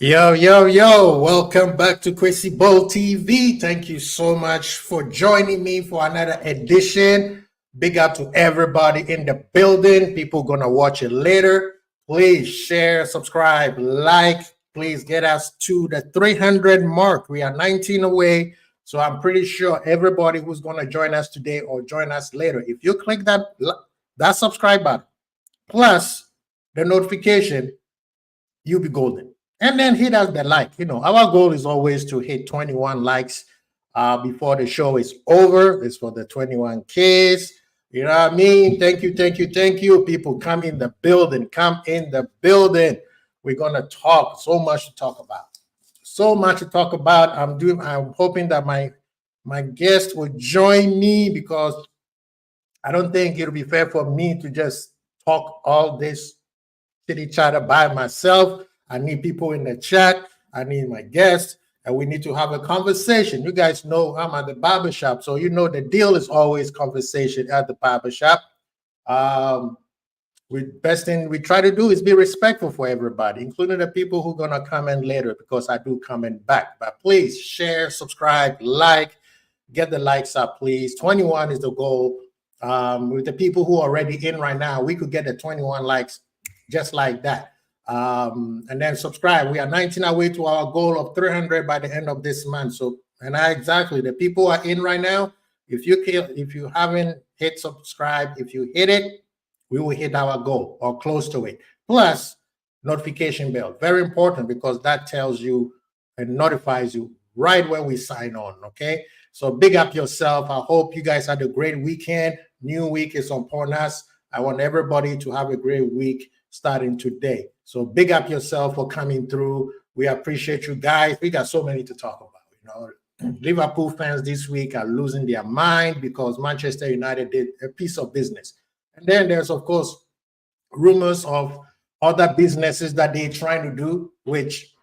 Yo, yo, yo, welcome back to Crazy Bowl TV. Thank you so much for joining me for another edition. Big up to everybody in the building. People gonna watch it later. Please share, subscribe, like. Please get us to the 300 mark. We are 19 away. So I'm pretty sure everybody who's gonna join us today or join us later, if you click that subscribe button plus the notification, you'll be golden. And then hit us the like. Our goal is always to hit 21 likes before the show is over. It's for the 21Ks. You know what I mean? Thank you, thank you, thank you. People, come in the building. Come in the building. We're gonna talk. So much to talk about. So much to talk about. I'm hoping that my guest will join me because I don't think it'll be fair for me to just talk all this city chatter by myself. I need people in the chat. I need my guests, and we need to have a conversation. You guys know I'm at the barbershop, so you know the deal is always conversation at the barbershop. Best thing we try to do is be respectful for everybody, including the people who are gonna comment later, because I do comment back. But please share, subscribe, like, get the likes up, please. 21 is the goal. With the people who are already in right now, we could get the 21 likes just like that. And then subscribe. We are 19 away to our goal of 300 by the end of this month. So, exactly, the people are in right now. If you haven't hit subscribe, if you hit it, we will hit our goal or close to it. Plus, notification bell, very important, because that tells you and notifies you right when we sign on. Okay, so big up yourself. I hope you guys had a great weekend. New week is upon us. I want everybody to have a great week starting today. So big up yourself for coming through. We appreciate you guys. We got so many to talk about. Liverpool fans this week are losing their mind because Manchester United did a piece of business. And then there's, of course, rumors of other businesses that they're trying to do, which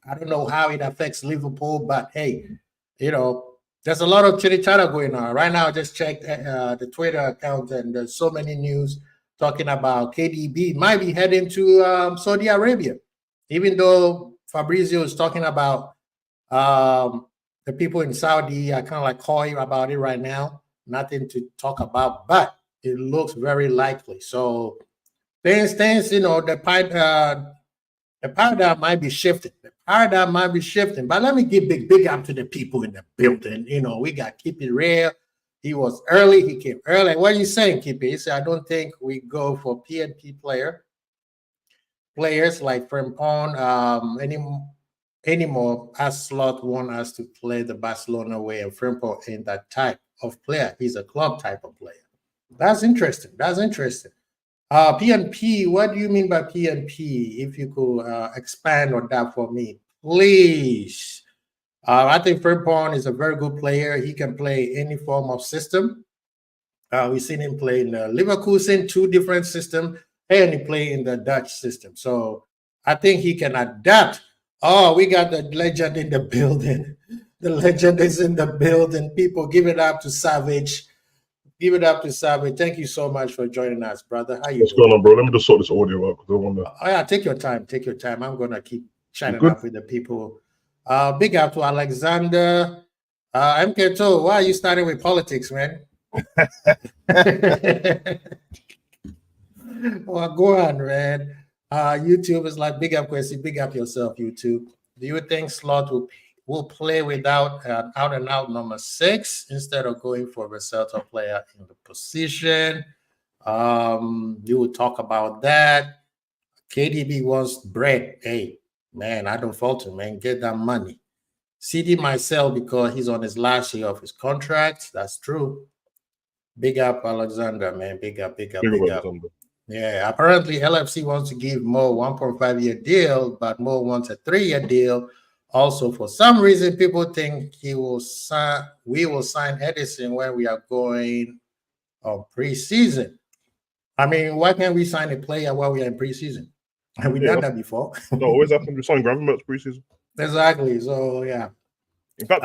I don't know how it affects Liverpool, but hey, there's a lot of chitty chatter going on. Right now, I just checked the Twitter account, and there's so many news talking about KDB might be heading to Saudi Arabia, even though Fabrizio is talking about the people in Saudi are kind of like coy about it right now. Nothing to talk about, but it looks very likely. So things, the paradigm might be shifting. The paradigm might be shifting. But let me give big up to the people in the building. We got Keep It Real. He was early. He came early. What are you saying, Keep It? He said, I don't think we go for PNP players like Frimpong anymore, as Slot want us to play the Barcelona way, and Frimpong ain't that type of player. He's a club type of player. That's interesting. PNP, what do you mean by PNP? If you could expand on that for me, please. I think Frimpong is a very good player. He can play any form of system. We've seen him play in Liverpool, in 2 different systems, and he play in the Dutch system. So I think he can adapt. Oh, we got the legend in the building. The legend is in the building. People, give it up to Savage. Give it up to Savage. Thank you so much for joining us, brother. How you What's going on, bro? Let me just sort this audio out because I want to. Oh, yeah, take your time. Take your time. I'm gonna keep chatting up with the people. Big up to Alexander. MK2, why are you starting with politics, man? Well, go on, man. YouTube is like, big up, Quincy. Big up yourself, YouTube. Do you think Slot will play without an out-and-out number 6 instead of going for a versatile player in the position? You will talk about that. KDB wants bread. Hey, man, I don't fault him, man. Get that money. CD myself because he's on his last year of his contract. That's true. Big up, Alexander, man. Big up. Yeah, apparently LFC wants to give Mo 1.5-year deal, but Mo wants a 3-year deal. Also, for some reason, people think we will sign Edison when we are going on preseason. I mean, why can't we sign a player while we are in preseason? Have we done that before? No, always happened. We signed Gravenberch preseason. Exactly. So yeah. In fact,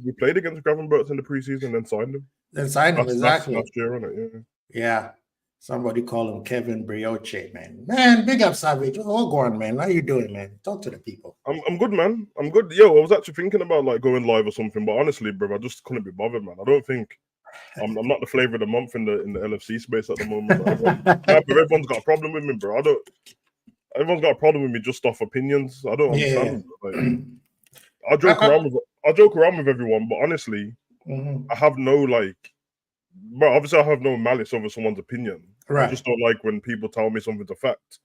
we played against Gravenberch in the preseason, then signed him. Exactly. Last year, wasn't it? Yeah. Somebody call him Kevin Brioche, man. Man, big up Savage. Oh, go on, man. How you doing, man? Talk to the people. I'm good, man. I'm good. Yo, I was actually thinking about like going live or something, but honestly, bro, I just couldn't be bothered, man. I don't think I'm not the flavor of the month in the LFC space at the moment. Everyone's got a problem with me, bro. Everyone's got a problem with me just off opinions. I don't understand. Like, I joke around with everyone, but honestly, I have no like. But obviously, I have no malice over someone's opinion. Right. I just don't like when people tell me something's a fact,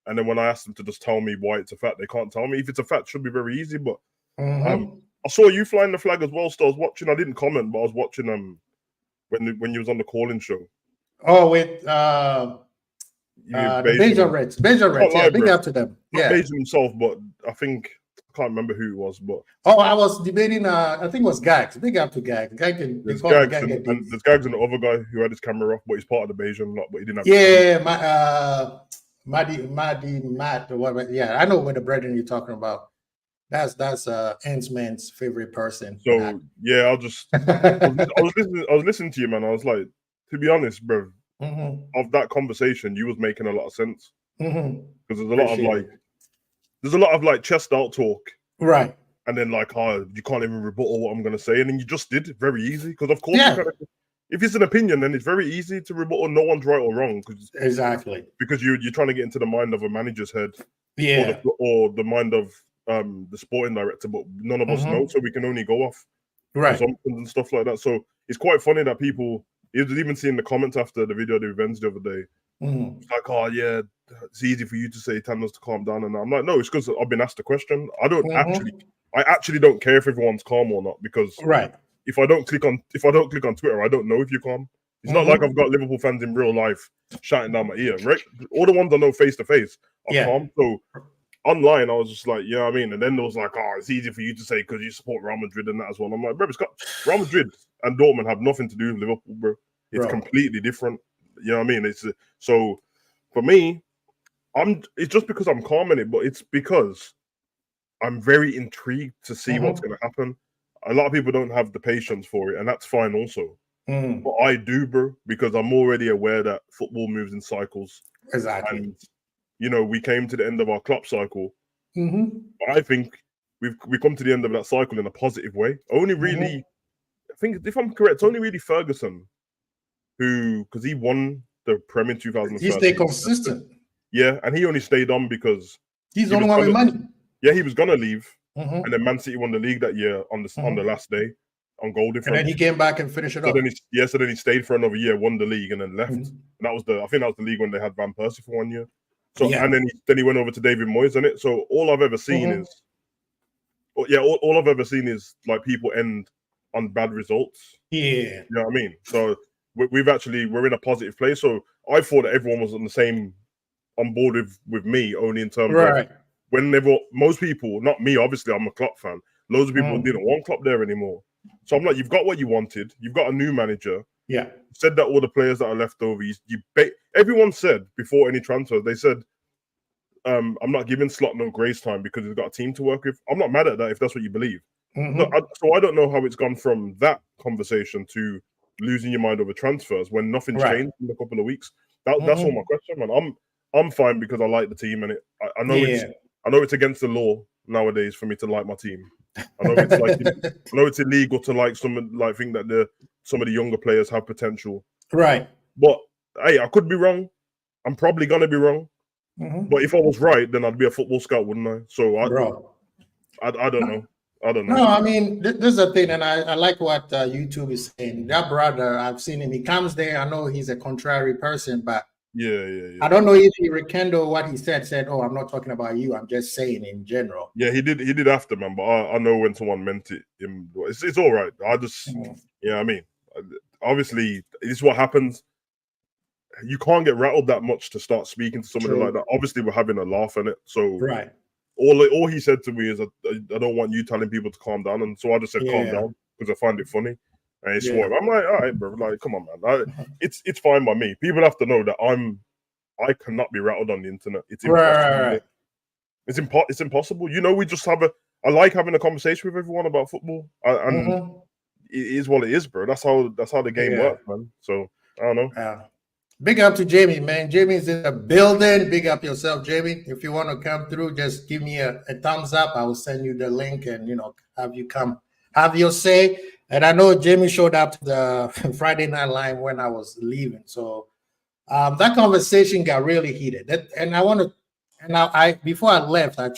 and then when I ask them to just tell me why it's a fact, they can't tell me. If it's a fact, it should be very easy. But I saw you flying the flag as well. So I was watching. I didn't comment, but I was watching when you was on the calling show. Oh, with the Beijing Reds. Beijing Reds. Yeah, big up to them. Not Beijing himself, but I think. I can't remember who it was, but I was debating. I think it was Gags. Big up to Gags. There's Gags and the other guy who had his camera off, but he's part of the Beijing lot, but he didn't have. Matt or whatever. Yeah, I know what the brethren you're talking about. That's Ensman's favorite person. So yeah, I was listening to you, man. I was like, to be honest, bro, of that conversation, you was making a lot of sense because there's a lot of like chest out talk, right? And then like, you can't even rebuttal what I'm gonna say, and then you just did very easy because of course, if it's an opinion, then it's very easy to rebuttal. No one's right or wrong because you're trying to get into the mind of a manager's head, or the mind of the sporting director, but none of us know, so we can only go off assumptions and stuff like that. So it's quite funny that people. You was even seeing the comments after the video of the events the other day. It's like, oh yeah, it's easy for you to say Thanos to calm down, and I'm like, no, it's because I've been asked the question. I actually don't care if everyone's calm or not because if I don't click on Twitter, I don't know if you're calm. It's not like I've got Liverpool fans in real life shouting down my ear, right? All the ones I know face to face are calm. So online, I was just like, I mean, and then there was like, oh, it's easy for you to say because you support Real Madrid and that as well. I'm like, bro, it's got Real Madrid and Dortmund have nothing to do with Liverpool, bro. It's completely different. You know what I mean? It's so for me, it's just because I'm calm in it, but it's because I'm very intrigued to see what's going to happen. A lot of people don't have the patience for it, and that's fine also. But I do, bro, because I'm already aware that football moves in cycles. Exactly. And we came to the end of our club cycle. I think we come to the end of that cycle in a positive way. Only really, I think, if I'm correct, only really Ferguson, because he won the Prem in 2013. He stayed consistent. Yeah, and he only stayed on because he's the only one with money. Yeah, he was gonna leave, and then Man City won the league that year on the last day on goal difference. And then he came back and finished it up. So then he stayed for another year, won the league, and then left. And that was I think that was the league when they had Van Persie for 1 year. So and then he went over to David Moyes in it. So all I've ever seen is, all I've ever seen is like people end on bad results. Yeah, you know what I mean. So we're in a positive place. So I thought that everyone was on board with me, only in terms of whenever most people, not me, obviously I'm a Klopp fan. Loads of people didn't want Klopp there anymore. So I'm like, you've got what you wanted. You've got a new manager. Yeah. Said that all the players that are left over, everyone said before any transfers, they said, I'm not giving Slot no grace time because he's got a team to work with. I'm not mad at that if that's what you believe. So I don't know how it's gone from that conversation to losing your mind over transfers when nothing's changed in a couple of weeks. That's all my question, man. I'm fine because I like the team, and I know it's against the law nowadays for me to like my team. I know it's illegal to like think that some of the younger players have potential. Right. But hey, I could be wrong. I'm probably gonna be wrong. But if I was right, then I'd be a football scout, wouldn't I? So I don't know. I don't know. No, I mean, this is the thing, and I like what YouTube is saying. That brother, I've seen him. He comes there. I know he's a contrary person, but I don't know if he rekindled what he said, oh, I'm not talking about you. I'm just saying in general. Yeah, he did after, man. But I know when someone meant it. It's all right. I just, I mean, obviously, this is what happens. You can't get rattled that much to start speaking to somebody like that. Obviously, we're having a laugh on it. So all he said to me is, I don't want you telling people to calm down. And so I just said, calm down, because I find it funny. And he swore. I'm like, all right, bro. Like, come on, man. It's fine by me. People have to know that I cannot be rattled on the internet. It's impossible. It's impossible. We just I like having a conversation with everyone about football. And it is what it is, bro. That's how the game works, man. So I don't know. Yeah. Big up to Jamie, man. Jamie's in the building. Big up yourself, Jamie. If you want to come through, just give me a thumbs up. I will send you the link and, have you come, have your say. And I know Jamie showed up to the Friday Night Live when I was leaving. So that conversation got really heated. Before I left, I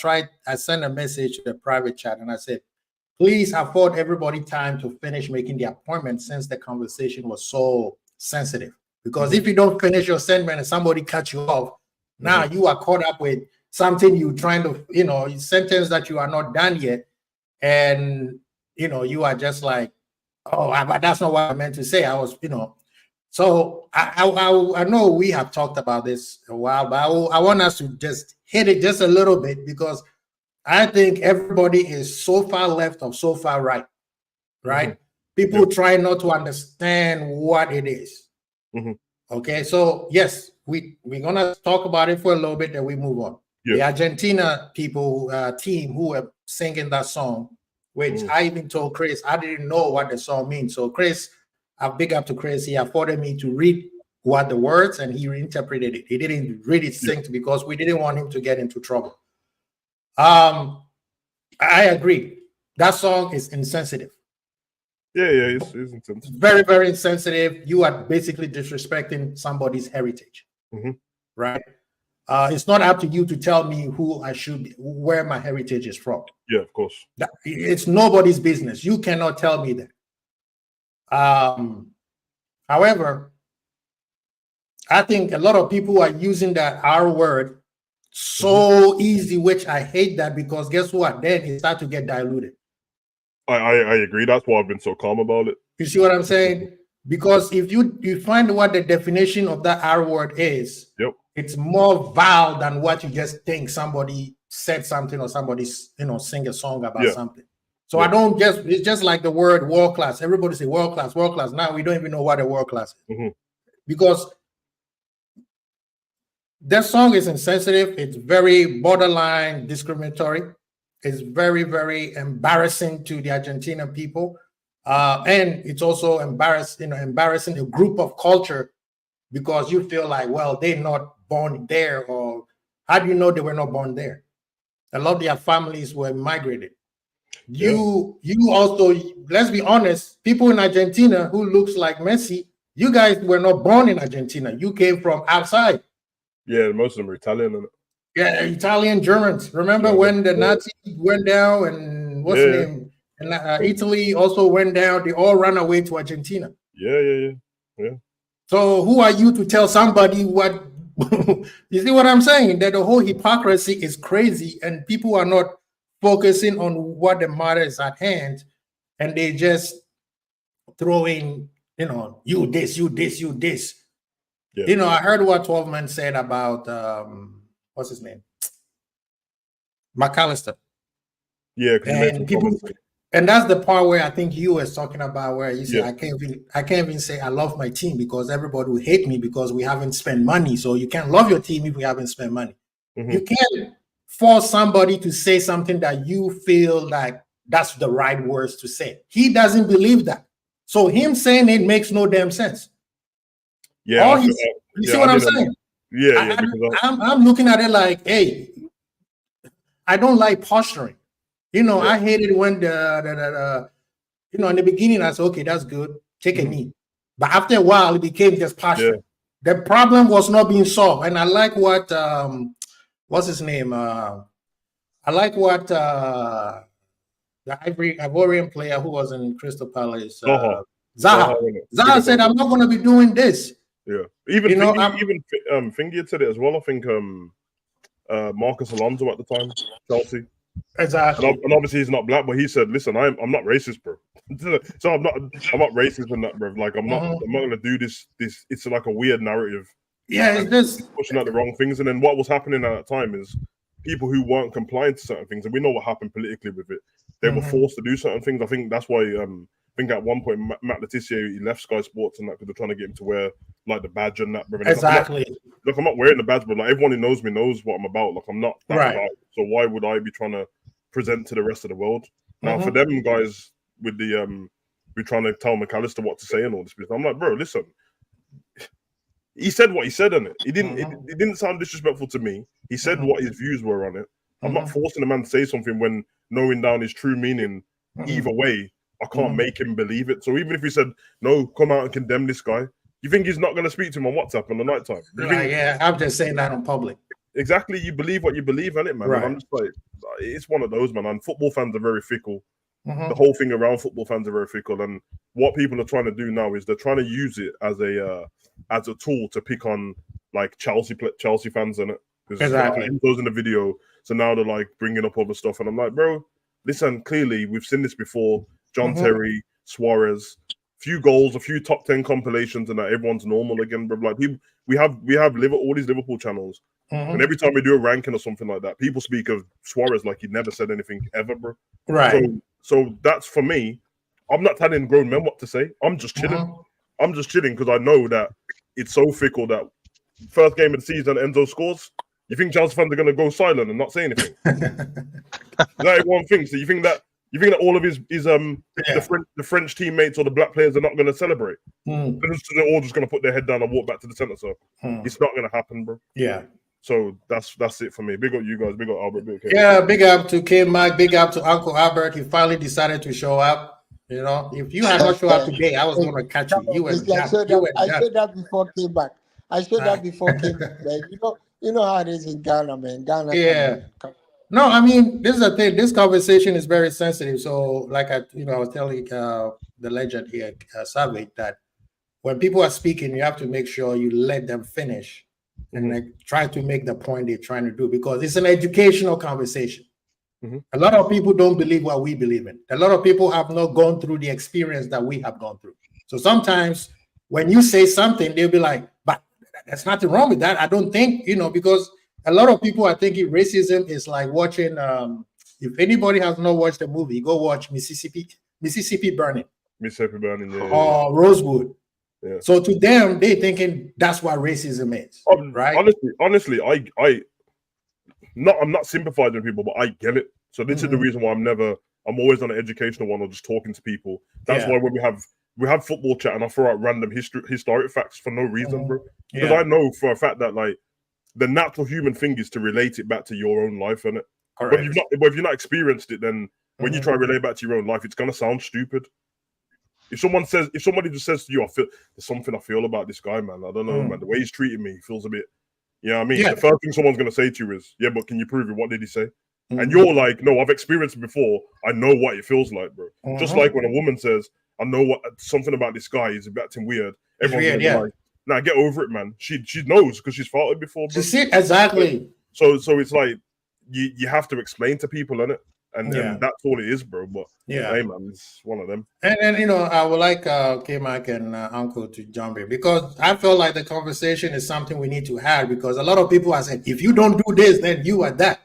sent a message to the private chat and I said, please afford everybody time to finish making the appointment since the conversation was so sensitive. Because if you don't finish your segment and somebody cuts you off, now you are caught up with something you're trying to, sentence that you are not done yet. And, you are just like, but that's not what I meant to say. I was, So I know we have talked about this a while, but I want us to just hit it just a little bit because I think everybody is so far left or so far right? People try not to understand what it is. Okay, so yes, we're gonna talk about it for a little bit, then we move on. The Argentina team who were singing that song, which I even told Chris I didn't know what the song means. So Chris, I'm big up to Chris. He afforded me to read what the words and he reinterpreted it. He didn't read it synced because we didn't want him to get into trouble. I agree. That song is insensitive. It's insensitive. Very, very insensitive. You are basically disrespecting somebody's heritage, right? It's not up to you to tell me where my heritage is from. Yeah, of course. It's nobody's business. You cannot tell me that. However, I think a lot of people are using that R word so easy, which I hate that because guess what? Then it starts to get diluted. I agree. That's why I've been so calm about it. You see what I'm saying? Because if you find what the definition of that R word is, it's more vile than what you just think somebody said something or somebody sing a song about something. So it's just like the word world class. Everybody say world class, world class. Now we don't even know what a world class is. Because that song is insensitive. It's very borderline discriminatory. It's very, very embarrassing to the Argentinian people. And it's also embarrassing a group of culture because you feel like, well, they're not born there, or how do you know they were not born there? A lot of their families were migrated. You also, let's be honest, people in Argentina who looks like Messi, you guys were not born in Argentina. You came from outside. Yeah, most of them are Italian. Isn't it? Yeah, Italian, Germans. Remember when the Nazis went down and what's the name? And Italy also went down. They all ran away to Argentina. Yeah. So who are you to tell somebody what? You see what I'm saying? That the whole hypocrisy is crazy, and people are not focusing on what the matter is at hand, and they just throw in, you this, you this, you this. Yeah. I heard what 12 Men said about what's his name? McAllister. Yeah, and that's the part where I think you was talking about where you say I can't even say I love my team because everybody will hate me because we haven't spent money. So you can't love your team if we haven't spent money. You can't force somebody to say something that you feel like that's the right words to say. He doesn't believe that. So him saying it makes no damn sense. Yeah, you see what I'm saying? Yeah, I'm looking at it like, hey, I don't like posturing. I hated when in the beginning I said, okay, that's good, take a knee. But after a while, it became just posturing. The problem was not being solved. And I like what what's his name? I like what the Ivorian player who was in Crystal Palace, Zaha said, I'm not going to be doing this. Yeah, even Fingy said it as well. I think Marcus Alonso at the time, Chelsea. Exactly. And obviously he's not black, but he said, "Listen, I'm not racist, bro. So I'm not racist in that, bro. Like I'm not gonna do this. It's like a weird narrative. Yeah, it's just pushing out the wrong things. And then what was happening at that time is people who weren't compliant to certain things, and we know what happened politically with it. They were forced to do certain things. I think that's why I think at one point Matt Letizia, he left Sky Sports and that because they're trying to get him to wear like the badge and that. Bro. And exactly. I'm not wearing the badge, but like everyone who knows me knows what I'm about. Like I'm not that guy. So why would I be trying to present to the rest of the world? Now for them guys with the we're trying to tell McAllister what to say and all this. I'm like, bro, listen. he said what he said on it. He didn't. It didn't sound disrespectful to me. He said what his views were on it. I'm not forcing a man to say something when knowing down his true meaning. Either way, I can't make him believe it. So even if he said no, come out and condemn this guy, you think he's not going to speak to him on WhatsApp in the night time? Yeah, I'm just saying that in public. Exactly. You believe what you believe, innit, man? Right. And I'm just like, it's one of those, man. And football fans are very fickle. The whole thing around football fans are very fickle. And what people are trying to do now is they're trying to use it as a tool to pick on like Chelsea fans, innit? Exactly. Those in the video. So now they're like bringing up other stuff, and I'm like, bro, listen. Clearly, we've seen this before. John Terry, Suarez, few goals, a few top 10 compilations, and that everyone's normal again, bro. Like we have all these Liverpool channels, and every time we do a ranking or something like that, people speak of Suarez like he never said anything ever, bro. Right. So that's for me. I'm not telling grown men what to say. I'm just chilling. I'm just chilling because I know that it's so fickle that first game of the season, Enzo scores. You think Chelsea fans are going to go silent and not say anything? That everyone thinks. You think that all of his the French teammates or the black players are not going to celebrate? They're all just going to put their head down and walk back to the center circle. It's not going to happen, bro. Yeah. So that's it for me. Big up you guys. Big up Albert. Big up to K Mike. Big up to Uncle Albert. He finally decided to show up. You know, if you had not shown up today, I was going to catch you. I showed that before came back. You know how it is in Ghana, man. No, I mean, this is the thing. This conversation is very sensitive. So, like I was telling the legend here, Savage, that when people are speaking, you have to make sure you let them finish and try to make the point they're trying to do, because it's an educational conversation. A lot of people don't believe what we believe in. A lot of people have not gone through the experience that we have gone through. So sometimes when you say something, they'll be like, but there's nothing wrong with that. I don't think, because a lot of people are thinking racism is like watching, if anybody has not watched the movie, go watch Mississippi Burning. Or Rosewood. Yeah. So to them, they thinking that's what racism is, right? Honestly, I'm not sympathizing with people, but I get it. So this is the reason why I'm always on an educational one or just talking to people. That's why when we have football chat and I throw out random historic facts for no reason, bro. Because I know for a fact that like the natural human thing is to relate it back to your own life, innit? But if you're not experienced it, then when you try to relate back to your own life, it's gonna sound stupid. If somebody just says to you, there's something I feel about this guy, man. I don't know, man. The way he's treating me, he feels a bit. You know what I mean? The first thing someone's gonna say to you is, "Yeah, but can you prove it? What did he say?" And you're like, "No, I've experienced it before. I know what it feels like, bro." Just like when a woman says, "I know something about this guy. He's acting weird." Everyone's like, "Nah, get over it, man." She knows because she's felt it before, bro. Exactly. So it's like you have to explain to people, innit? And that's all it is, bro. But hey, man, it's one of them. And I would like K-Mac and Uncle to jump in, because I feel like the conversation is something we need to have, because a lot of people are saying, if you don't do this, then you are that.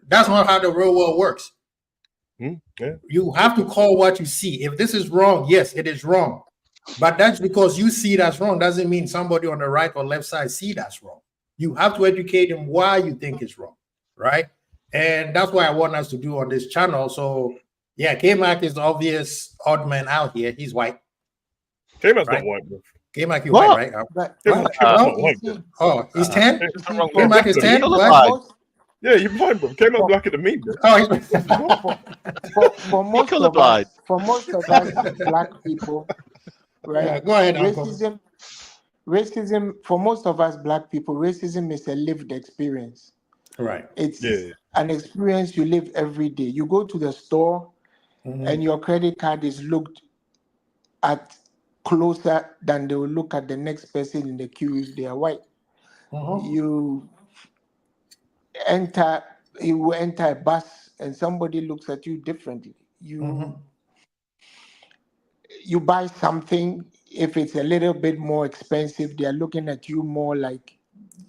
That's not how the real world works. You have to call what you see. If this is wrong, yes, it is wrong. But that's because you see that's wrong doesn't mean somebody on the right or left side see that's wrong. You have to educate them why you think it's wrong, right? And that's what I want us to do on this channel. So, K-Mac is the obvious odd man out here. He's white. K-Mac's not white, bro. K-Mac, you're white, right? He's 10? K-Mac is 10? Yeah, you're blind, bro. K-Mac blacker than me, bro. For most of us black people, right? Yeah, go ahead, Uncle. Racism, for most of us black people, racism is a lived experience. Right. It's an experience you live every day. You go to the store and your credit card is looked at closer than they will look at the next person in the queue if they are white. You will enter a bus and somebody looks at you differently. You buy something, if it's a little bit more expensive, they are looking at you more like,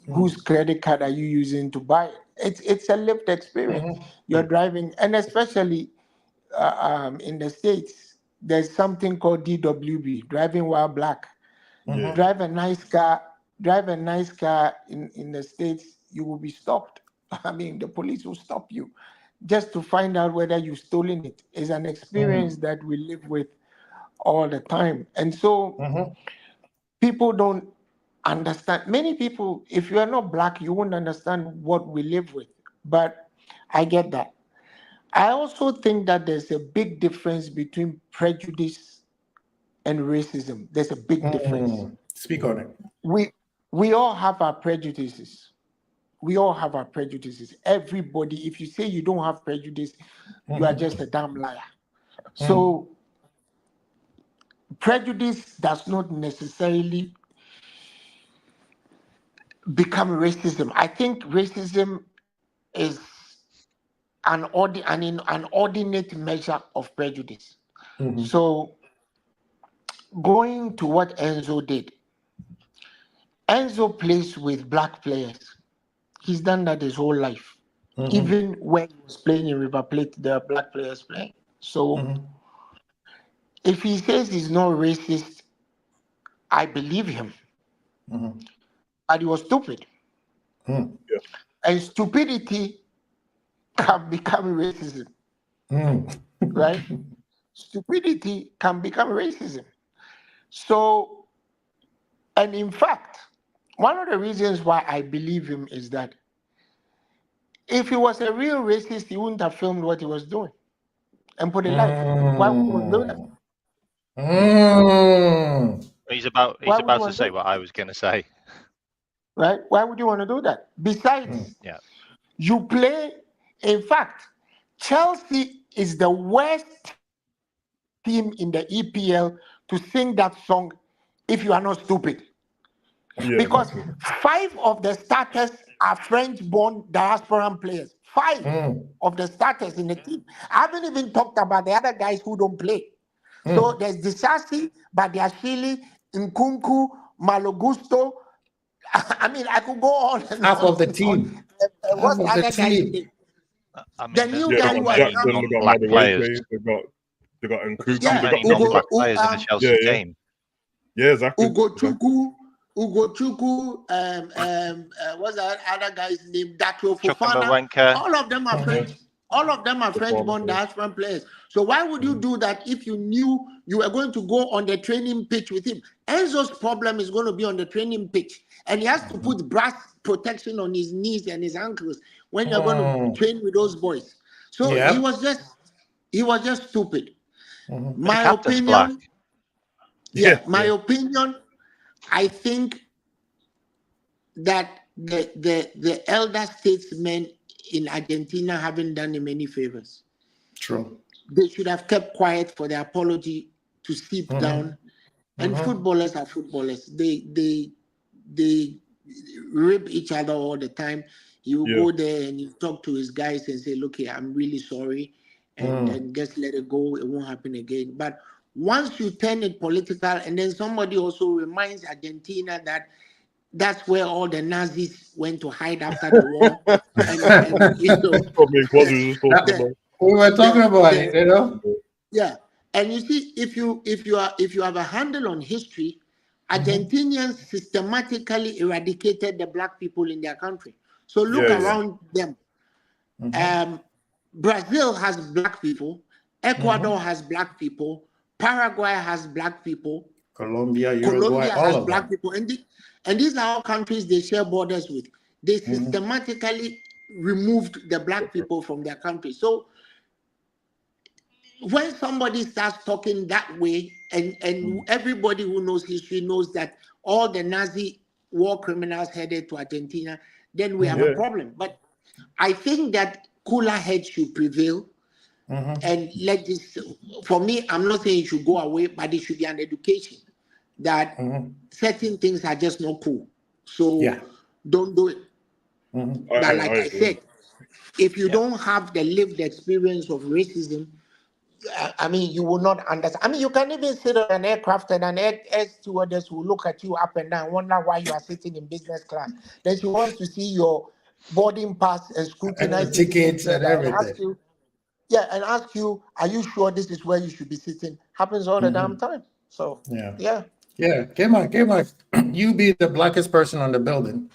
whose credit card are you using to buy it? It's a lived experience. You're driving, and especially in the States, there's something called DWB, driving while black. Drive a nice car in the States, you will be stopped. I mean, the police will stop you just to find out whether you've stolen it. It's an experience that we live with all the time. And so people don't understand. Many people, if you are not black, you won't understand what we live with. But I get that. I also think that there's a big difference between prejudice and racism. There's a big difference. Speak on it. We all have our prejudices. We all have our prejudices. Everybody, if you say you don't have prejudice, you are just a damn liar. So prejudice does not necessarily become racism. I think racism is an ordinate measure of prejudice. So going to what Enzo did, Enzo plays with black players. He's done that his whole life. Even when he was playing in River Plate, there are black players playing. So if he says he's not racist, I believe him. But he was stupid. And stupidity can become racism. Right? Stupidity can become racism. So, and in fact, one of the reasons why I believe him is that if he was a real racist, he wouldn't have filmed what he was doing and put it live. Why would he do that? He's about to say what I was going to say. Right? Why would you want to do that? Besides, you play. In fact, Chelsea is the worst team in the EPL to sing that song if you are not stupid. Because 5 of the starters are French-born diasporan players. 5 of the starters in the team. I haven't even talked about the other guys who don't play. So there's Disasi, Badiashile, Nkunku, Malogusto. I mean, I could go on. Half of the team. What's the other guy's name? I mean, The new guy who has Jackson, come. they got black players. they got Nkunku, Not they many got non-black players in the Chelsea team. Yeah, exactly. Ugochukwu, what's that other guy's name? Datro Fofana. Chukwuemeka. All of them are French. All of them are French-born diasporan players. So why would you do that if you knew you were going to go on the training pitch with him? Enzo's problem is going to be on the training pitch, and he has to put brass protection on his knees and his ankles when you're going to train with those boys. So he was just stupid. My opinion. Black. My opinion. I think that the elder statesmen in Argentina haven't done him any favors. True. They should have kept quiet for the apology to seep down. And footballers are footballers. They rib each other all the time. You go there and you talk to his guys and say, "Look here, I'm really sorry," and then just let it go. It won't happen again. But once you turn it political, and then somebody also reminds Argentina that that's where all the Nazis went to hide after the war. and you know, we were talking about it, you know. Yeah, and you see, if you have a handle on history, Argentinians systematically eradicated the black people in their country. So look around them. Brazil has black people. Ecuador has black people. Paraguay has black people. Colombia Colombia all has of black them. people. And these are all countries they share borders with. They systematically removed the black people from their country. So when somebody starts talking that way, and everybody who knows history knows that all the Nazi war criminals headed to Argentina, then we have a problem. But I think that cooler heads should prevail. And let this, for me, I'm not saying it should go away, but it should be an education that certain things are just not cool. So don't do it. But like I said, if you don't have the lived experience of racism, I mean, you will not understand. I mean, you can even sit on an aircraft and an air stewardess will look at you up and down, wonder why you are sitting in business class. Then she wants to see your boarding pass and scrutinize and the tickets and everything. And ask you, and ask you, are you sure this is where you should be sitting? Happens all the damn time. So yeah. Come on. You be the blackest person on the building.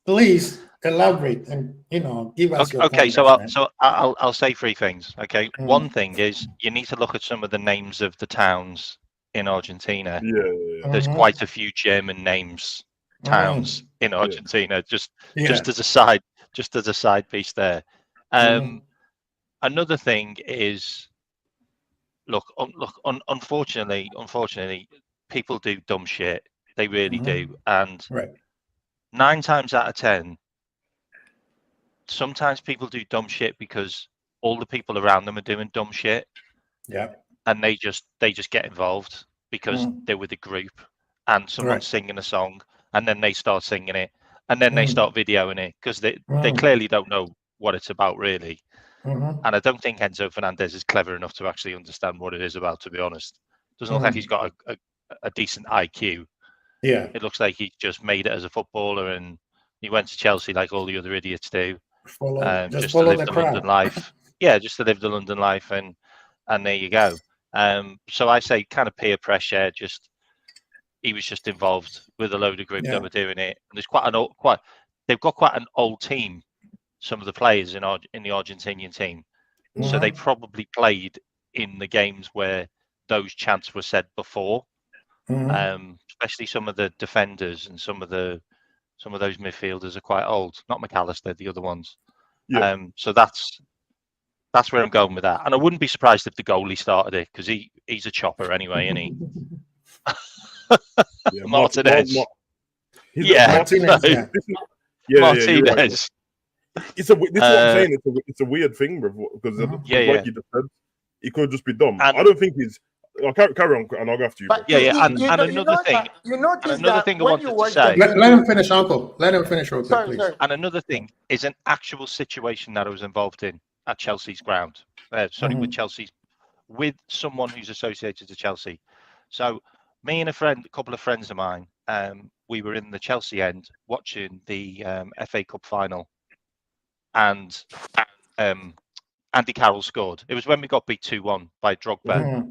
Please elaborate and give us your okay. comments, So I'll say 3 things. Okay, one thing is you need to look at some of the names of the towns in Argentina. Yeah. There's quite a few German names, towns in Argentina. Just as a side piece there. Another thing is, unfortunately, people do dumb shit. They really do, and 9 times out of 10, sometimes people do dumb shit because all the people around them are doing dumb shit. Yeah. And they just get involved because they're with a group and someone's singing a song, and then they start singing it, and then they start videoing it because they clearly don't know what it's about, really. And I don't think Enzo Fernandez is clever enough to actually understand what it is about, to be honest. Doesn't look like he's got a decent IQ. Yeah. It looks like he just made it as a footballer, and he went to Chelsea like all the other idiots do. Just to live the London life. Yeah, just to live the London life, and there you go. So I say kind of peer pressure. He was just involved with a load of group that were doing it. And there's they've got quite an old team. Some of the players in the Argentinian team, so they probably played in the games where those chants were said before. Especially some of the defenders and some of those midfielders are quite old. Not McAllister, the other ones. So that's where I'm going with that. And I wouldn't be surprised if the goalie started it, because he's a chopper anyway, isn't he? Martinez. Martinez. Martinez. This is what I'm saying. It's a weird thing, because like you just said, he could just be dumb. I don't think he's. I'll carry on, and I'll go after you. But another thing I wanted to say. Let him finish, Uncle. Let him finish real quick, please. Sorry. And another thing is an actual situation that I was involved in at Chelsea's ground. With someone who's associated to Chelsea. So me and a couple of friends of mine, we were in the Chelsea end watching the FA Cup final, and Andy Carroll scored. It was when we got beat 2-1 by Drogba.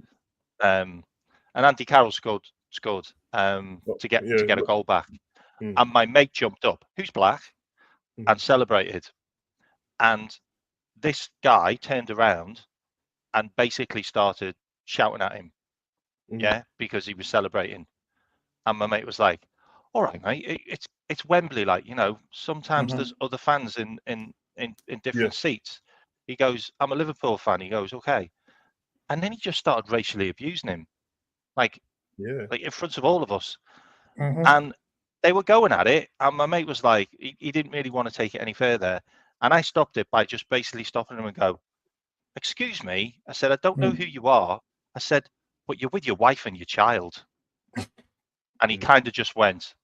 And Andy Carroll scored to get a goal back. And my mate jumped up, who's black, and celebrated. And this guy turned around and basically started shouting at him, because he was celebrating. And my mate was like, "All right, mate, it's Wembley, like, sometimes there's other fans in different seats." He goes, "I'm a Liverpool fan." He goes, "Okay." And then he just started racially abusing him, like in front of all of us. And they were going at it. And my mate was like, he didn't really want to take it any further. And I stopped it by just basically stopping him and go, "Excuse me." I said, "I don't know who you are." I said, "But you're with your wife and your child." And he kind of just went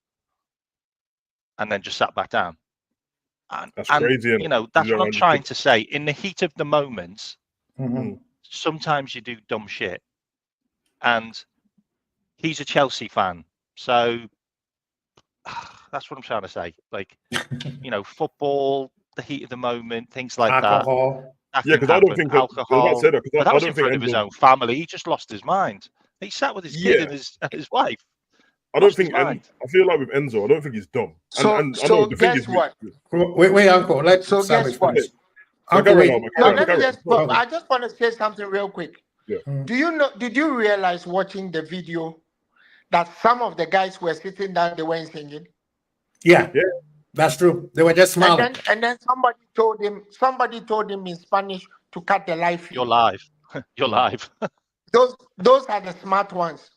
and then just sat back down. And that's crazy. That's what I'm trying to say. In the heat of the moment, sometimes you do dumb shit. And he's a Chelsea fan. So that's what I'm trying to say. Like, football, the heat of the moment, things like alcohol. that. Because I don't think alcohol. That was in front of his own family. He just lost his mind. He sat with his kid and his wife. I don't think. I feel like with Enzo, I don't think he's dumb. So guess what? Wait, Uncle. Guess what? I just want to say something real quick. Yeah. Did you realize watching the video that some of the guys were sitting down, they weren't singing? Yeah, that's true. They were just smiling. And then somebody told him in Spanish to cut the live feed. You're live. You're live. Those are the smart ones.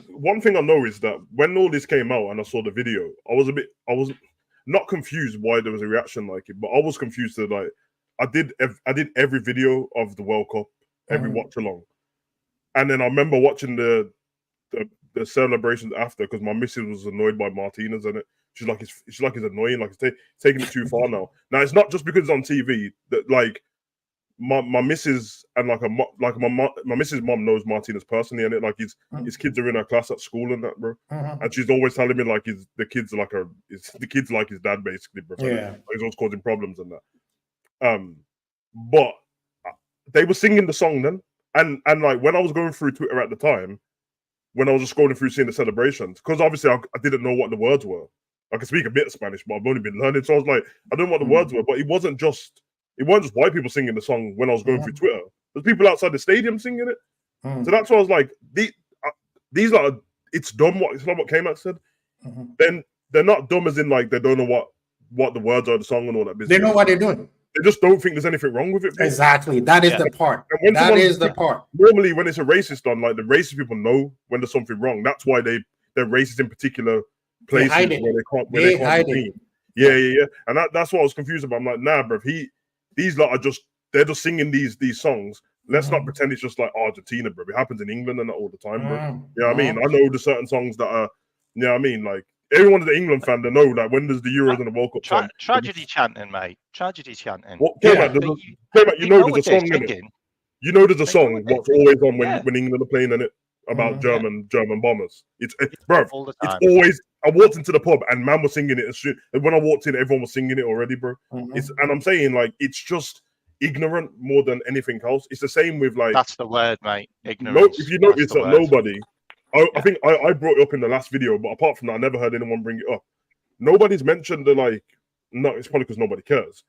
One thing I know is that when all this came out and I saw the video, I was not confused why there was a reaction like it, but I was confused that, like, I did every video of the World Cup, every watch along, and then I remember watching the celebrations after, because my missus was annoyed by Martinez and it. She's like, it's annoying, like it's taking it too far now. Now it's not just because it's on TV that, like, my missus and my missus' mom knows Martinez personally, and it, like, his kids are in her class at school and that, bro. And she's always telling me, like, the kids like his dad, basically, bro. He's always causing problems and that. But they were singing the song then, and like when I was going through Twitter at the time, when I was just scrolling through seeing the celebrations, because obviously I didn't know what the words were. I can speak a bit of Spanish, but I've only been learning, so I was like, I don't know what the words were. But it wasn't just white people singing the song when I was going through Twitter. There's people outside the stadium singing it. So that's why I was like, these are, it's dumb. It's not what K-Mac said. Then they're not dumb as in like they don't know what the words are of the song and all that business. They know what they're doing. They just don't think there's anything wrong with it. Bro. Exactly. That is the part. That is the part. Normally, when it's a racist on, like the racist people know when there's something wrong. That's why they're racist in particular places where they can't be. Yeah. And that's what I was confused about. I'm like, nah, bro. These lot are they're just singing these songs. Let's not pretend it's just like Argentina, bro. It happens in England and that all the time, bro. You know what I mean? I know the certain songs that are, you know what I mean? Like, everyone's an England fan to know, like, when does the Euros and the World Cup tragedy chanting, mate. Tragedy chanting. What, you know there's a song in it. You know there's a song what's always on when England are playing in it about German bombers. It's bro, it's always. I walked into the pub and man was singing it. And when I walked in, everyone was singing it already, bro. And I'm saying, like, it's just ignorant more than anything else. It's the same with, like, that's the word, mate. Ignorance. If you notice that nobody. I think I brought it up in the last video, but apart from that, I never heard anyone bring it up. Nobody's mentioned the, like, no, it's probably because nobody cares.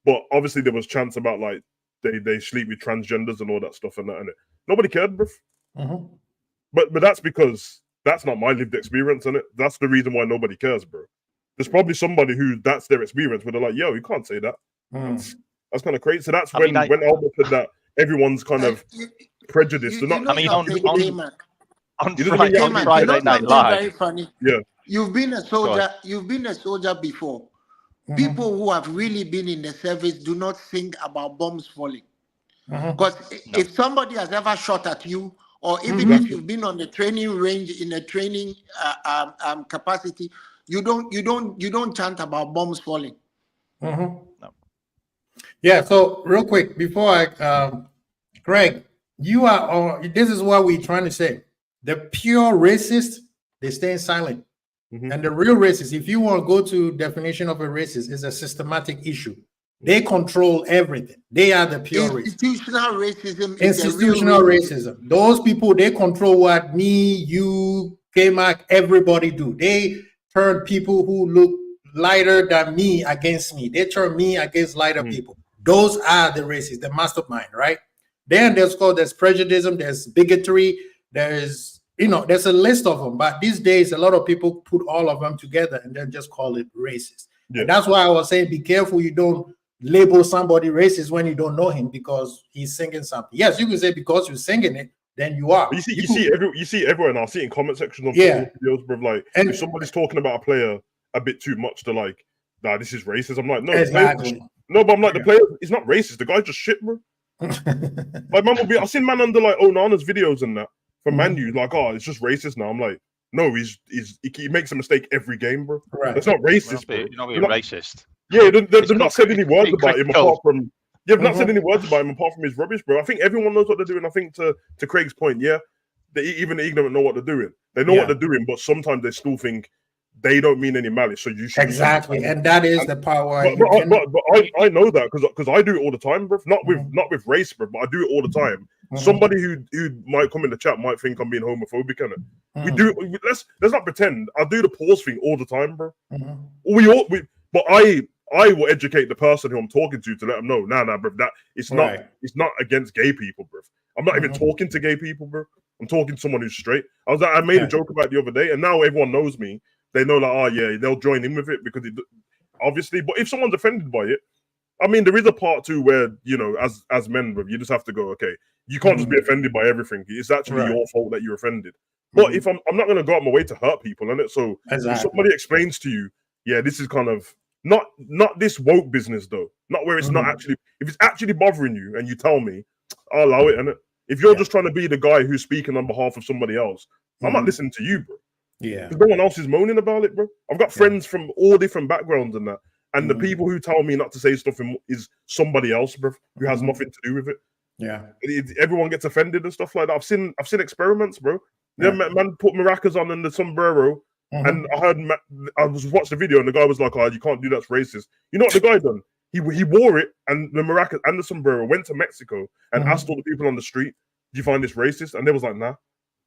But obviously there was chants about, like, they sleep with transgenders and all that stuff and that, and it. Nobody cared, bro. But that's because that's not my lived experience, and it. That's the reason why nobody cares, bro. There's probably somebody who that's their experience where they're like, yo, you can't say that. That's kind of crazy. So that's when Albert said that everyone's kind of prejudiced. On Friday Night Live. Very funny. Yeah. You've been a soldier. You've been a soldier before. People who have really been in the service do not think about bombs falling. Because if somebody has ever shot at you, or even if you've been on the training range in a training capacity, you don't chant about bombs falling. No. Yeah. So real quick before Greg, you are. This is what we're trying to say. The pure racist, they stay silent. And the real racist, if you want to go to definition of a racist, is a systematic issue. They control everything. They are the pure institutional racism. Institutional racism. Those people, they control what me, you, K-Mac, everybody do. They turn people who look lighter than me against me. They turn me against lighter people. Those are the racists, the mastermind, right? Then there's prejudice, there's bigotry, there's a list of them. But these days, a lot of people put all of them together and then just call it racist. And that's why I was saying, be careful you don't label somebody racist when you don't know him because he's singing something. Yes, you can say because you're singing it, then you are. But you see everyone. I'll see it in comment sections of videos, bro. Like, if somebody's talking about a player a bit too much, they're like, nah, this is racist. I'm like, no, exactly. No, but I'm like, the player is not racist. The guy's just shit, bro. Like, man will be. I've seen man under like Onana's videos and that from Man U, like, oh, it's just racist now. I'm like, no, he makes a mistake every game, bro. Right. It's not racist, bro. You're not being racist. Yeah, they've not said any words about him apart from. You've not said any words about him apart from his rubbish, bro. I think everyone knows what they're doing. I think to Craig's point, even the ignorant know what they're doing. They know what they're doing, but sometimes they still think they don't mean any malice. So you should exactly, and that is the power. But I know that because I do it all the time, bro. Not with race, bro, but I do it all the time. Somebody who might come in the chat might think I'm being homophobic, innit? We do. Let's not pretend. I do the pause thing all the time, bro. But I will educate the person who I'm talking to let them know, nah, bro, that it's not against gay people, bro. I'm not even talking to gay people, bro. I'm talking to someone who's straight. I made a joke about it the other day, and now everyone knows me. They know, like, oh yeah, they'll join in with it because obviously. But if someone's offended by it, I mean, there is a part too where as men, bro, you just have to go, okay, you can't just be offended by everything. It's actually your fault that you're offended. But if I'm not going to go out my way to hurt people, and so if somebody explains to you, this is kind of not this woke business though, not where it's not actually. If it's actually bothering you, and you tell me, I'll allow it. And if you're just trying to be the guy who's speaking on behalf of somebody else, I'm not listening to you, bro. Yeah, because no one else is moaning about it, bro. I've got friends from all different backgrounds and that, and the people who tell me not to say stuff is somebody else, bro, who has nothing to do with it. Yeah, everyone gets offended and stuff like that. I've seen experiments, bro. Yeah, man put maracas on and the sombrero, and I was watching the video, and the guy was like, "Oh, you can't do that's racist." You know what the guy done? He wore it and the maracas and the sombrero, went to Mexico and asked all the people on the street, "Do you find this racist?" And they was like, "Nah."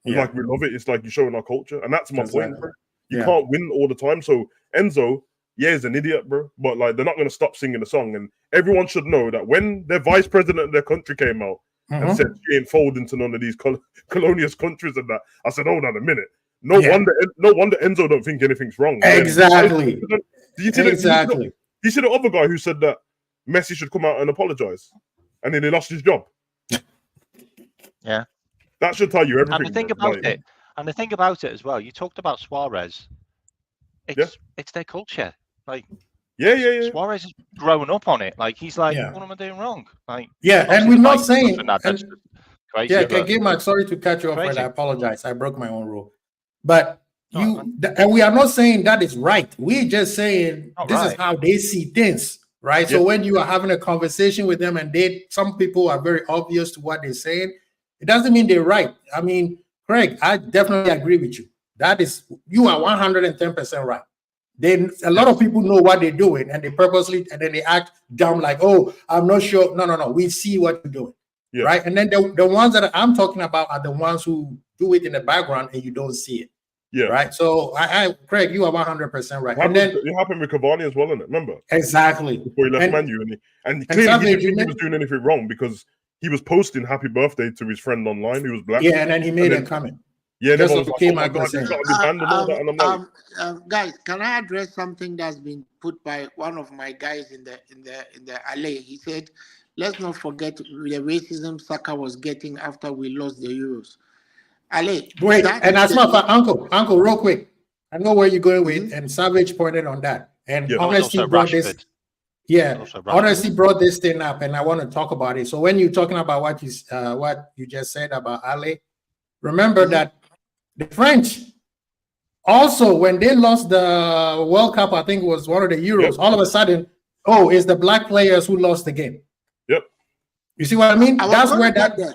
Like, we love it. It's like you're showing our culture, and that's my point, bro. You can't win all the time. So Enzo, is an idiot, bro, but like they're not going to stop singing the song, and everyone should know that when their vice president of their country came out and said she ain't folding to none of these colonial countries and that. I said, hold on a minute. No wonder Enzo don't think anything's wrong. Exactly. Do you see the other guy who said that Messi should come out and apologize, and then he lost his job? Yeah, that should tell you everything. And the thing about it as well, you talked about Suarez. It's their culture. Like, Suarez has grown up on it. Like, he's like, what am I doing wrong? Like, and we're not saying. Crazy, Mark, sorry to cut you off, but I apologize. I broke my own rule. But and we are not saying that is right. We're just saying this is how they see things, right? So when you are having a conversation with them and some people are very obvious to what they're saying, it doesn't mean they're right. I mean, Craig, I definitely agree with you. You are 110% right. A lot of people know what they're doing and they purposely, and then they act dumb like, oh, I'm not sure. No. We see what you're doing. Yeah. Right. And then the ones that I'm talking about are the ones who do it in the background and you don't see it. Yeah. Right. So Craig, you are 100% right. It happened with Cavani as well, innit? Remember? Exactly. Before he left Man U, and clearly he didn't think he was doing anything wrong because he was posting happy birthday to his friend online who was black. Yeah, and then he made a comment. Yeah, just like, came out and said, guys, can I address something that's been put by one of my guys in the alley? He said, let's not forget the racism Saka was getting after we lost the Euros. Ale, wait, and that's my uncle, real quick. I know where you're going with, and Savage pointed on that. And honestly brought this. Yeah, honestly brought this thing up, and I want to talk about it. So when you're talking about what you just said about Ale, remember that the French also, when they lost the World Cup, I think it was one of the Euros, all of a sudden, it's the black players who lost the game. Yep. You see what I mean? That's where the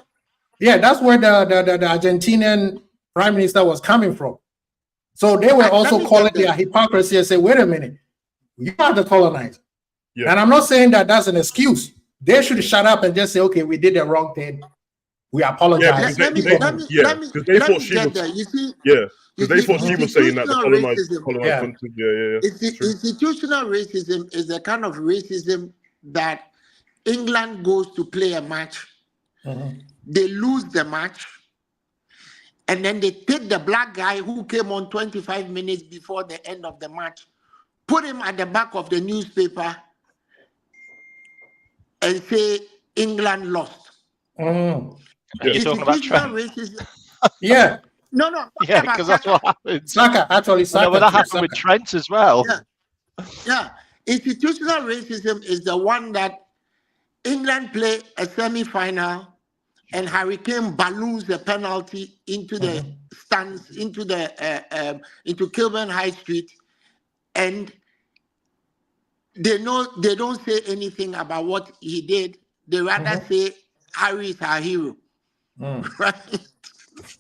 Argentinian prime minister was coming from. So they were also calling their hypocrisy and say, wait a minute, you are the colonizer. Yeah. And I'm not saying that that's an excuse. They should shut up and just say, okay, we did the wrong thing. We apologize. Because they thought she was saying that the colonized countries. Yeah. Institutional racism is the kind of racism that England goes to play a match. Mm-hmm. They lose the match. And then they take the black guy who came on 25 minutes before the end of the match, put him at the back of the newspaper, and say England lost. Mm. You're talking about racism. Yeah. No. Yeah, because that's what happened. Saka. No, but that happened with Trent as well. Yeah. Institutional racism is the one that England play a semi-final and Harry Kane balloons the penalty into the stands, into Kilburn High Street, and they don't say anything about what he did. They rather say Harry is our hero. Right?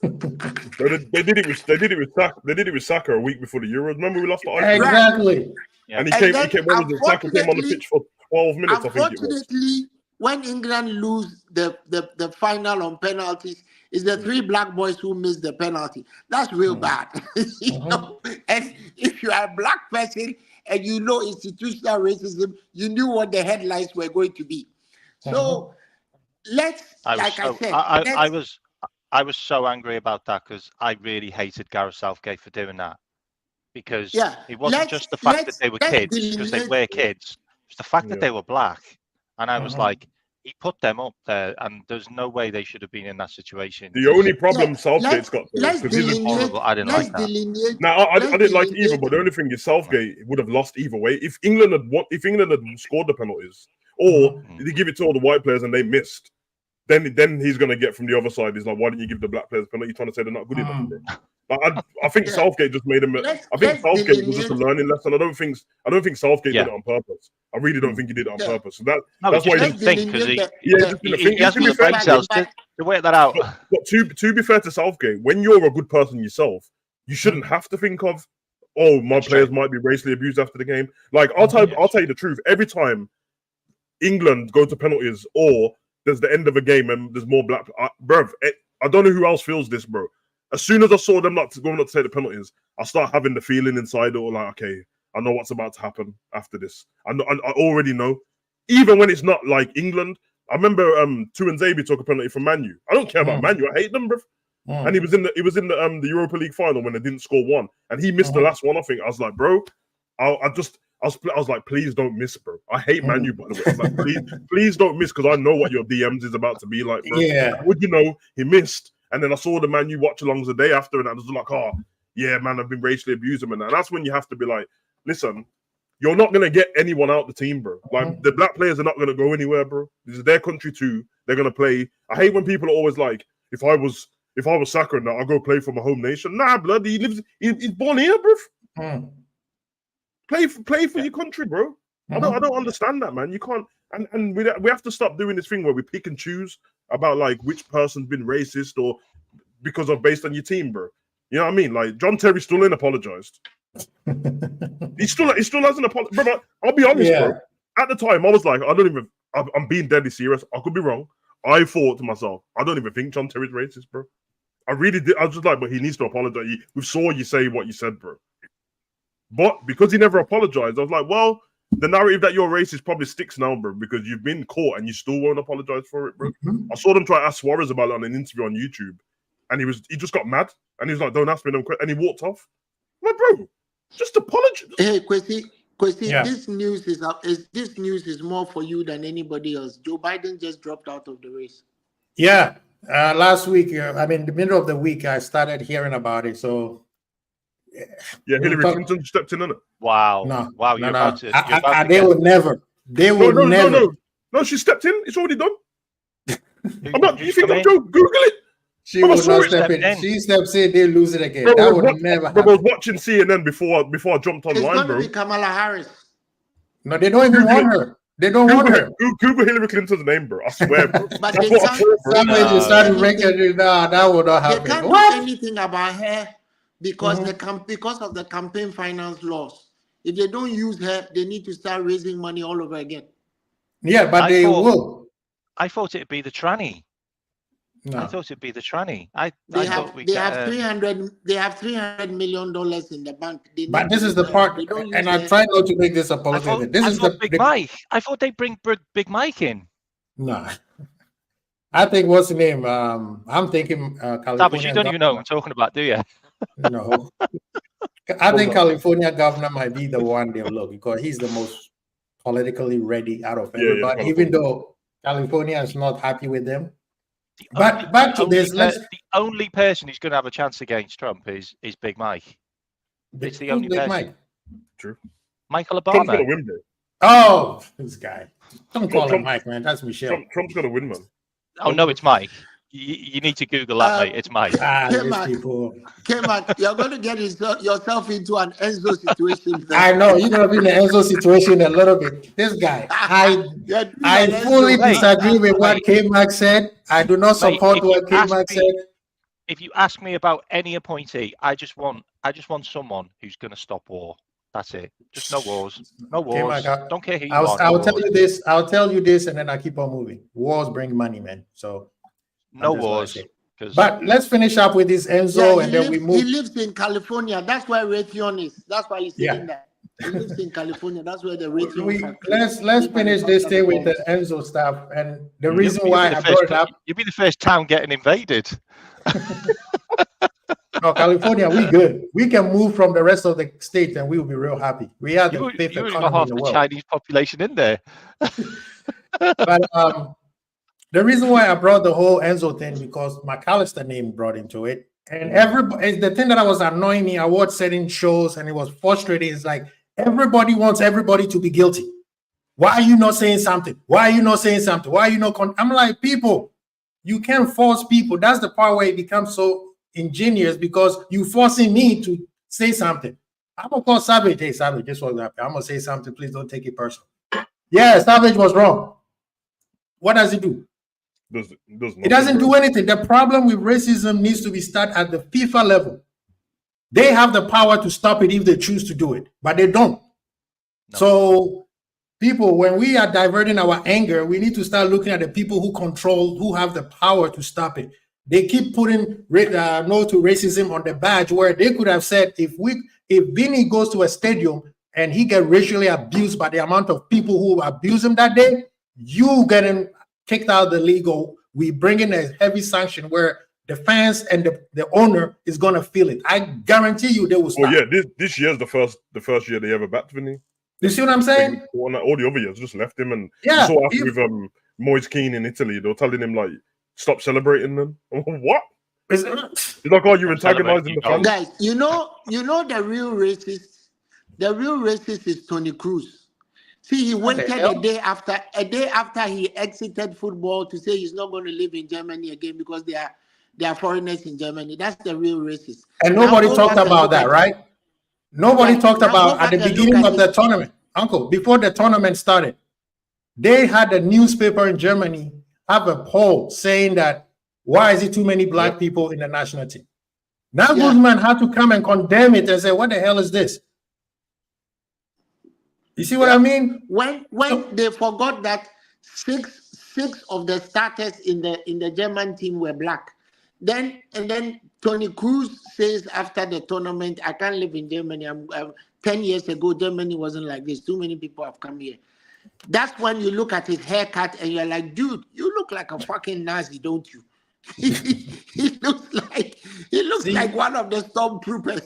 They did it with Saka a week before the Euros. Remember we lost the Iceland? Exactly. Yeah. And Saka came on the pitch for 12 minutes. Unfortunately, when England lose the final on penalties, it's the three black boys who missed the penalty. That's real bad. You know? And if you are a black person and you know institutional racism, you knew what the headlines were going to be. So I was so angry about that because I really hated Gareth Southgate for doing that. Because it wasn't just the fact that they were kids, because they were kids. It's the fact that they were black. And I was like, he put them up there, and there's no way they should have been in that situation. The only problem Southgate's got, because he was horrible. I didn't like that. Now, I didn't like either, but the only thing is Southgate would have lost either way. If England had scored the penalties, or they give it to all the white players and they missed, then he's going to get from the other side. He's like, why didn't you give the black players penalty? You're trying to say they're not good enough. I think Southgate just made him. I think Southgate was just a learning lesson. I don't think Southgate did it on purpose. I really don't think he did it on purpose. So that's why he didn't think, because he has the brain cells to work that out. But to be fair to Southgate, when you're a good person yourself, you shouldn't have to think of, my players might be racially abused after the game. Like I'll tell you the truth. Every time England go to penalties or there's the end of a game and there's more black, I don't know who else feels this, bro. As soon as I saw them not to take the penalties, I start having the feeling inside, or like, okay, I know what's about to happen after this. I already know. Even when it's not like England, I remember Tu and Zabi took a penalty from Manu. I don't care about Manu. I hate them, bro. And he was in the Europa League final when they didn't score one, and he missed the last one. I think I was like, bro, I was like, please don't miss, bro. I hate Manu, by the way. I was like, please don't miss, because I know what your DMs is about to be like, bro. Yeah. Would you know he missed? And then I saw the Manu watch alongs the day after, and I was like, oh yeah, man, I've been racially abusing, and that's when you have to be like, listen, you're not gonna get anyone out the team, bro. Like the black players are not gonna go anywhere, bro. This is their country too. They're gonna play. I hate when people are always like, if I was Saka now, I'll go play for my home nation. Nah, blood, he's born here, bro. Play for your country, bro. I don't understand that, man. You can't, and we have to stop doing this thing where we pick and choose about like which person's been racist or because of based on your team, bro. You know what I mean? Like John Terry still ain't apologized. he still hasn't apologized. Bro, I'll be honest, bro. At the time, I was like, I'm being deadly serious. I could be wrong. I thought to myself, I don't even think John Terry's racist, bro. I really did. I was just like, but he needs to apologize. We saw you say what you said, bro. But because he never apologized, I was like, well, the narrative that you're racist probably sticks now, bro, because you've been caught and you still won't apologize for it, bro. I saw them try to ask Suarez about it on an interview on YouTube, and he just got mad, and he was like, don't ask me no questions, and he walked off. I'm like, bro, just apologize. Hey, Kwesi, this news is more for you than anybody else. Joe Biden just dropped out of the race. Yeah, last week, I mean, the middle of the week, I started hearing about it. So, yeah, Hillary Clinton stepped in on it. Wow, wow, you're about to they would never. They would never. No, she stepped in. It's already done. I'm not. You think I'm joking? Google it. She will not step in. She steps in, they lose it again. That would never happen. I was watching CNN before I jumped online, it's bro. It's going to be Kamala Harris. No, they don't even want her. They don't want her. Google Hillary Clinton's name, bro. I swear, bro. But they can't that would not happen. They can't do anything about her because because of the campaign finance laws. If they don't use her, they need to start raising money all over again. Yeah, but they will. I thought it'd be the tranny. No. I thought it'd be the tranny. They have $300 million in the bank. But this is the part, and I try not to make this a political. Mike. I thought they'd bring Big Mike in. No, I think what's the name? I'm thinking California. But you don't even know what I'm talking about, do you? No, I think California governor might be the one they'll look because he's the most politically ready out of everybody. Even though California is not happy with them. But back to this, the only person who's going to have a chance against Trump is Big Mike. It's the only person. Mike? True. Michael Trump's Obama. gonna win, bro. Oh, this guy. Don't call him Mike, man. That's Michelle. Trump's gonna win, man. Oh no, it's Mike. You need to Google that, mate. It's Mike. K-Mac, you're going to get yourself into an Enzo situation. I know you're going to be in the Enzo situation a little bit. This guy, I fully disagree with what K-Mac said. I do not support what K-Mac said. If you ask me about any appointee, I just want someone who's going to stop war. That's it. Just no wars. No wars. Don't care who you are. I'll tell you this, and then I keep on moving. Wars bring money, man. So. No wars. But let's finish up with this Enzo, and then we move. He lives in California. That's where Raytheon is. That's why he's saying that. He lives in California. That's where the Raytheon. Let's finish this thing with the Enzo stuff, and the reason why I brought it up. You'll be the first town getting invaded. No, California, we good. We can move from the rest of the state, and we will be real happy. We are the fifth economy in the world. Chinese population in there. But the reason why I brought the whole Enzo thing because McAllister name brought into it, and everybody. The thing that was annoying me, award-setting shows, and it was frustrating. Is like everybody wants everybody to be guilty. Why are you not saying something? Why are you not saying something? Why are you not? I'm like, people, you can't force people. That's the part where it becomes so ingenious because you forcing me to say something. I'm gonna call Savage. Hey, Savage, this was happening. I'm gonna say something. Please don't take it personal. Yeah, Savage was wrong. What does it do? It doesn't do anything. The problem with racism needs to be started at the FIFA level. They have the power to stop it if they choose to do it, but they don't. No. So, people, when we are diverting our anger, we need to start looking at the people who control, who have the power to stop it. They keep putting no to racism on the badge, where they could have said, if Vinny goes to a stadium and he get racially abused by the amount of people who abuse him that day, you get him kicked out of the league, or we bring in a heavy sanction where the fans and the owner is going to feel it. I guarantee you they will stop. Oh yeah, this year's the first year they ever backed Vinny. You see what I'm saying? All the other years just left him, and yeah, you saw after with Moise Keane in Italy, they were telling him like, stop celebrating them. What? It's like, oh, you're antagonizing the fans. Guys, you know the real racist. The real racist is Tony Cruz. See, he waited a day after he exited football to say he's not going to live in Germany again because they are foreigners in Germany. That's the real racist. And nobody talked about that, right? Nobody talked about at the beginning of the tournament, Uncle, before the tournament started. They had a newspaper in Germany have a poll saying that why is it too many black people in the national team? Nagelsmann had to come and condemn it and say, what the hell is this? You see what I mean? When they forgot that six of the starters in the German team were black. Then Tony Cruz says after the tournament, I can't live in Germany. 10 years ago, Germany wasn't like this. Too many people have come here. That's when you look at his haircut and you're like, dude, you look like a fucking Nazi, don't you? he looks like one of the stormtroopers.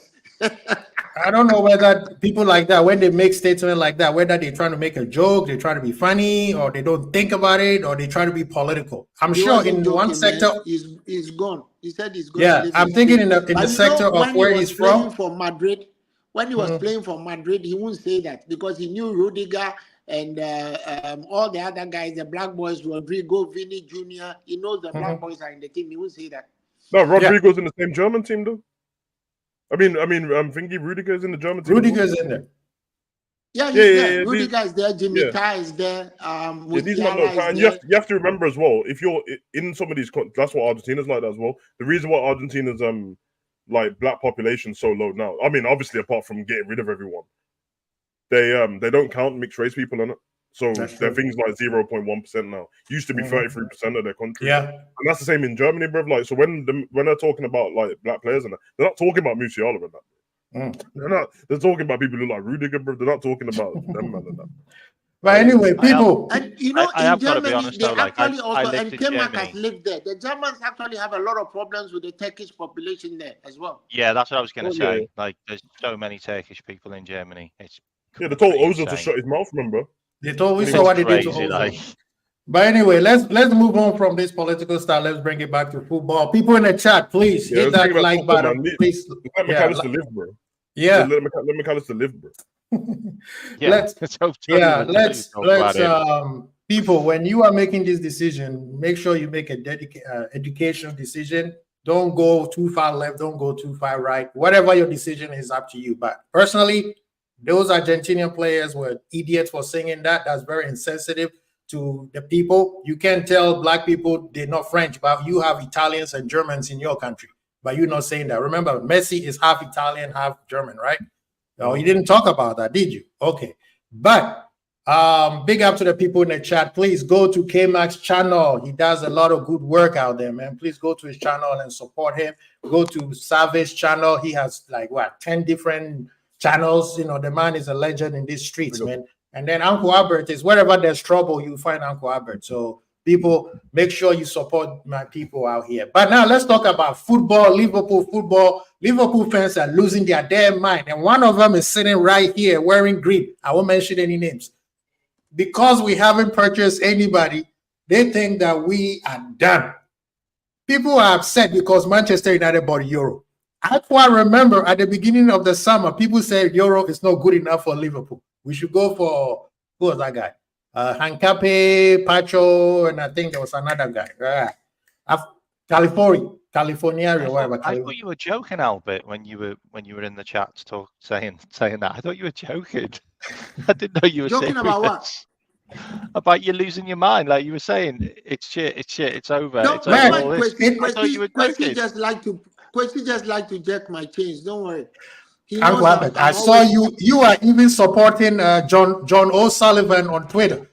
I don't know whether people like that, when they make statements like that, whether they're trying to make a joke, they try to be funny, or they don't think about it, or they try to be political. I'm sure in one sector, he's gone. He said he's going. Yeah, I'm thinking in the sector of where he's from. For Madrid, when he was playing for Madrid, he wouldn't say that because he knew Rudiger and all the other guys, the black boys, Rodrigo, Vinny Jr. He knows the black boys are in the team. He wouldn't say that. No, Rodrigo's in the same German team though. I mean, thingy Rudiger's in the German team. Rudiger's in there. Yeah, he's there. Rudiger is there. Jimmy Kai is there. These men know, and you have to remember as well, if you're in some of these, that's what Argentina's like that as well. The reason why Argentina's like black population so low now. I mean, obviously apart from getting rid of everyone, they don't count mixed race people in it. So they're things like 0.1% now. Used to be 33% of their country. Yeah, and that's the same in Germany, bro. Like, so when they're talking about like black players and that, they're not talking about Musiala and that. They're not. They're talking about people who like Rudiger, bro. They're not talking about them and that. But anyway, people, and you know, in Germany, honest, they though, actually also, and Kemak has lived there. The Germans actually have a lot of problems with the Turkish population there as well. Yeah, that's what I was going to say. Yeah. Like, there's so many Turkish people in Germany. It's they told Ozil to shut his mouth. Remember? They told we saw what they did to Ozil. Like. But anyway, let's move on from this political style. Let's bring it back to football. People in the chat, please hit that like button. Please, let McAllister live, bro. Yeah, let McAllister live, bro. let's people, when you are making this decision, make sure you make a dedicated educational decision. Don't go too far left, don't go too far right. Whatever your decision is, up to you. But personally, those Argentinian players were idiots for singing that. That's very insensitive to the people. You can't tell black people they're not French, but you have Italians and Germans in your country. But you're not saying that. Remember, Messi is half Italian, half German, right? No, you didn't talk about that, did you? Okay. But big up to the people in the chat. Please go to K-Mac's channel. He does a lot of good work out there, man. Please go to his channel and support him. Go to Savage channel. He has like 10 different channels. You know, the man is a legend in these streets, man. And then Uncle Albert is wherever there's trouble, you find Uncle Albert. So people, make sure you support my people out here. But now let's talk about football, Liverpool football. Liverpool fans are losing their damn mind. And one of them is sitting right here wearing green. I won't mention any names. Because we haven't purchased anybody, they think that we are done. People are upset because Manchester United bought Euro. I quite remember at the beginning of the summer, people said Euro is not good enough for Liverpool. We should go for, who was that guy? Hancape, Pacho, and I think there was another guy. California, or whatever. I thought you were joking, Albert, when you were in the chat saying that. I thought you were joking. I didn't know you were joking serious. about what? About you losing your mind, like you were saying, it's shit, it's over. No, it's over. I thought you were joking. just like to jack my chains. Don't worry. I saw you. You are even supporting John O'Sullivan on Twitter.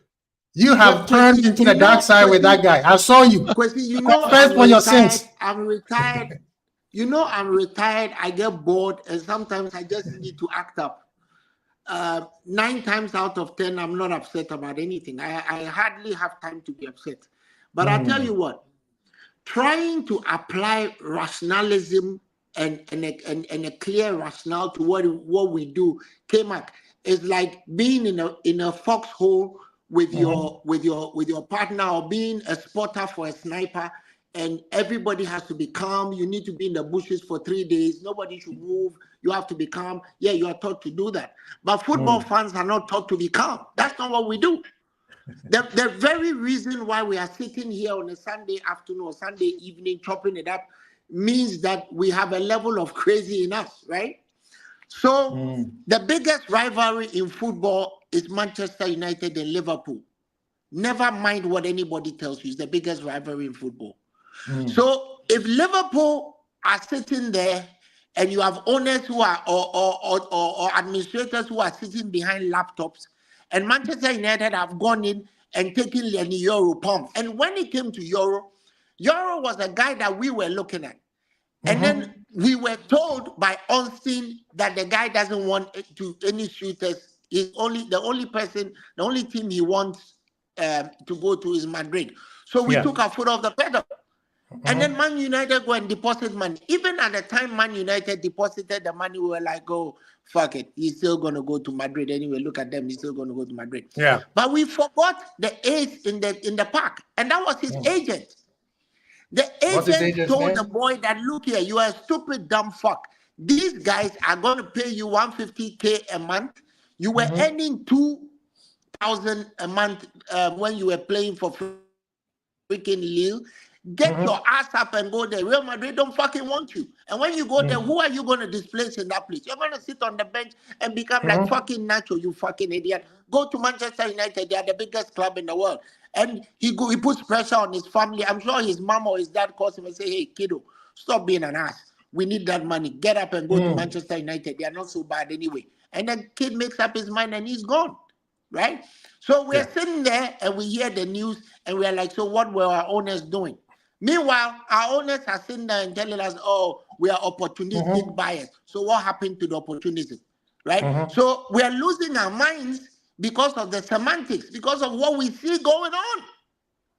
You have turned into the dark side with that guy. I saw you. You know, I'm retired. You know, I'm retired. I get bored, and sometimes I just need to act up. 9 times out of 10, I'm not upset about anything. I hardly have time to be upset. But I tell you what, trying to apply rationalism and a clear rationale to what we do, K-Mac, is like being in a foxhole with your partner, or being a spotter for a sniper, and everybody has to be calm. You need to be in the bushes for 3 days. Nobody should move. You have to be calm. Yeah, you are taught to do that. But football fans are not taught to be calm. That's not what we do. The very reason why we are sitting here on a Sunday afternoon or Sunday evening chopping it up means that we have a level of crazy in us, right? So the biggest rivalry in football is Manchester United and Liverpool. Never mind what anybody tells you, it's the biggest rivalry in football. So if Liverpool are sitting there and you have owners who are or administrators who are sitting behind laptops, and Manchester United have gone in and taken the Euro pump. And when it came to Euro was a guy that we were looking at. And then we were told by Austin that the guy doesn't want to any shooters. He's the only team he wants to go to is Madrid. So we took our foot off the pedal. And then Man United go and deposit money. Even at the time Man United deposited the money, we were like, oh, fuck it. He's still going to go to Madrid anyway. Look at them. He's still going to go to Madrid. Yeah. But we forgot the ace in the park. And that was his agent. The agent told the boy that, look here, you are a stupid, dumb fuck. These guys are going to pay you $150K a month. You were earning $2,000 a month when you were playing for freaking Lille. Get your ass up and go there. Real Madrid don't fucking want you. And when you go there, who are you going to displace in that place? You're going to sit on the bench and become like fucking Nacho, you fucking idiot. Go to Manchester United. They are the biggest club in the world. And he puts pressure on his family. I'm sure his mom or his dad calls him and say, hey, kiddo, stop being an ass. We need that money. Get up and go to Manchester United. They are not so bad anyway. And then kid makes up his mind and he's gone. Right? So we're sitting there and we hear the news and we're like, so what were our owners doing? Meanwhile, our owners are sitting there and telling us, oh, we are opportunistic buyers. So what happened to the opportunism, right? So we are losing our minds because of the semantics, because of what we see going on,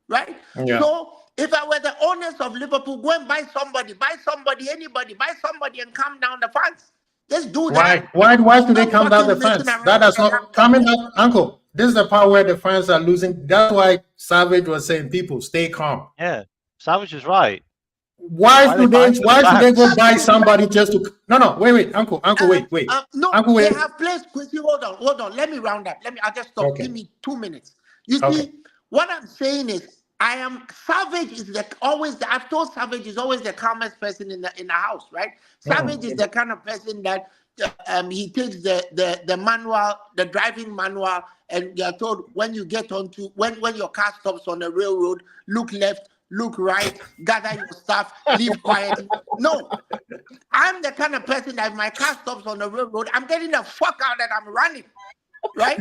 right? So if I were the owners of Liverpool, go and buy somebody, anybody, buy somebody and calm down the fans. Just do that. Why do they calm down the fans? That does not coming up, Uncle. This is the part where the fans are losing. That's why Savage was saying, people, stay calm. Yeah. Savage is right. Why should they go buy somebody just to wait, Uncle, wait. No, Uncle, wait. They have placed Quincy. Hold on. Let me round up. I'll just stop. Okay. Give me 2 minutes. You see, what I'm saying is Savage is I've told Savage is always the calmest person in the house, right? Savage is the kind of person that he takes the manual, the driving manual, and you're told when you get onto when your car stops on the railroad, look left, look right, gather your stuff, leave quietly. No, I'm the kind of person that if my car stops on the railroad, I'm getting the fuck out and I'm running, right?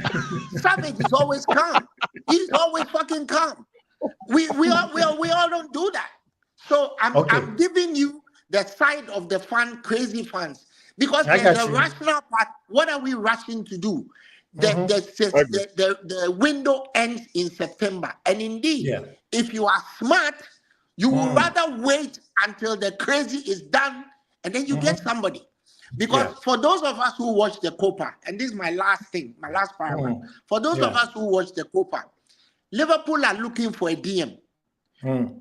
Savage is always calm. He's always fucking calm. We all don't do that. So I'm giving you the side of the crazy fans, because there's a rational part. What are we rushing to do? The window ends in September, and indeed, if you are smart, you will rather wait until the crazy is done, and then you get somebody. Because for those of us who watch the Copa, and this is my last paragraph, for those of us who watch the Copa, Liverpool are looking for a DM.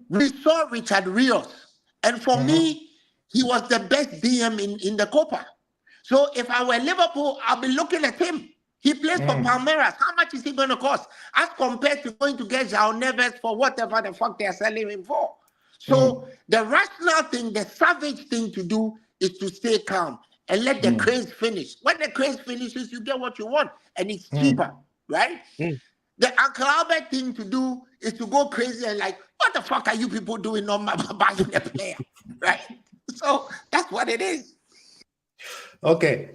We saw Richard Rios, and for me, he was the best DM in the Copa. So if I were Liverpool, I'll be looking at him. He plays for Palmeiras. How much is he going to cost? As compared to going to get João Neves for whatever the fuck they're selling him for. So the rational thing, the savage thing to do is to stay calm and let the craze finish. When the craze finishes, you get what you want, and it's cheaper, right? The Uncle Albert thing to do is to go crazy and like, what the fuck are you people doing on my buying a player, right? So that's what it is. Okay.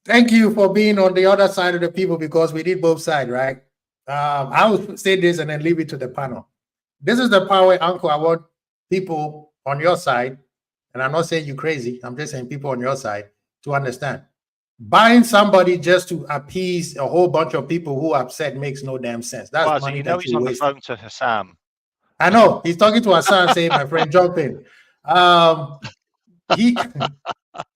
Thank you for being on the other side of the people, because we did both sides, right? I will say this and then leave it to the panel. This is the power, Uncle. I want people on your side, and I'm not saying you crazy. I'm just saying people on your side to understand. Buying somebody just to appease a whole bunch of people who are upset makes no damn sense. That's money he's on the phone to Hassam. I know he's talking to Hassan, saying, "My friend, jump in." He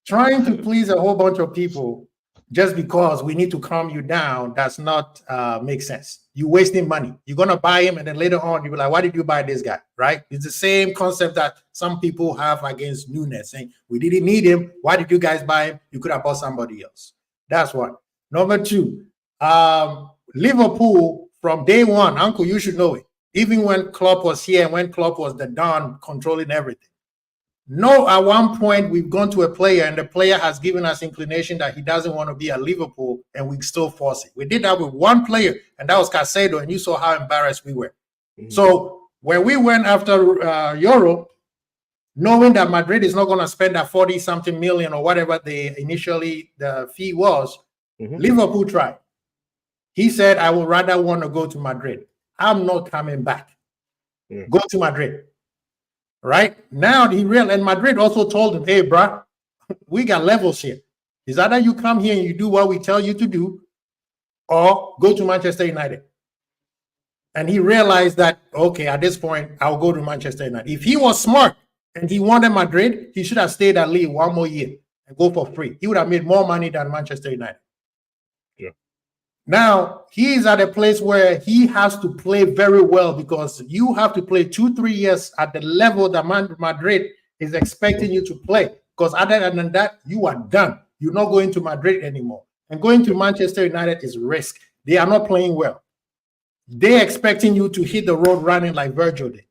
trying to please a whole bunch of people just because we need to calm you down. Does not make sense. You're wasting money. You're gonna buy him, and then later on you'll be like, "Why did you buy this guy?" Right? It's the same concept that some people have against Nunes, saying, "We didn't need him. Why did you guys buy him? You could have bought somebody else." That's one. Number two, Liverpool from day one, Uncle, you should know it. Even when Klopp was here, when Klopp was the Don controlling everything. No, at one point we've gone to a player and the player has given us inclination that he doesn't want to be at Liverpool and we still force it. We did that with one player and that was Caicedo, and you saw how embarrassed we were. So when we went after Euro, knowing that Madrid is not going to spend that 40-something million or whatever the fee was, Liverpool tried. He said, "I would rather want to go to Madrid. I'm not coming back. Go to Madrid." Right now, and Madrid also told him, "Hey, bro, we got levels here. It's either you come here and you do what we tell you to do, or go to Manchester United." And he realized that, okay, at this point, I'll go to Manchester United. If he was smart and he wanted Madrid, he should have stayed at Lille one more year and go for free. He would have made more money than Manchester United. Now, he's at a place where he has to play very well because you have to play 2-3 years at the level that Madrid is expecting you to play. Because other than that, you are done. You're not going to Madrid anymore. And going to Manchester United is risk. They are not playing well. They're expecting you to hit the road running like Virgil did.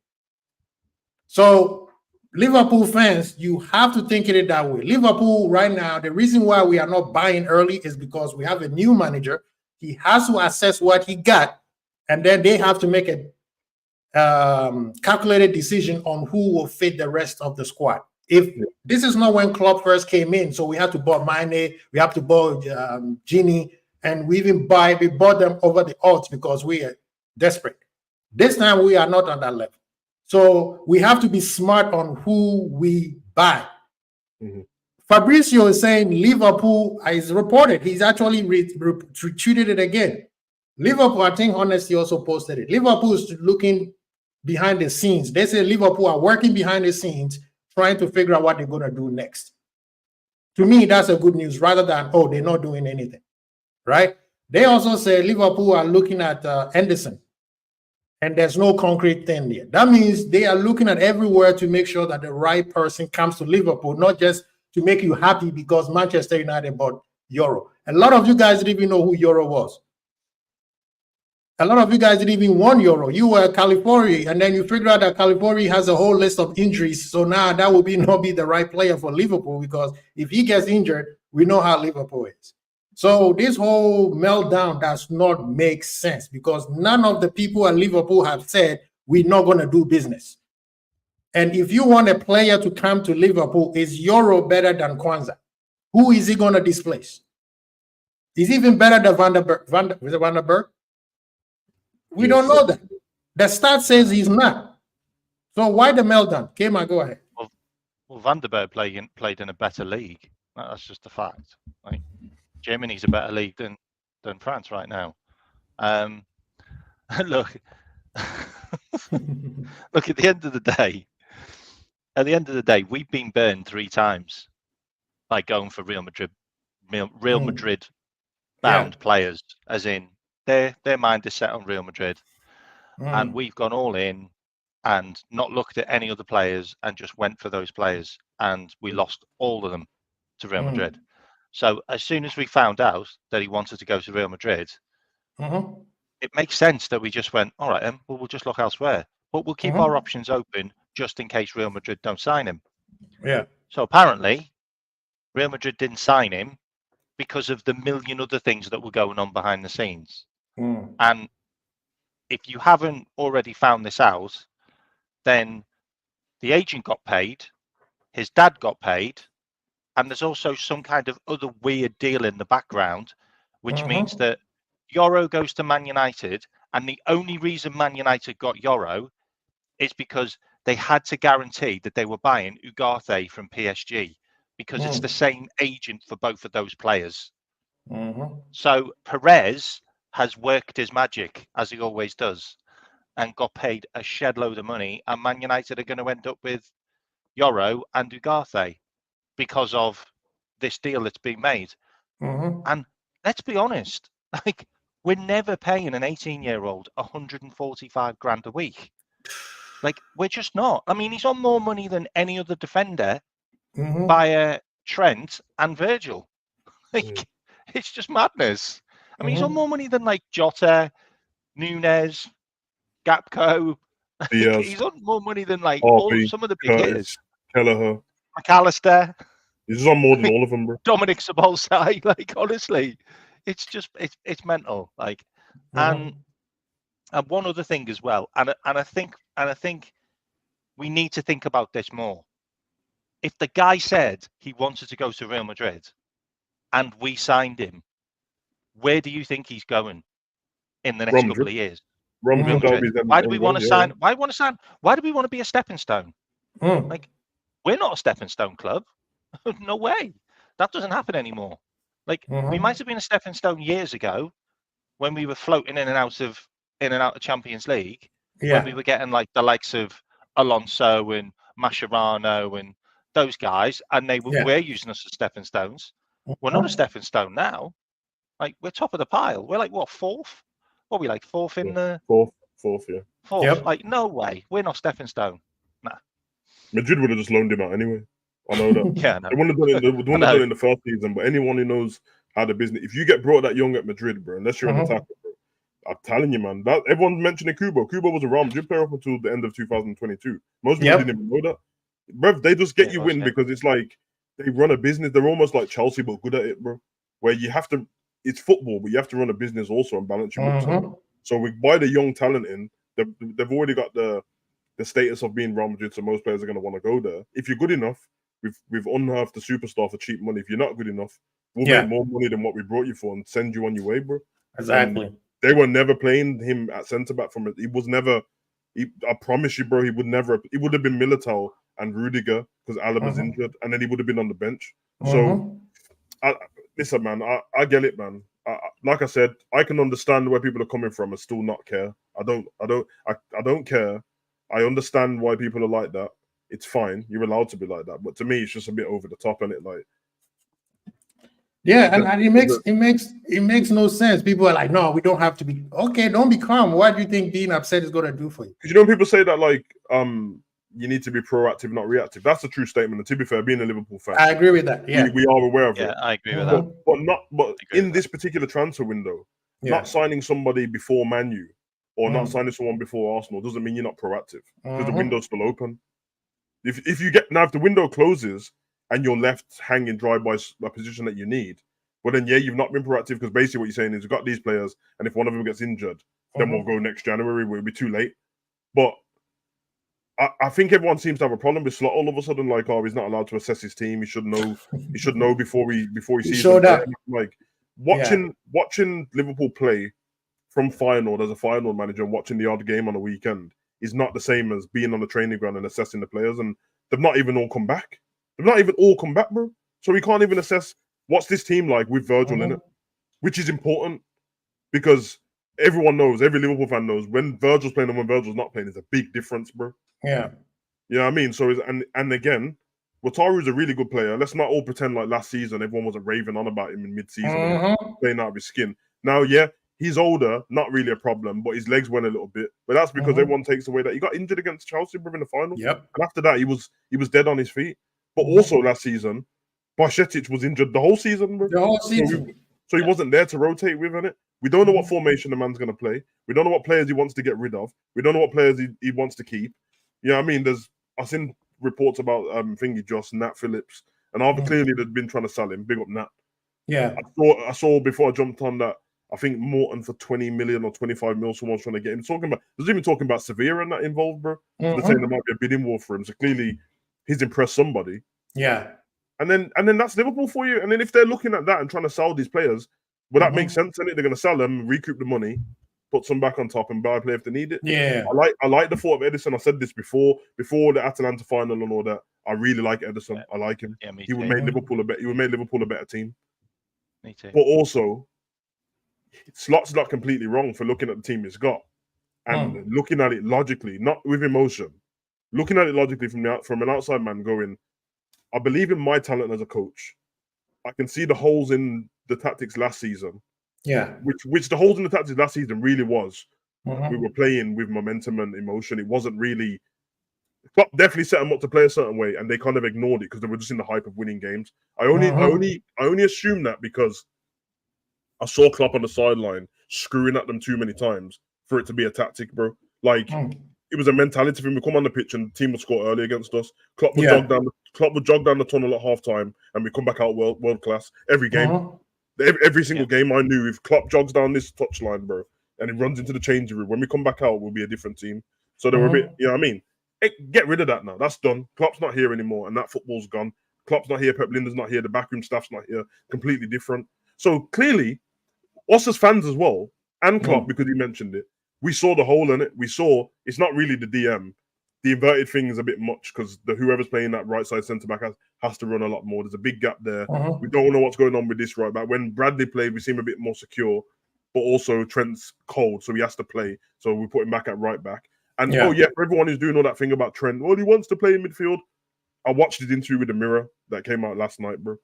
So, Liverpool fans, you have to think of it that way. Liverpool right now, the reason why we are not buying early is because we have a new manager. He has to assess what he got, and then they have to make a calculated decision on who will fit the rest of the squad. If this is not when Klopp first came in, so we had to buy Mane, we have to buy Gini, and we bought them over the odds because we are desperate. This time we are not on that level. So we have to be smart on who we buy. Fabrizio is saying Liverpool is reported. He's actually retweeted it again. Liverpool, I think Honesty also posted it. Liverpool is looking behind the scenes. They say Liverpool are working behind the scenes, trying to figure out what they're going to do next. To me, that's a good news rather than, oh, they're not doing anything, right? They also say Liverpool are looking at Henderson, and there's no concrete thing there. That means they are looking at everywhere to make sure that the right person comes to Liverpool, not just to make you happy because Manchester United bought Euro. A lot of you guys didn't even know who Euro was. A lot of you guys didn't even want Euro. You were California, and then you figure out that California has a whole list of injuries. So now that will not be the right player for Liverpool, because if he gets injured, we know how Liverpool is. So this whole meltdown does not make sense because none of the people at Liverpool have said we're not going to do business. And if you want a player to come to Liverpool, is Euro better than Kwanzaa? Who is he going to displace? Is he even better than Van der Berg? We don't know that. The stat says he's not. So why the meltdown? Kema, go ahead. Well, Van der Berg played in a better league. That's just a fact. Like, Germany's a better league than France right now. Look, look. At the end of the day, we've been burned 3 times by going for Real Madrid bound players, as in their mind is set on Real Madrid, and we've gone all in and not looked at any other players and just went for those players, and we lost all of them to Real Madrid. So as soon as we found out that he wanted to go to Real Madrid, it makes sense that we just went, all right, then, well, we'll just look elsewhere. But we'll keep our options open just in case Real Madrid don't sign him. Yeah. So apparently, Real Madrid didn't sign him because of the million other things that were going on behind the scenes. And if you haven't already found this out, then the agent got paid, his dad got paid, and there's also some kind of other weird deal in the background, which means that Euro goes to Man United, and the only reason Man United got Euro is because they had to guarantee that they were buying Ugarte from PSG, because it's the same agent for both of those players. So Perez has worked his magic, as he always does. and got paid a shed load of money, and Man United are going to end up with Yoro and Ugarte because of this deal that's been made. And let's be honest, like, we're never paying an 18-year-old 145 grand a week. Like, we're just not. I mean, he's on more money than any other defender by Trent and Virgil. Like, it's just madness. I mean, he's on more money than like Jota, Nunes, Gapco. He's on more money than like some of the big hitters. Kelleher, McAllister. He's on more than all of them, bro. Dominic Sabolsai. Like, honestly, it's just it's mental. Like, and one other thing as well, and I think we need to think about this more. If the guy said he wanted to go to Real Madrid, and we signed him, where do you think he's going in the next couple of years? Real Madrid. Why do we want to sign? Why want to sign? Why do we want to be a stepping stone? Like, we're not a stepping stone club. No way. That doesn't happen anymore. Like, we might have been a stepping stone years ago when we were floating in and out of Champions League. When we were getting like the likes of Alonso and Mascherano and those guys, and they were using us as stepping stones. We're not a stepping stone now. Like, we're top of the pile. We're like, what, fourth? What are we, like, fourth in the... Fourth, yeah. Fourth. Yep. Like, no way. We're not stepping stone. Nah. Madrid would have just loaned him out anyway. I know that. Yeah, no. They wouldn't have done it in the first season, but anyone who knows how the business... If you get brought that young at Madrid, bro, unless you're an attacker, bro, I'm telling you, man, that everyone's mentioning Kubo. Kubo was a Real Madrid player up until the end of 2022. Most people didn't even know that. Bro, they just get you in because it's like they run a business. They're almost like Chelsea, but good at it, bro. Where you have to... It's football, but you have to run a business also and balance your books out. So we buy the young talent in. They've already got the status of being Real Madrid, so most players are going to want to go there. If you're good enough, we've unearthed the superstar for cheap money. If you're not good enough, we'll make more money than what we brought you for and send you on your way, bro. Exactly. And they were never playing him at centre back from it. He was never. I promise you, bro. He would never. It would have been Militao and Rudiger because Alaba's injured, and then he would have been on the bench. So, listen, man. I get it, man. Like I said, I can understand where people are coming from and still not care. I don't care. I understand why people are like that. It's fine. You're allowed to be like that. But to me, it's just a bit over the top, and it like. Yeah, and it makes no sense. People are like, no, we don't have to be okay. Don't be calm. What do you think being upset is going to do for you? Because you know, people say that like you need to be proactive, not reactive. That's a true statement. And to be fair, being a Liverpool fan, I agree with that. Yeah, we are aware of it. Yeah, I agree with that. But in this particular transfer window, not signing somebody before Man U or not signing someone before Arsenal doesn't mean you're not proactive because the window's still open. If the window closes and you're left hanging dry by a position that you need, well then you've not been proactive because basically what you're saying is we've got these players, and if one of them gets injured, then we'll go next January. We'll be too late. But I think everyone seems to have a problem with Slot all of a sudden. Like, oh, he's not allowed to assess his team. He should know. He should know before he sees them play. Like watching Liverpool play from Feyenoord as a Feyenoord manager and watching the odd game on a weekend is not the same as being on the training ground and assessing the players. And they've not even all come back. Bro. So we can't even assess what's this team like with Virgil in it, which is important because everyone knows, every Liverpool fan knows when Virgil's playing and when Virgil's not playing is a big difference, bro. Yeah. You know what I mean? So, and again, Wataru's a really good player. Let's not all pretend like last season everyone wasn't raving on about him in mid-season playing out of his skin. Now, he's older, not really a problem, but his legs went a little bit. But that's because everyone takes away that he got injured against Chelsea bro, in the final. Yep. And after that, he was dead on his feet. But also last season, Bajcetic was injured the whole season, bro. The whole season. So he wasn't there to rotate with it. We don't know what formation the man's going to play. We don't know what players he wants to get rid of. We don't know what players he wants to keep. You know what I mean? I've seen reports about Joss, Nat Phillips, and clearly they've been trying to sell him. Big up Nat. Yeah. I saw before I jumped on that, I think Morton for 20 million or 25 mil, someone's trying to get him. There's even talking about Sevilla and that involved, bro. They're saying there might be a bidding war for him. So clearly he's impressed somebody. Yeah. And then that's Liverpool for you. And then if they're looking at that and trying to sell these players, well, that makes sense, and they're going to sell them, recoup the money, put some back on top, and buy a player if they need it. Yeah, I like the thought of Edison. I said this before the Atalanta final and all that. I really like Edison. Yeah. I like him. Yeah, he would make Liverpool a better team. Me too. But also, Slot's not completely wrong for looking at the team he's got and looking at it logically, not with emotion, looking at it logically from an outside man going, I believe in my talent as a coach. I can see the holes in the tactics last season. Yeah. Which the holes in the tactics last season really was. We were playing with momentum and emotion. It wasn't really. Klopp definitely set them up to play a certain way, and they kind of ignored it because they were just in the hype of winning games. I only assume that because I saw Klopp on the sideline screwing at them too many times for it to be a tactic, bro. Like it was a mentality thing. We come on the pitch and the team would score early against us. Klopp would jog down the tunnel at halftime, and we come back out world class every game. Every single game, I knew if Klopp jogs down this touchline, bro, and he runs into the changing room, when we come back out, we'll be a different team. So they were a bit, you know what I mean? Hey, get rid of that now. That's done. Klopp's not here anymore, and that football's gone. Klopp's not here. Pep Linda's not here. The backroom staff's not here. Completely different. So clearly, us as fans as well, and Klopp, because he mentioned it, we saw the hole in it. We saw it's not really the DM. The inverted thing is a bit much because whoever's playing that right side centre back has to run a lot more. There's a big gap there. We don't know what's going on with this right back. When Bradley played, we seem a bit more secure, but also Trent's cold, so he has to play. So we put him back at right back. And for everyone who's doing all that thing about Trent, well, he wants to play in midfield. I watched his interview with the Mirror that came out last night, bro.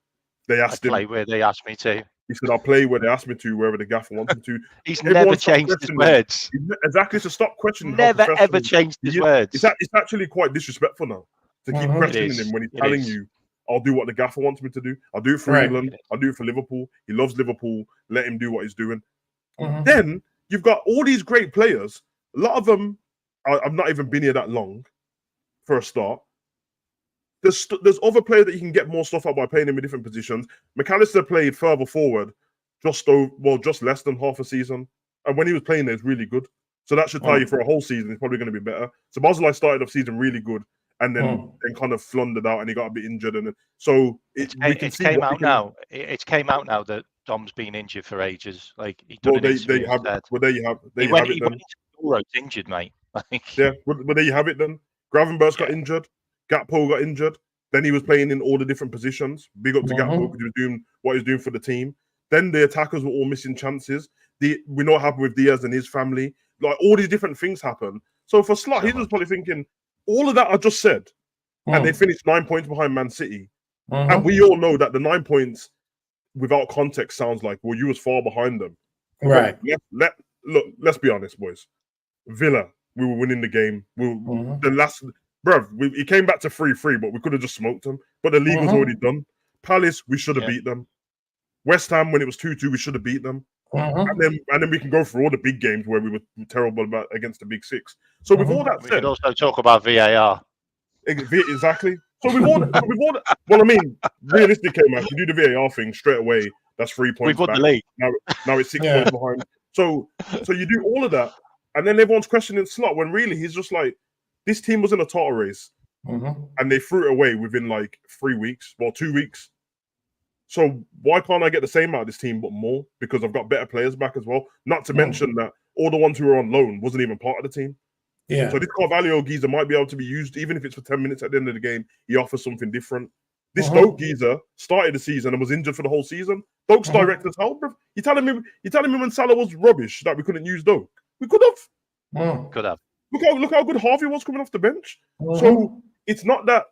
They asked him. Play where they asked me to. He said, I'll play where they asked me to, wherever the gaffer wants me to. He's never changed his words. Exactly, so stop questioning. Never, ever changed his words. It's actually quite disrespectful now to keep questioning him when he's telling you, I'll do what the gaffer wants me to do. I'll do it for England. I'll do it for Liverpool. He loves Liverpool. Let him do what he's doing. Then you've got all these great players. A lot of them, I've not even been here that long for a start. There's other players that you can get more stuff out by playing him in different positions. McAllister played further forward, just less than half a season. And when he was playing there, it was really good. So that should tell you for a whole season, it's probably going to be better. So Bosley started off season really good and then kind of floundered out and he got a bit injured. And so it came out now. It's came out now that Dom's been injured for ages. Like there you have it. Injured, mate. There you have it then. Gravenberch got injured. Gakpo got injured. Then he was playing in all the different positions. Big up to Gakpo because he was doing what he was doing for the team. Then the attackers were all missing chances. We know what happened with Diaz and his family. Like all these different things happen. So for Slot, he was probably thinking, all of that I just said, and they finished 9 points behind Man City. And we all know that the 9 points, without context, sounds like, well, you was far behind them. Right. Look, let's be honest, boys. Villa, we were winning the game. He came back to 3-3, but we could have just smoked them. But the league was already done. Palace, we should have beat them. West Ham, when it was 2-2, we should have beat them. And then we can go through all the big games where we were terrible against the big six. So with all that said, we could also talk about VAR. Exactly. So with all that, well, I mean, realistically, man, if you do the VAR thing straight away, that's 3 points. We've won the league. Now it's 6 points behind. So you do all of that, and then everyone's questioning Slot when really he's just like, this team was in a title race, and they threw it away within like 3 weeks, 2 weeks. So why can't I get the same out of this team, but more? Because I've got better players back as well. Not to mention that all the ones who were on loan wasn't even part of the team. Yeah. So this Carvalho geezer might be able to be used, even if it's for 10 minutes at the end of the game. He offers something different. This Stoke geezer started the season and was injured for the whole season. Stoke's direct as hell, bro. You telling me when Salah was rubbish that we couldn't use Stoke? We could have. Could have. Look how good Harvey was coming off the bench. So it's not that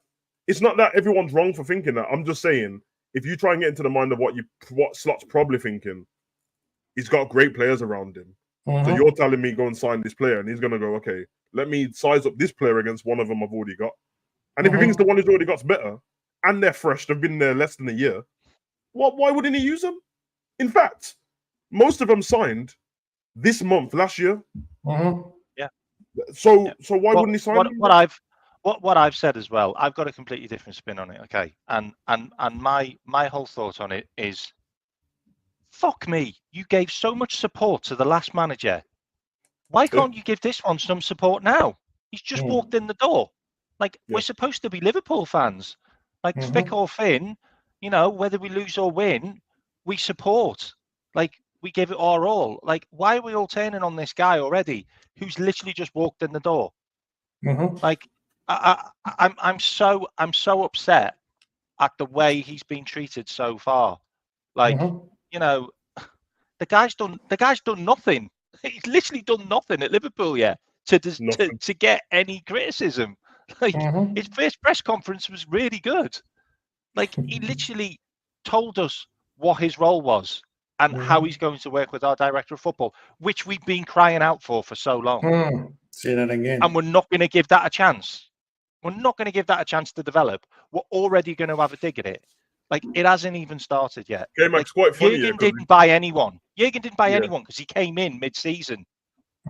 everyone's wrong for thinking that. I'm just saying, if you try and get into the mind of what Slot's probably thinking, he's got great players around him. So you're telling me go and sign this player, and he's gonna go, okay, let me size up this player against one of them I've already got. And if he thinks the one who's already got's better, and they're fresh, they've been there less than a year, why wouldn't he use them? In fact, most of them signed this month, last year. Yeah. So why wouldn't he sign them? What I've said as well, I've got a completely different spin on it, okay? And my whole thought on it is, fuck me, you gave so much support to the last manager. Why can't you give this one some support now? He's just walked in the door. Like, we're supposed to be Liverpool fans. Like, thick or thin, you know, whether we lose or win, we support. Like, we give it our all. Like, why are we all turning on this guy already who's literally just walked in the door? Like, I'm so upset at the way he's been treated so far. Like, you know, the guy's done nothing. He's literally done nothing at Liverpool yet to get any criticism. Like his first press conference was really good. Like he literally told us what his role was and how he's going to work with our director of football, which we've been crying out for so long. Say that again. And we're not going to give that a chance. We're not going to give that a chance to develop. We're already going to have a dig at it. Like, it hasn't even started yet. K-Mac's quite funny. Jurgen didn't buy anyone. Jurgen didn't buy anyone because he came in mid-season.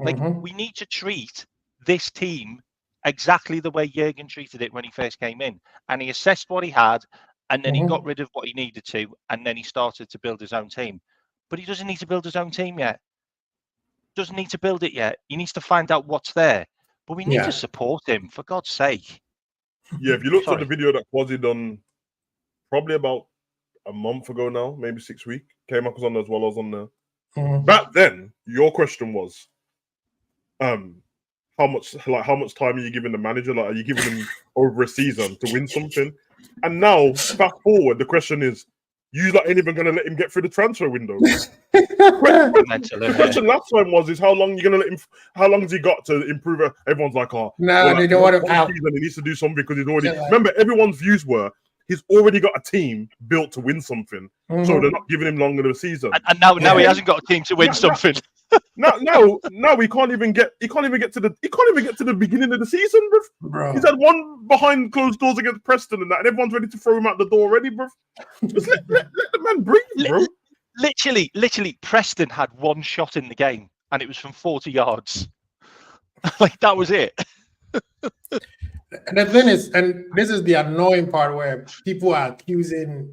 Like, we need to treat this team exactly the way Jurgen treated it when he first came in. And he assessed what he had, and then he got rid of what he needed to, and then he started to build his own team. But he doesn't need to build his own team yet. Doesn't need to build it yet. He needs to find out what's there. But we need to support him, for God's sake. Yeah, if you looked at the video that Quasi done probably about a month ago now, maybe 6 weeks, K-Mac was on there as well, I was on there. Back then, your question was, how much time are you giving the manager? Like, are you giving him over a season to win something? And now, fast forward, the question is, you ain't even going to let him get through the transfer window. The question last time is how long you going to let him? How long has he got to improve? Everyone's like, oh, no, they don't want to. He needs to do something because he's already. Remember, everyone's views were he's already got a team built to win something, so they're not giving him longer than a season. And now he hasn't got a team to win something. Now he can't even get to the beginning of the season, bro. He's had one behind closed doors against Preston and that, and everyone's ready to throw him out the door already, bro. Just let the man breathe, bro. Literally, Preston had one shot in the game, and it was from 40 yards. Like, that was it. And the thing is, and this is the annoying part where people are accusing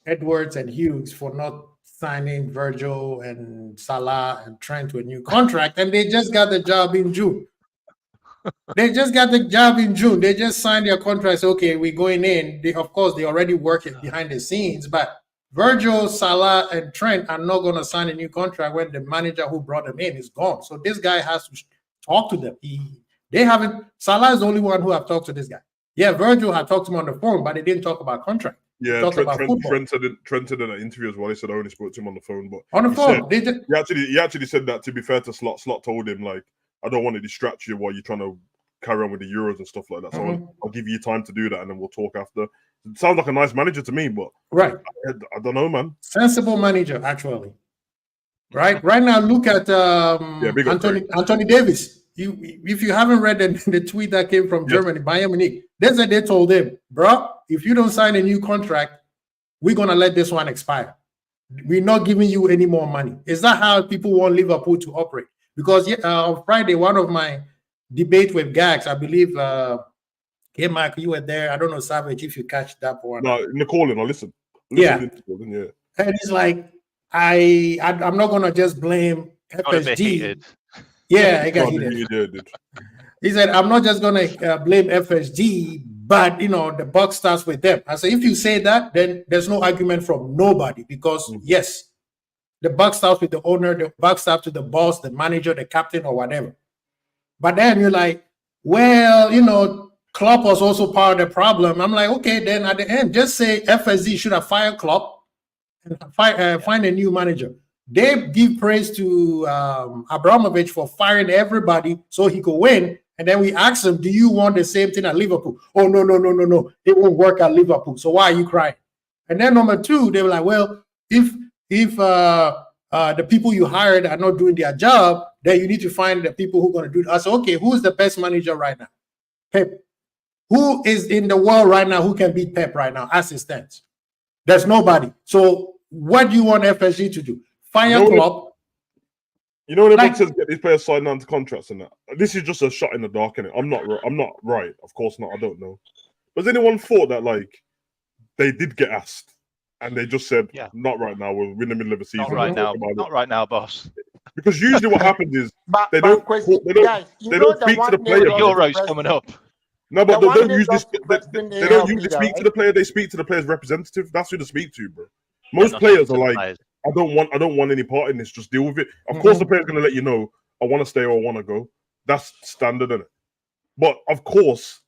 Edwards and Hughes for not signing Virgil and Salah and Trent to a new contract, and they just got the job in June. They just signed their contracts. Okay, we're going in. Of course, they already working behind the scenes, but Virgil, Salah, and Trent are not going to sign a new contract when the manager who brought them in is gone. So this guy has to talk to them. They haven't. Salah is the only one who have talked to this guy. Yeah, Virgil had talked to him on the phone, but they didn't talk about contract. Yeah, Trent said in an interview as well. He said I only spoke to him on the phone, but on the phone, he actually said that. To be fair to Slot, Slot told him like, I don't want to distract you while you're trying to carry on with the Euros and stuff like that. So I'll give you time to do that, and then we'll talk after. It sounds like a nice manager to me, but I don't know, man. Sensible manager, actually. Right now, look at Anthony Davis. If you haven't read the tweet that came from Germany, Bayern Munich, they told him, bro, if you don't sign a new contract, we're gonna let this one expire. We're not giving you any more money. Is that how people want Liverpool to operate? Because on Friday, one of my debate with Gags, I believe, hey Mike, you were there. I don't know, Savage, if you catch that one. No, in the calling, I listen. And it's like I'm not gonna just blame FSG. Yeah, I got heated. He said, I'm not just going to blame FSG, but, the buck starts with them. I said, if you say that, then there's no argument from nobody because, yes, the buck starts with the owner, the buck starts with the boss, the manager, the captain, or whatever. But then you're like, well, Klopp was also part of the problem. I'm like, okay, then at the end, just say FSG should have fired Klopp and find a new manager. They give praise to Abramovich for firing everybody so he could win. And then we asked him, do you want the same thing at Liverpool? Oh, no. It won't work at Liverpool. So why are you crying? And then number two, they were like, well, if the people you hired are not doing their job, then you need to find the people who are going to do it. I said, okay, who's the best manager right now? Pep. Who is in the world right now who can beat Pep right now as it stands? There's nobody. So what do you want FSG to do? Fire Klopp. You know when everyone says get these players signed on to contracts and that. This is just a shot in the dark, innit? I'm not right. Of course not. I don't know. Has anyone thought that they did get asked and they just said, not right now, we're in the middle of a season. Not right now, boss. Because usually what happens is they don't speak to the player. The Euros coming up. No, but they don't usually speak to the player, they speak to the player's representative. That's who they speak to, bro. Most players are like, I don't want any part in this. Just deal with it. Of course, the player's going to let you know, I want to stay or I want to go. That's standard, isn't it? But of course,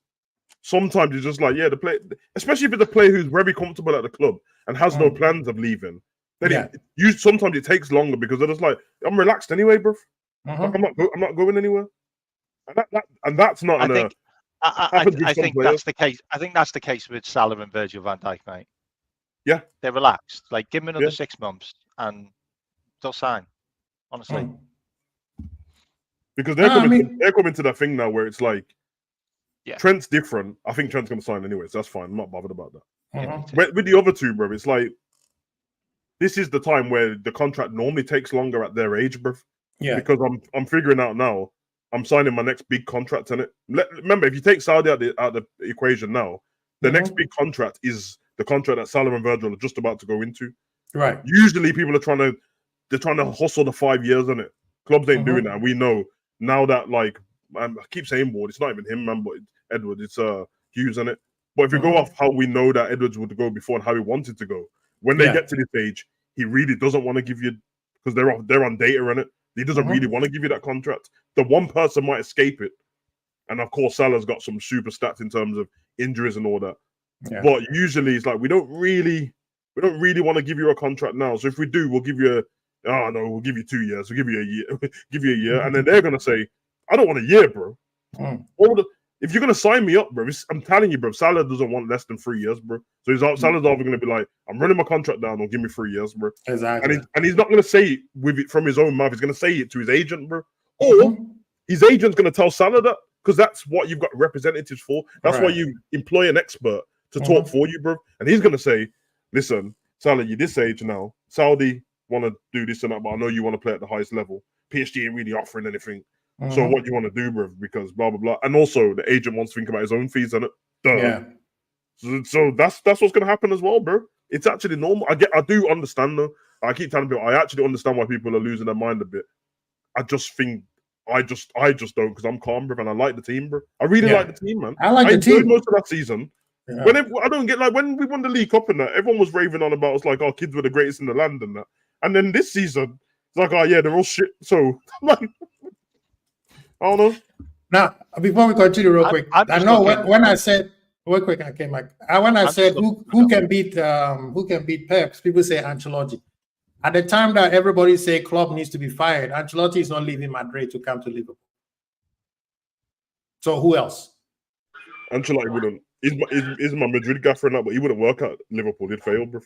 sometimes you're just like, the player, especially if it's a player who's very comfortable at the club and has no plans of leaving. Then sometimes it takes longer because they're just like, I'm relaxed anyway, bro. Like, I'm not going anywhere. And that's not. I think that's the case. I think that's the case with Salah and Virgil van Dijk, mate. Yeah, they're relaxed. Like, give them another 6 months, and they'll sign. Honestly, because they're coming to that thing now where it's like, Trent's different. I think Trent's going to sign anyway, so that's fine. I'm not bothered about that. With the other two, bro, it's like this is the time where the contract normally takes longer at their age, bro. Yeah. Because I'm figuring out now. I'm signing my next big contract in it. Remember, if you take Saudi out the equation now, the next big contract is the contract that Salah and Virgil are just about to go into. Right. Usually, people are trying to hustle the 5 years on it. Clubs ain't doing that. We know now that, like, I keep saying Ward. It's not even him, man, but Edward. It's Hughes on it. But if you go off how we know that Edwards would go before and how he wanted to go, when they get to this age, he really doesn't want to give you, because they're on data on it. He doesn't really want to give you that contract. The one person might escape it, and of course Salah's got some super stats in terms of injuries and all that. Yeah. But usually it's like we don't really want to give you a contract now. So if we do, we'll give you we'll give you 2 years. We'll give you a year. Give you a year, and then they're gonna say, I don't want a year, bro. If you're gonna sign me up, bro, I'm telling you, bro, Salah doesn't want less than 3 years, bro. So Salah's either gonna be like, I'm running my contract down, or give me 3 years, bro. Exactly. And he's not gonna say it from his own mouth. He's gonna say it to his agent, bro. Or his agent's gonna tell Salah that, because that's what you've got representatives for. That's why you employ an expert to talk for you, bro. And he's gonna say, listen, Salah, you're this age now. Saudi want to do this and that, but I know you want to play at the highest level. PSG ain't really offering anything. So what do you want to do, bro? Because blah, blah, blah. And also the agent wants to think about his own fees, and yeah. So that's what's going to happen as well, bro. It's actually normal. I do understand, though. I keep telling people, I actually understand why people are losing their mind a bit. I just think, I just don't, because I'm calm, bro, and I like the team, bro. I really like the team, man. I like the team. Most of that season. Yeah. I don't get, like, when we won the League Cup and that, everyone was raving on about us like our kids were the greatest in the land and that. And then this season, it's like, oh yeah, they're all shit. So I'm like, I don't know. Now, before we continue, real quick, I know when I said, real quick, I came back. When I said who can beat Pep, people say Ancelotti. At the time that everybody say Klopp needs to be fired, Ancelotti is not leaving Madrid to come to Liverpool. So who else? Ancelotti wouldn't. He's my Madrid gaffer now, but he wouldn't work at Liverpool. He'd fail, bro.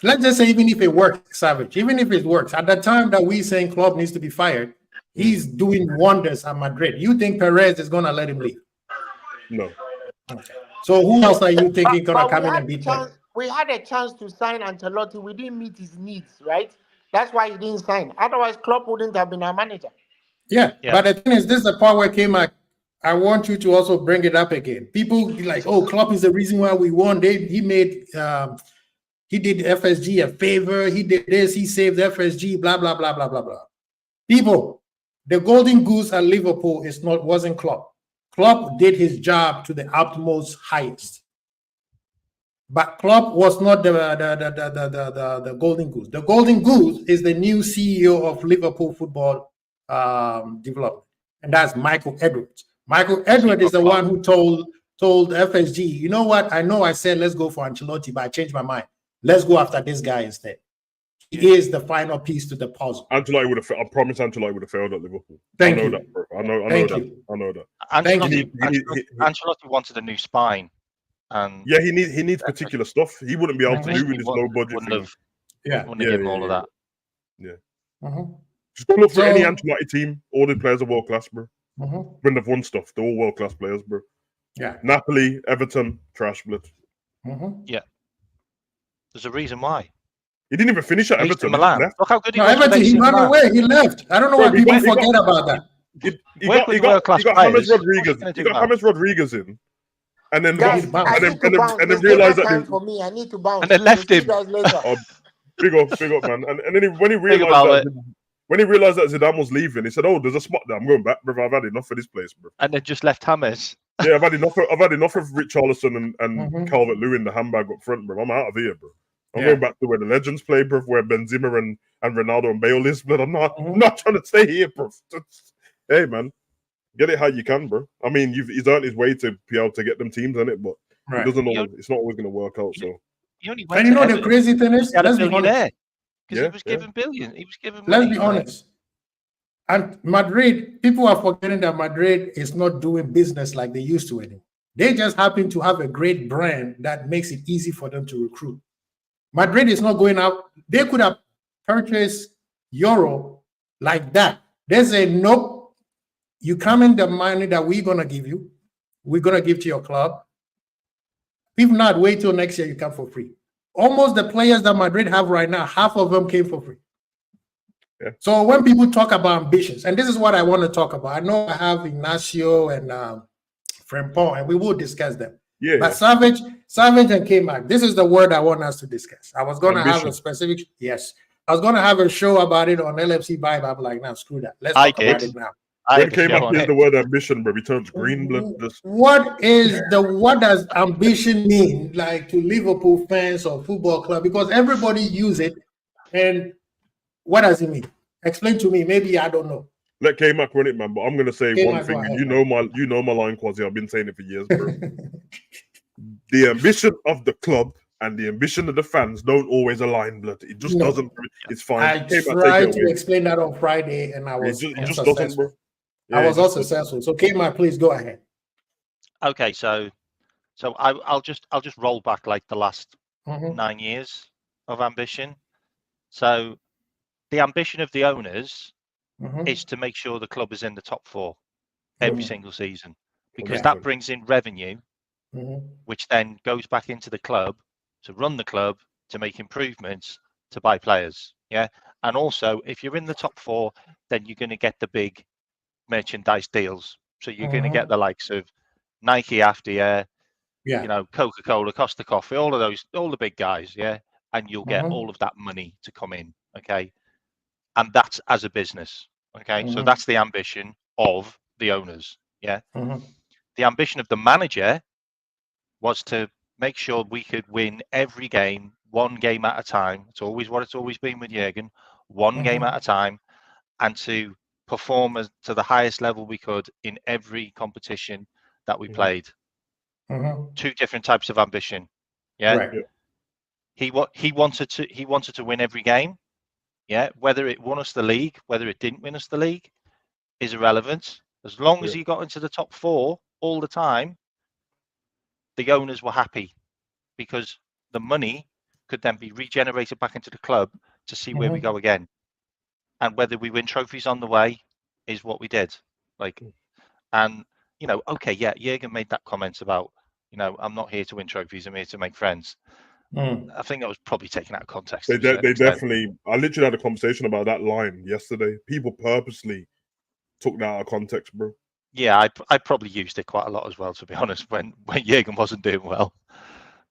Let's just say even if it works, Savage, even if it works, at the time that we saying Klopp needs to be fired, he's doing wonders at Madrid. You think Perez is going to let him leave? No. Okay. So who else are you thinking going to come in and beat him? We had a chance to sign Ancelotti. We didn't meet his needs, right? That's why he didn't sign. Otherwise, Klopp wouldn't have been our manager. Yeah. But the thing is, this is the part where I want you to also bring it up again. People be like, oh, Klopp is the reason why we won. He did FSG a favor. He did this. He saved FSG. Blah blah blah blah blah blah. People, the golden goose at Liverpool wasn't Klopp. Klopp did his job to the utmost highest, but Klopp was not the golden goose. The golden goose is the new CEO of Liverpool Football Development, and that's Michael Edwards. Michael Edwards is the one who told FSG, you know what? I know I said let's go for Ancelotti, but I changed my mind. Let's go after this guy instead. He is the final piece to the puzzle. Ancelotti would have. I promise Ancelotti would have failed at Liverpool. Thank you. I know that, bro. I know that. Ancelotti wanted a new spine. And yeah, he needs particular stuff. He wouldn't be able to do with this low budget thing. Wouldn't give him all of that. Yeah. Just go look for any Ancelotti team. All the players are world class, bro. When they've won stuff, they're all world class players, bro. Yeah. Napoli, Everton, trash blood. Yeah. There's a reason why. He didn't even finish at Everton. Milan. Look how good he was. Everton, he ran away. He left. I don't know why people forget about that. He got James Rodriguez. He got James Rodriguez in, and then realized that for me, I need to bounce. And then left him. Big up, man. And then when he realized that Zidane was leaving, he said, "Oh, there's a spot there. I'm going back, bro. I've had enough of this place, bro." And then just left James. Yeah, I've had enough of Richarlison and Calvert-Lewin, the handbag up front, bro. I'm out of here, bro. I'm going back to where the legends play, bro, where Benzema and Ronaldo and Bale is, but I'm not trying to stay here, bro. Hey, man, get it how you can, bro. I mean, he's earned his way to be able to get them teams on it, but he doesn't know it's not always going to work out. So, and you know the crazy thing is, let's be honest. Because he was given billions. He was given. Let's be honest. And Madrid, people are forgetting that Madrid is not doing business like they used to anymore. They just happen to have a great brand that makes it easy for them to recruit. Madrid is not going out. They could have purchased Euro like that. They say, nope, you come in the money that we're going to give you. We're going to give to your club. If not, wait till next year, you come for free. Almost the players that Madrid have right now, half of them came for free. Yeah. So when people talk about ambitions, and this is what I want to talk about. I know I have Ignacio and Frimpong, and we will discuss them. Yeah. But Savage and K-Mac, this is the word I want us to discuss. I was going to have a specific, I was going to have a show about it on LFC Vibe. I'm like, nah, screw that. Let's talk about it now. When K-Mac is the word ambition, but returns green blood. What does ambition mean, like to Liverpool fans or football club? Because everybody use it, and what does it mean? Explain to me. Maybe I don't know. Let K-Mac run it, man. But I'm gonna say one thing. You know my line, Quasi. I've been saying it for years, bro. The ambition of the club and the ambition of the fans don't always align, blood. It just doesn't. It's fine. I tried to explain that on Friday, and I was it just doesn't, bro. Yeah, I was also successful. So, K-Mac, please go ahead. Okay, so I'll just roll back like the last 9 years of ambition. So, the ambition of the owners is to make sure the club is in the top 4 every single season, because that brings in revenue, which then goes back into the club to run the club, to make improvements, to buy players. Yeah, and also if you're in the top 4, then you're going to get the big merchandise deals. So you're going to get the likes of Nike after you know, Coca-Cola, Costa Coffee, all of those, all the big guys, and you'll get all of that money to come in, okay? And that's as a business, okay? So that's the ambition of the owners, The ambition of the manager was to make sure we could win every game, one game at a time. It's always what it's always been with Jurgen, one game at a time, and to perform to the highest level we could in every competition that we played. 2 different types of ambition. He wanted to win every game. Whether it won us the league, whether it didn't win us the league, is irrelevant. As long as he got into the top 4 all the time, the owners were happy, because the money could then be regenerated back into the club to see where we go again. And whether we win trophies on the way is what we did. And, you know, okay, Jurgen made that comment about, you know, I'm not here to win trophies, I'm here to make friends. I think that was probably taken out of context. They definitely, I literally had a conversation about that line yesterday. People purposely took that out of context, bro. Yeah, I probably used it quite a lot as well, to be honest, when Jurgen wasn't doing well.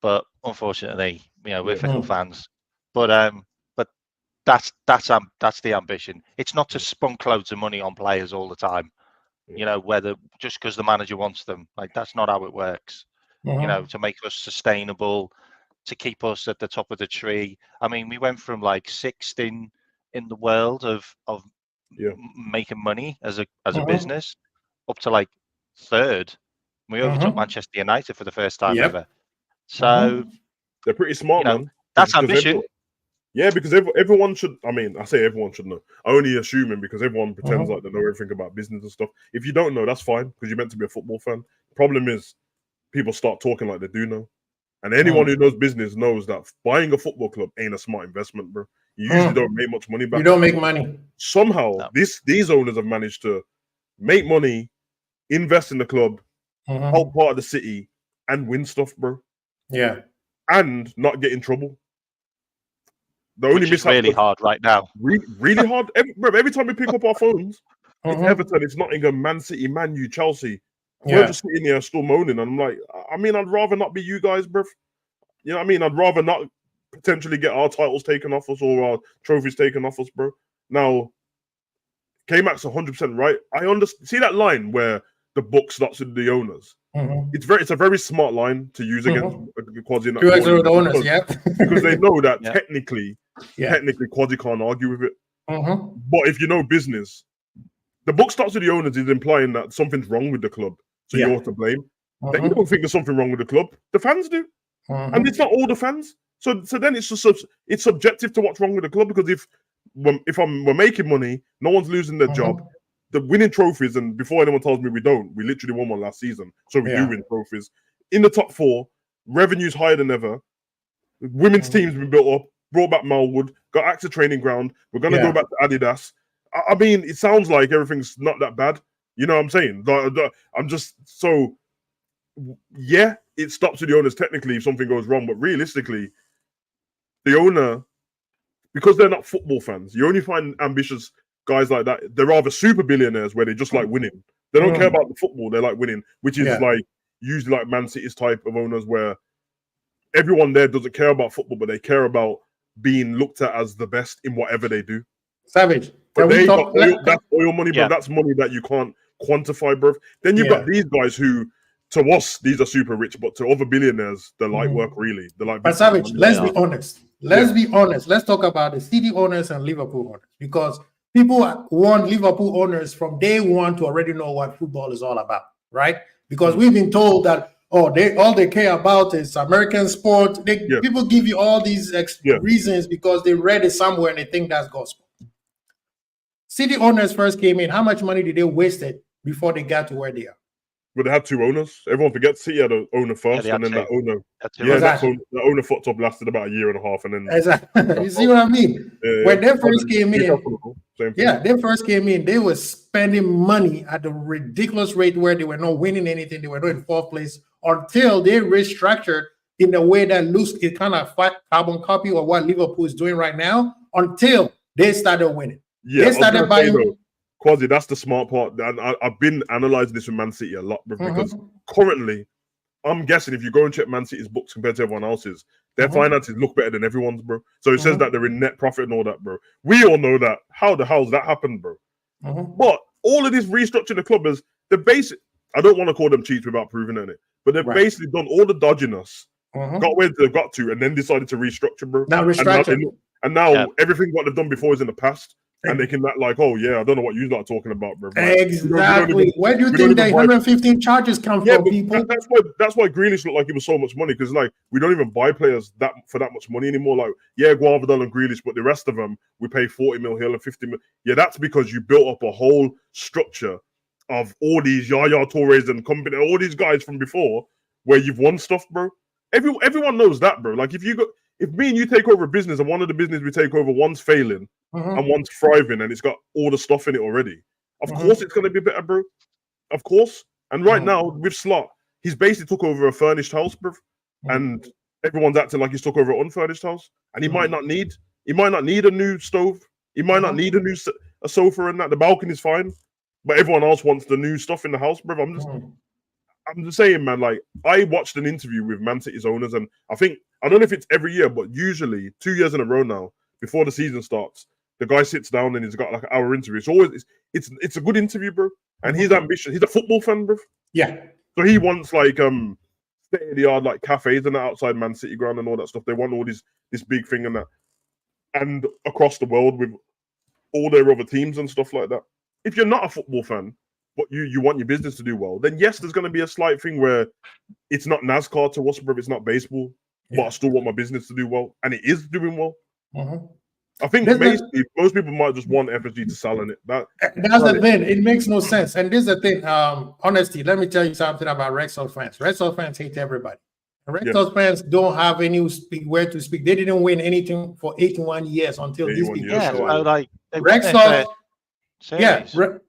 But unfortunately, you know, we're fickle fans. But that's the ambition. It's not to spunk loads of money on players all the time, you know, whether just because the manager wants them. Like, that's not how it works. You know, to make us sustainable, to keep us at the top of the tree. I mean, we went from like 6th in the world of making money as a business up to like 3rd. We overtook Manchester United for the first time ever. So they're pretty smart, you know, man. That's ambition. Because everyone should. I mean, I say everyone should know. I only assuming because everyone pretends like they know everything about business and stuff. If you don't know, that's fine, because you're meant to be a football fan. The problem is people start talking like they do know. And anyone who knows business knows that buying a football club ain't a smart investment, bro. You usually don't make much money back. You don't make money. Somehow, these owners have managed to make money, invest in the club, help part of the city, and win stuff, bro. Yeah. And not get in trouble. The only Which is really hard right now. Really hard. Every time we pick up our phones, it's Everton, it's Nottingham, Man City, Man U, Chelsea. We're just sitting here still moaning, and I'm like, I mean, I'd rather not be you guys, bruv. You know what I mean? I'd rather not potentially get our titles taken off us or our trophies taken off us, bro. Now, K-Mac's 100% right. I understand. See that line where the book starts with the owners? It's a very smart line to use against Quasi. The owners, because they know that technically Quasi can't argue with it. But if you know business, the book starts with the owners is implying that something's wrong with the club, so you're to blame. Then you don't think there's something wrong with the club. The fans do, and it's not all the fans. So then it's just it's subjective to what's wrong with the club, because if we're making money, no one's losing their job. The winning trophies, and before anyone tells me we don't, we literally won one last season, so we do win trophies. In the top 4, revenue's higher than ever. Women's team's been built up, brought back Melwood, got AXA training ground. We're gonna go back to Adidas. I mean, it sounds like everything's not that bad. You know what I'm saying? I'm just so it stops with the owners technically if something goes wrong, but realistically, the owner, because they're not football fans, you only find ambitious guys like that. They're either super billionaires where they just like winning. They don't care about the football, they like winning, which is like usually like Man City's type of owners where everyone there doesn't care about football, but they care about being looked at as the best in whatever they do. Savage. But that's oil money, bro. That's money that you can't quantify, bro. Then you've got these guys who, to us, these are super rich, but to other billionaires, they're light work, really. They're like. But Savage, let's be honest. Let's be honest. Let's talk about the City owners and Liverpool owners, because people want Liverpool owners from day one to already know what football is all about, right? Because we've been told that all they care about is American sport. People give you all these reasons because they read it somewhere and they think that's gospel. City owners first came in. How much money did they waste it before they got to where they are? But they had 2 owners. Everyone forgets City had an owner first, and then that owner. The owner fucked up, lasted about a year and a half, and then. You see what I mean? When they first came in, they first came in. They were spending money at a ridiculous rate where they were not winning anything. They were not in 4th place until they restructured in a way that looks it kind of carbon copy of what Liverpool is doing right now. Until they started winning. Yeah, they started buying. Quasi, that's the smart part. And I've been analyzing this with Man City a lot, bro, because currently, I'm guessing if you go and check Man City's books compared to everyone else's, their finances look better than everyone's, bro. So it says that they're in net profit and all that, bro. We all know that. How the hell's that happened, bro? But all of this restructuring the club is the basic. I don't want to call them cheats without proving it, but they've basically done all the dodginess, got where they've got to, and then decided to restructure, bro. And now everything what they've done before is in the past. And they can act like, oh yeah, I don't know what you're not talking about, bro. Like, exactly. Where do you think the 115 charges come from, people? That's why Grealish looked like it was so much money, because like we don't even buy players for that much money anymore. Like Guardiola and Grealish, but the rest of them we pay 40 mil here and 50 mil. Yeah, that's because you built up a whole structure of all these Yaya Toures and company, all these guys from before, where you've won stuff, bro. Everyone knows that, bro. Like if me and you take over a business and one of the business we take over, one's failing and one's thriving and it's got all the stuff in it already, of course it's going to be better, bro. Of course. And right now with Slot, he's basically took over a furnished house, bro, and everyone's acting like he's took over an unfurnished house, and he might not need a new stove, he might not need a sofa and that. The balcony's fine, but everyone else wants the new stuff in the house, bro. I'm just saying, man, like I watched an interview with Man City's owners, and I don't know if it's every year, but usually 2 years in a row now, before the season starts, the guy sits down and he's got like an hour interview. It's a good interview, bro. And he's ambitious. He's a football fan, bro. Yeah. So he wants like state-of-the-art like cafes and that outside Man City ground and all that stuff. They want all this big thing and that. And across the world with all their other teams and stuff like that. If you're not a football fan, but you want your business to do well, then yes, there's going to be a slight thing where it's not NASCAR to us, bro. It's not baseball, but I still want my business to do well, and it is doing well. I think basically most people might just want FSG to sell in it. That's the thing. It makes no sense. And this is the thing. Honestly, let me tell you something about Red Sox fans. Red Sox fans hate everybody. Red Sox fans don't have where to speak. They didn't win anything for 81 years until these people. Red Sox.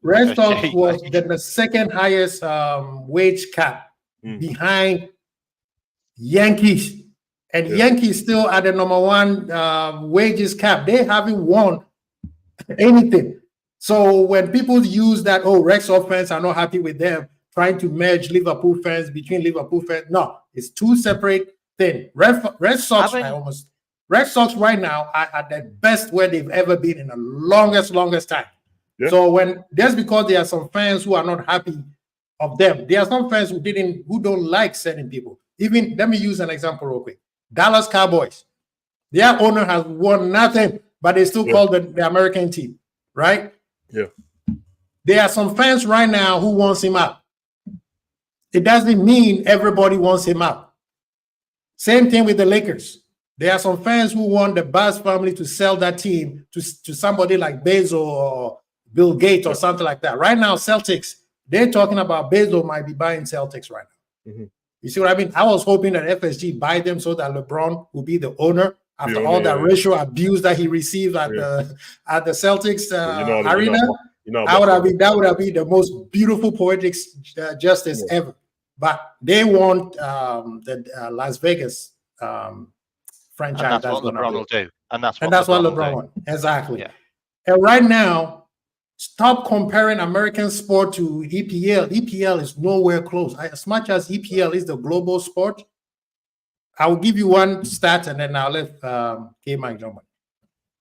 Red Sox was the second highest wage cap behind Yankees. And Yankees still are the number 1 wages cap. They haven't won anything. So when people use that, Red Sox fans are not happy with them, trying to merge Liverpool fans between Liverpool fans. No, it's 2 separate things. Red Sox right now are at the best where they've ever been in the longest time. Yeah. So that's because there are some fans who are not happy of them. There are some fans who don't like certain people. Even let me use an example real quick. Dallas Cowboys. Their owner has won nothing, but they still call the American team, right? Yeah. There are some fans right now who wants him out. It doesn't mean everybody wants him out. Same thing with the Lakers. There are some fans who want the Baz family to sell that team to somebody like Bezos or Bill Gates or something like that. Right now, Celtics, they're talking about Bezos might be buying Celtics right now. Mm-hmm. You see what I mean? I was hoping that FSG buy them so that LeBron will be the owner after all that racial abuse that he received at the Celtics arena. That would have been the most beautiful poetic justice ever. But they want the Las Vegas franchise. And that's what LeBron will do. And that's what LeBron wants. Exactly. Yeah. And right now, stop comparing American sport to EPL. EPL is nowhere close. As much as EPL is the global sport, I will give you one stat and then I'll let K-Mike jump on.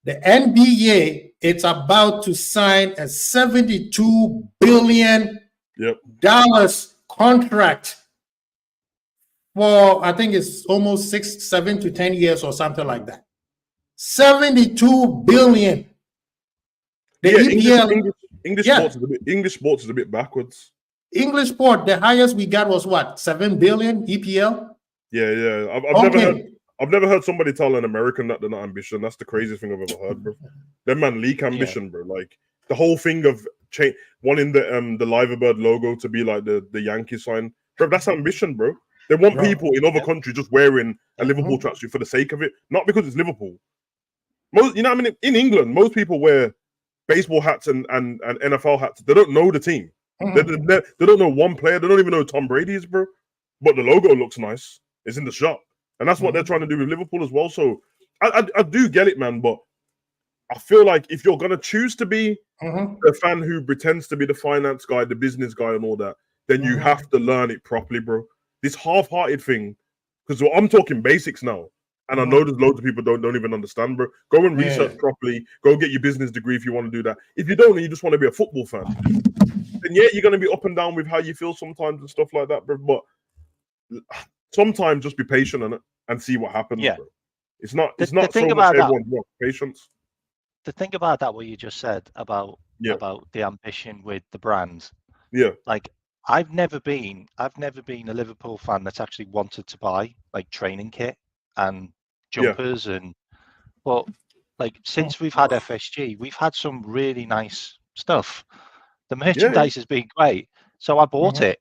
The NBA, it's about to sign a $72 billion contract for, I think it's almost 7 to 10 years or something like that. 72 billion. English sports is a bit backwards. English sport, the highest we got was what? 7 billion EPL? Yeah. I've never heard somebody tell an American that they're not ambitious. That's the craziest thing I've ever heard, bro. Them man leak ambition, bro. Like the whole thing of wanting the Liverbird logo to be like the Yankees sign, bro. That's ambition, bro. They want people in other countries just wearing a Liverpool tracksuit for the sake of it, not because it's Liverpool. Most, you know what I mean? In England, most people wear baseball hats and NFL hats. They don't know the team. They don't know one player. They don't even know who Tom Brady is, bro. But the logo looks nice. It's in the shop. And that's what they're trying to do with Liverpool as well. So I do get it, man. But I feel like if you're going to choose to be a fan who pretends to be the finance guy, the business guy and all that, then you have to learn it properly, bro. This half-hearted thing, because I'm talking basics now. And I know there's loads of people don't even understand, bro. Go and research properly. Go get your business degree if you want to do that. If you don't and you just want to be a football fan, then yeah, you're going to be up and down with how you feel sometimes and stuff like that, bro. But sometimes just be patient and see what happens, bro. It's not so much everyone wants patience. The thing about that, what you just said about the ambition with the brands. Yeah. Like I've never been a Liverpool fan that's actually wanted to buy like training kit and jumpers but like since we've had FSG, we've had some really nice stuff. The merchandise has been great. So I bought it.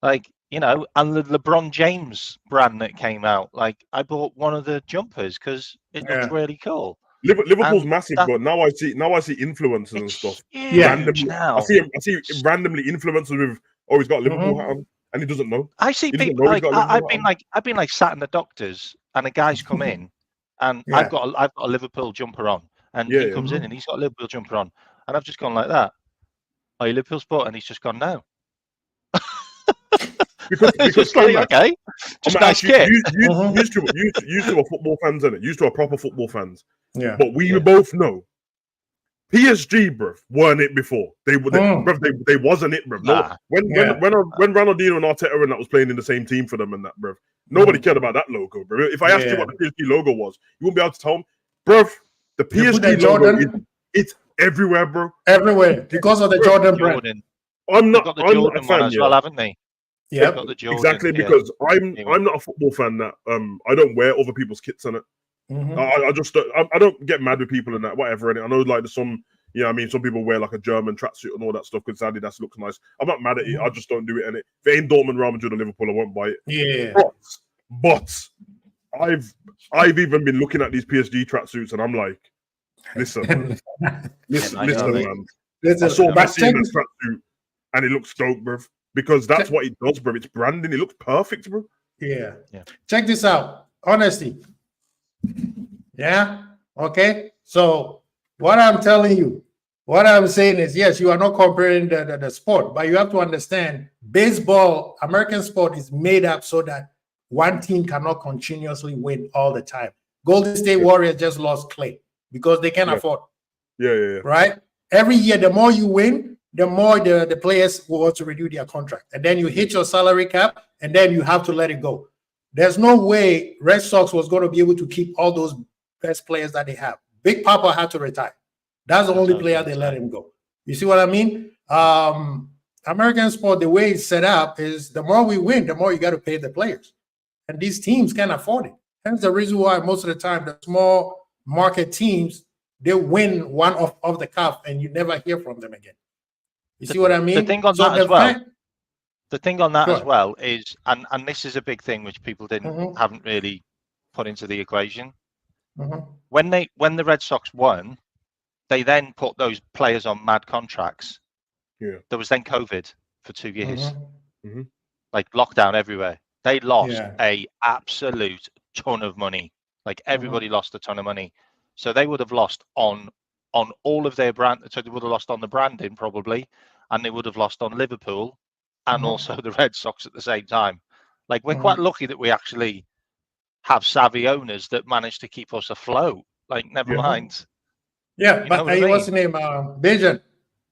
Like, you know, and the LeBron James brand that came out, like I bought one of the jumpers because it looks really cool. Liverpool's massive, but now I see influencers and stuff. Randomly, now. I see randomly influencers with he's got a Liverpool hat on and he doesn't know. I see people like I've been sat in the doctors and a guy's come in and I've got a Liverpool jumper on and he comes in and he's got a Liverpool jumper on and I've just gone like that. Are you Liverpool sport? And he's just gone no. because just like, okay, just nice kit. Used to a football fans, innit? Used to a proper football fans. Yeah. But we both know PSG, bruv, weren't it before. They wasn't it, bruv. Nah. When Ronaldinho and Arteta and that was playing in the same team for them and that, bruv. Nobody cared about that logo, bruv. If I asked you what the PSG logo was, you wouldn't be able to tell me. Bruv, the PSG logo it's everywhere, bro. Everywhere. Because of the Jordan brand. I'm not a fan as well, haven't they? Yeah, exactly. Because I'm not a football fan that I don't wear other people's kits on it. I don't get mad with people and that, whatever. And I know like there's some, you know, I mean, some people wear like a German tracksuit and all that stuff because Adidas looks nice. I'm not mad at it. I just don't do it. And if it ain't Dortmund, Real Madrid, or Liverpool, I won't buy it. Yeah. But I've even been looking at these PSG tracksuits and I'm like, listen, man. I saw Messi in this tracksuit and it looks dope, bruv. Because that's what it does, bro. It's branding. It looks perfect, bro. Yeah. Check this out. Honesty. Yeah. Okay. So what I'm telling you, what I'm saying is, yes, you are not comparing the sport, but you have to understand baseball, American sport is made up so that one team cannot continuously win all the time. Golden State Warriors just lost Clay because they can't afford. Yeah. Right? Every year, the more you win, the more the players will want to renew their contract. And then you hit your salary cap, and then you have to let it go. There's no way Red Sox was going to be able to keep all those best players that they have. Big Papa had to retire. That's the only player they let him go. You see what I mean? American sport, the way it's set up is the more we win, the more you got to pay the players. And these teams can't afford it. Hence the reason why most of the time the small market teams, they win one of the cup and you never hear from them again. You see what I mean? The thing on that as well is, and this is a big thing which people haven't really put into the equation. When the Red Sox won, they then put those players on mad contracts. Yeah. There was then COVID for 2 years, like lockdown everywhere. They lost a absolute ton of money. Like everybody lost a ton of money. So they would have lost on all of their brand. So they would have lost on the branding probably, and they would have lost on Liverpool and also the Red Sox at the same time. Like we're quite lucky that we actually have savvy owners that manage to keep us afloat. Like never mind. Yeah, but what's the name? Bijan.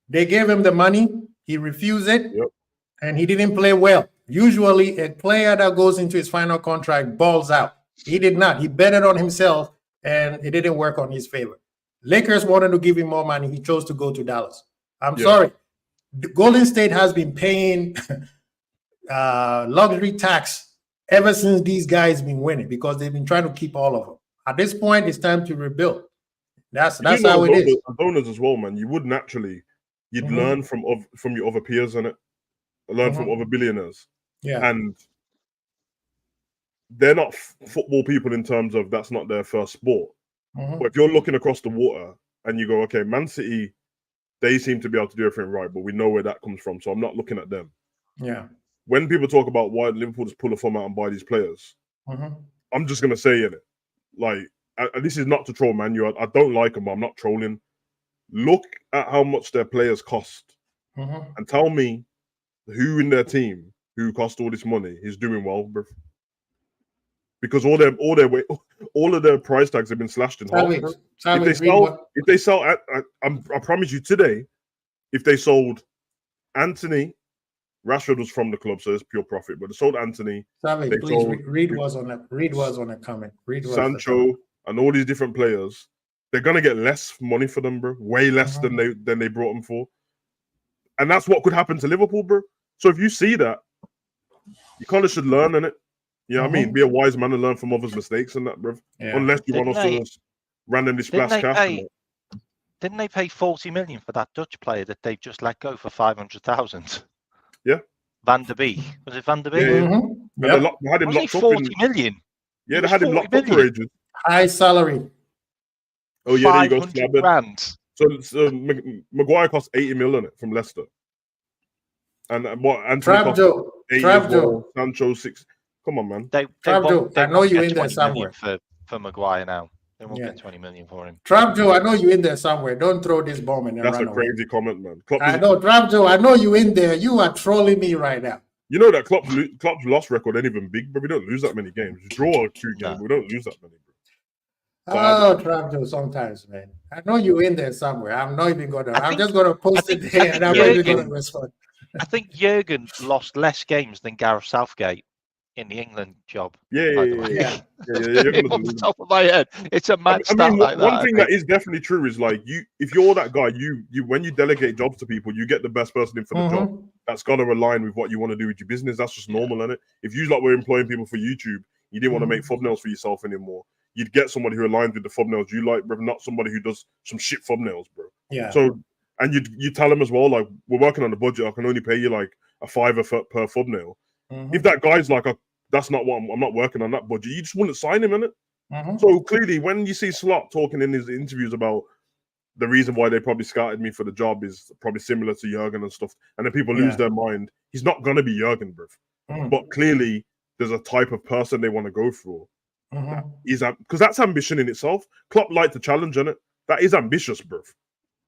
They gave him the money. He refused it, and he didn't play well. Usually, a player that goes into his final contract balls out. He did not. He betted on himself, and it didn't work on his favor. Lakers wanted to give him more money. He chose to go to Dallas. I'm sorry. The Golden State has been paying luxury tax ever since these guys been winning because they've been trying to keep all of them. At this point, it's time to rebuild. That's how it is. Owners as well, man. You would naturally, you'd learn from your other peers on it, learn from other billionaires. Yeah, and they're not football people in terms of that's not their first sport. But if you're looking across the water and you go, okay, Man City, they seem to be able to do everything right, but we know where that comes from, so I'm not looking at them. Yeah. When people talk about why Liverpool just pull a form out and buy these players, I'm just gonna say in it, like, this is not to troll Man U. I don't like them, but I'm not trolling. Look at how much their players cost, and tell me who in their team who cost all this money is doing well, bro. Because all of their price tags have been slashed in half. If they sell, I promise you today, if they sold Anthony, Rashford was from the club, so it's pure profit. But they sold Anthony. Savage, please. Reed was on a comment. Sancho and all these different players, they're gonna get less money for them, bro. Way less than they brought them for. And that's what could happen to Liverpool, bro. So if you see that, you kind of should learn in it. You know what I mean? Be a wise man and learn from others' mistakes and that, bro. Yeah. Unless you want us to randomly splash cash. Didn't they pay 40 million for that Dutch player that they just let go for 500,000? Yeah. Van der Beek. Was it Van der Beek? Yeah. They had him locked up 40 million. Yeah, they had him locked up for ages. High salary. Oh, yeah, there you go. 500 grand. So Maguire cost 80 million from Leicester. And what Anthony cost 80 as well. Sancho 6. Come on, man. They I know you're in there somewhere. For Maguire now. They won't get 20 million for him. Trap Joe, I know you're in there somewhere. Don't throw this bomb and that's a crazy comment, man. I know, Trap Joe, I know you're in there. You are trolling me right now. You know that Klopp's loss record ain't even big, but we don't lose that many games. We draw a few games, we don't lose that many. Trap Joe, sometimes, man. I know you're in there somewhere. I'm not even gonna. I'm just gonna post it there, and I'm not even gonna respond. I think Jurgen lost less games than Gareth Southgate in the England job. Yeah. On the top of my head, it's a mad stat like that. One thing that is definitely true is like if you're that guy, you when you delegate jobs to people, you get the best person in for the job. That's got to align with what you want to do with your business. That's just normal, isn't it? If you were employing people for YouTube, you didn't want to make thumbnails for yourself anymore. You'd get somebody who aligns with the thumbnails you like, bro, not somebody who does some shit thumbnails, bro. Yeah. So, and you tell them as well, like, we're working on a budget. I can only pay you like a $5 per thumbnail. If that guy's like, that's not what I'm not working on that budget, you just wouldn't sign him, innit? So clearly, when you see Slot talking in his interviews about the reason why they probably scouted me for the job is probably similar to Jurgen and stuff, and then people lose their mind, he's not gonna be Jurgen, bro. But clearly, there's a type of person they want to go for. Because that's ambition in itself. Klopp liked the challenge, innit? That is ambitious, bro.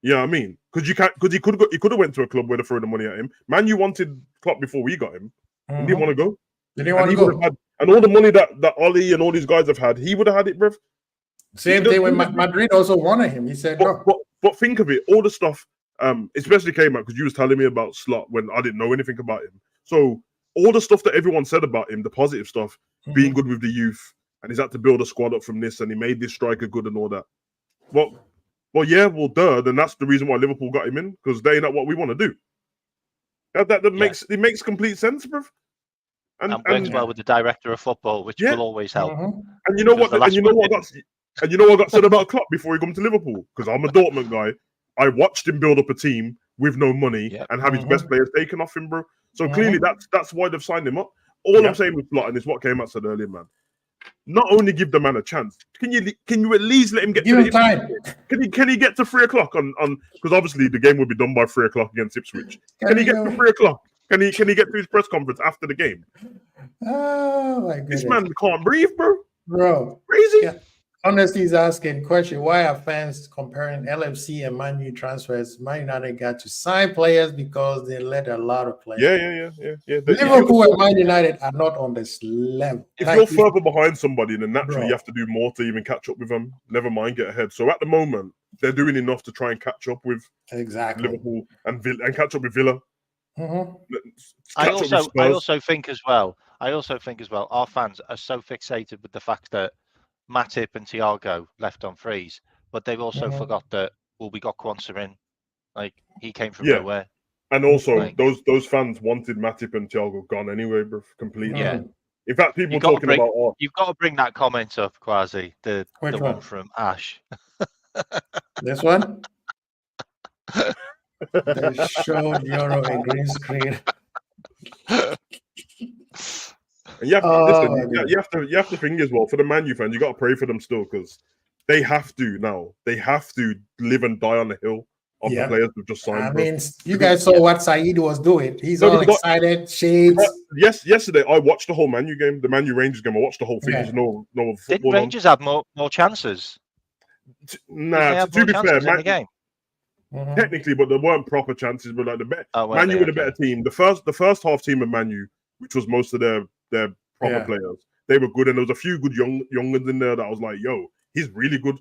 You know what I mean? Because he could have went to a club where they throw the money at him. Man, you wanted Klopp before we got him. He didn't want to go. They didn't want to go. And all the money that Ollie and all these guys have had, he would have had it, bro. Same thing when Madrid also wanted him. He said no. But think of it, all the stuff, especially came out because you was telling me about Slot when I didn't know anything about him. So all the stuff that everyone said about him, the positive stuff, being good with the youth, and he's had to build a squad up from this, and he made this striker good and all that. Well, then that's the reason why Liverpool got him in, because they're not what we want to do. That makes complete sense, bro. and works well with the director of football, which will always help. And you know what? And you know what got said about Klopp before he come to Liverpool? Because I'm a Dortmund guy. I watched him build up a team with no money and have his best players taken off him, bro. So clearly that's why they've signed him up. All I'm saying with Plotting is what came out said earlier, man. Not only give the man a chance, can you at least let him get to time? Can he get to 3:00 on because obviously the game will be done by 3:00 against Ipswich. Can he get to 3:00? Can he get to his press conference after the game? Oh my goodness. This man can't breathe, bro. Crazy. Yeah. Honestly, he's asking question: why are fans comparing LFC and Man U transfers? Man United got to sign players because they let a lot of players. Yeah. Liverpool and Man United are not on this level. If you're further behind somebody, then naturally you have to do more to even catch up with them. Never mind, get ahead. So at the moment, they're doing enough to try and catch up with Liverpool and catch up with Villa. I also think as well. Our fans are so fixated with the fact that Matip and Thiago left on freeze, but they've also forgot that we got Kwanzaa in, like he came from nowhere. And also those fans wanted Matip and Thiago gone anyway, bro, completely. Yeah. In fact, people talking about you've got to bring that comment up, Kwasi, the one from Ash. This one? They showed Euro a green screen. And you have to think as well for the Man U fans. You got to pray for them still because they have to now. They have to live and die on the hill of the players who've just signed. I mean, you guys saw what Saeed was doing. He's all excited, shades. Yesterday I watched the whole Man U game, the Man U Rangers game. I watched the whole thing. There's no football. Did Rangers have more chances? Nah, to be fair, Man, game. Technically, but there weren't proper chances. But like Man U were the better team. The first half team of Man U, which was most of their proper players, they were good, and there was a few good young'uns in there that I was like, yo, he's really good.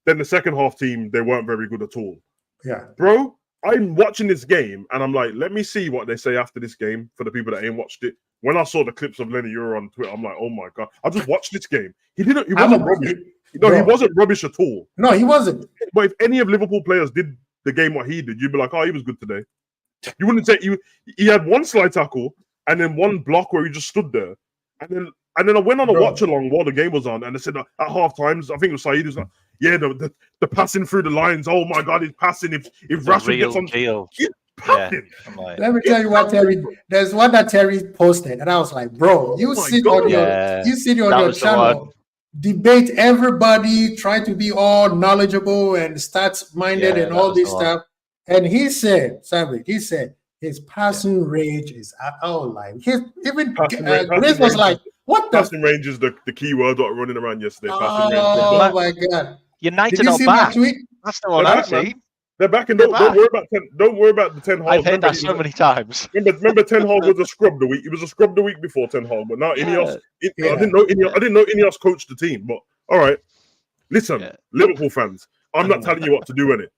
Then the second half team, they weren't very good at all. Yeah, bro, I'm watching this game and I'm like, let me see what they say after this game for the people that ain't watched it. When I saw the clips of Lenny Euro on Twitter, I'm like, oh my god, I just watched this game. He wasn't rubbish. No, he wasn't rubbish at all. No, he wasn't. But if any of Liverpool players did the game what he did, you'd be like, oh, he was good today. You wouldn't say he had one slide tackle and then one block where he just stood there. And then I went on a watch along while the game was on, and they said at half times, I think it was Saeed, was like, yeah, the passing through the lines. Oh my god, he's passing. If Rashford gets on, he's passing. Like, let me tell you what Terry. There's one that Terry posted, and I was like, bro, you sit on your channel, debate everybody, try to be all knowledgeable and stats minded and all this stuff. And he said, Savage, his passing range is Grace was like, what the passing range is the key word that running around yesterday. Oh my god. United are back. That's the one I see. They're back, and don't worry about the 10 Hag. I've heard that so many times. Remember 10 Hag was a scrub the week. It was a scrub the week before 10 Hag, but now Ineos. I didn't know Ineos coached the team. But all right, listen, Liverpool fans, I'm not telling you what to do in it,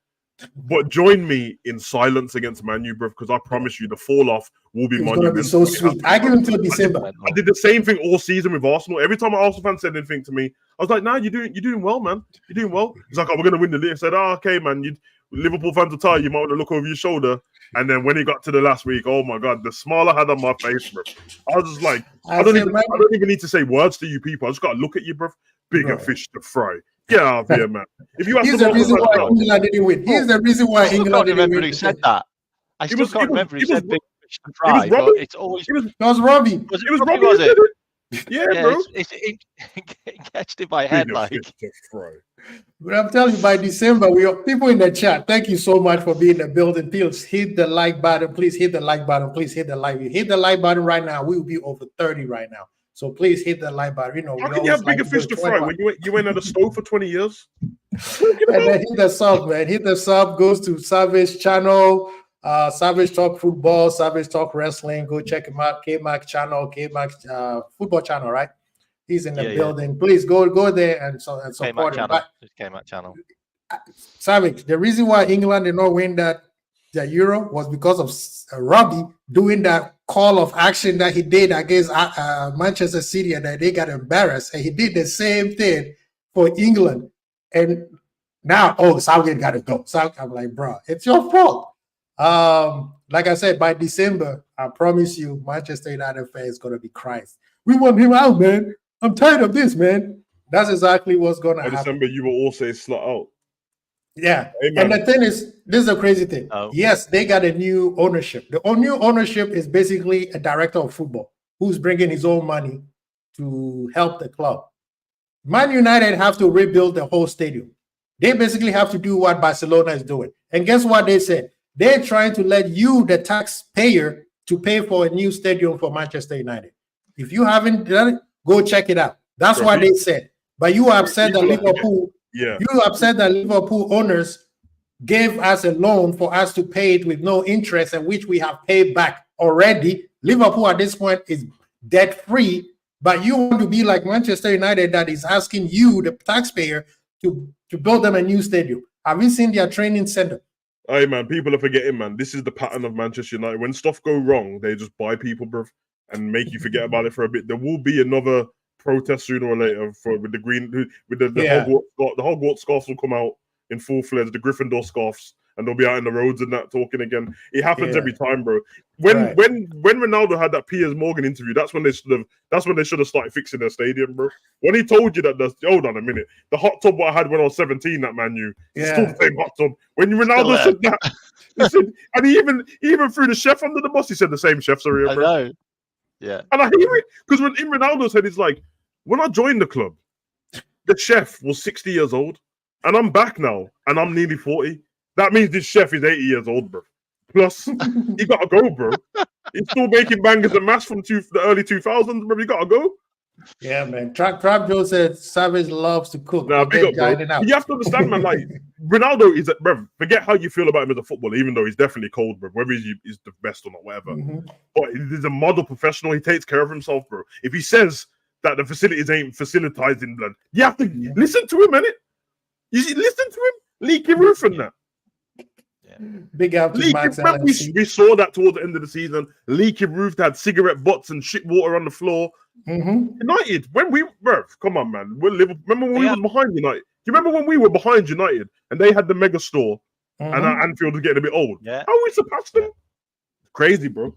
but join me in silence against Man U, bro, because I promise you the fall off will be monumental. It's going to be so sweet. I give him till December. I did the same thing all season with Arsenal. Every time an Arsenal fan said anything to me, I was like, "Nah, you're doing well, man. You're doing well." He's like, "Oh, we're going to win the league." I said, "Oh, okay, man. Liverpool fans will tell you might want to look over your shoulder." And then when he got to the last week, oh my god, the smile I had on my face, bro. I was just like, I don't even need to say words to you people. I just got to look at you, bro. Bigger fish to fry. Get out of here, man. If you he's the reason why England didn't win. He's the reason why England didn't win. Who said that? I still can't remember who said big fish to fry, but it's always... It was Robbie. It was Robbie, was it? Yeah, bro. It catched in my head, like... But I'm telling you, by December, we have people in the chat. Thank you so much for being in the building. Please hit the like button. Please hit the like button. Please hit the like. You hit the like button right now. We will be over 30 right now. So please hit the like button. You know, how can you have bigger fish to fry when you went at the stove for 20 years? And then hit the sub, man. Hit the sub. Goes to Savage channel. Savage Talk Football. Savage Talk Wrestling. Go check him out. K-Mac channel. K-Mac football channel, right? He's in the building. Please go there and support him. K-Mac channel. Savage, the reason why England did not win the Euro was because of Robbie doing that call of action that he did against Manchester City, and that they got embarrassed. And he did the same thing for England. And now, Southgate got to go. So I'm like, bro, it's your fault. like I said, by December, I promise you, Manchester United fans is going to be crying. We want him out, man. I'm tired of this, man. That's exactly what's going to happen. December, you will all say slot out. Yeah. Amen. And the thing is, this is a crazy thing. Oh. Yes, they got a new ownership. The new ownership is basically a director of football who's bringing his own money to help the club. Man United have to rebuild the whole stadium. They basically have to do what Barcelona is doing. And guess what they said? They're trying to let you, the taxpayer, to pay for a new stadium for Manchester United. If you haven't done it, go check it out. That's what they said. But you upset that Liverpool. Yeah. You upset that Liverpool owners gave us a loan for us to pay it with no interest, and which we have paid back already. Liverpool at this point is debt free, but you want to be like Manchester United that is asking you, the taxpayer, to build them a new stadium. Have you seen their training center? Hey man, people are forgetting, man. This is the pattern of Manchester United. When stuff go wrong, they just buy people, bro, and make you forget about it for a bit. There will be another protest sooner or later with the green, with the Hogwarts scarves will come out in full fledged, the Gryffindor scarves, and they'll be out in the roads and that talking again. It happens every time, bro. When Ronaldo had that Piers Morgan interview, that's when they should have started fixing their stadium, bro. When he told you that, hold on a minute, the hot tub what I had when I was 17, that Man U, still the same hot tub. When Ronaldo said that, he said, and he even threw the chef under the bus. He said the same chefs are here, bro. I know. Yeah. And I hear it because when in Ronaldo's head, it's like, when I joined the club, the chef was 60 years old, and I'm back now, and I'm nearly 40. That means this chef is 80 years old, bro. Plus, he gotta go, bro. He's still making bangers and mash from the early 2000s, bro. You gotta go. Yeah, man. Trap Joe said Savage loves to cook. Nah, big up, bro. You have to understand, man. Like Ronaldo is, bro. Forget how you feel about him as a footballer, even though he's definitely cold, bro. Whether he's the best or not, whatever. But he's a model professional. He takes care of himself, bro. If he says that the facilities ain't facilitizing blood, you have to listen to him, innit? You see, listen to him. Leaky roof and that. Big out to Max LFC. We saw that towards the end of the season. Leaky roof, had cigarette butts and shit water on the floor. United, when we, bro, come on, man. We're Liverpool. Remember when we were behind United? Do you remember when we were behind United and they had the mega store and Anfield was getting a bit old? Yeah. How we surpassed them? Crazy, bro.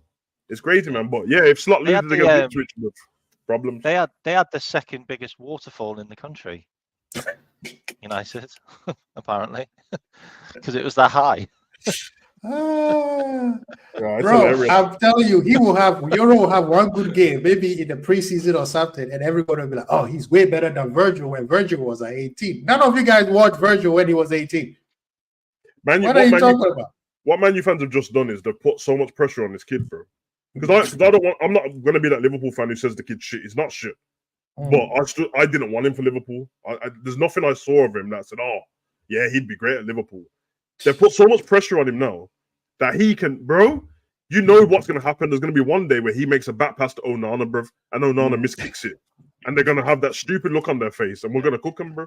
It's crazy, man. But yeah, if Slot loses against Ipswich, problems. They had the second biggest waterfall in the country. United, apparently, because it was that high. Bro, I'm telling you, Euro will have one good game, maybe in the preseason or something, and everybody will be like, "Oh, he's way better than Virgil when Virgil was at 18." None of you guys watched Virgil when he was 18. What are you talking about? What Man U fans have just done is they've put so much pressure on this kid, bro. Because I'm not going to be that Liverpool fan who says the kid's shit. He's not shit. But I didn't want him for Liverpool. There's nothing I saw of him that said, "Oh, yeah, he'd be great at Liverpool." They put so much pressure on him now that he can, bro. You know what's going to happen. There's going to be one day where he makes a back pass to Onana, bro, and Onana miskicks it, and they're going to have that stupid look on their face, and we're going to cook him, bro.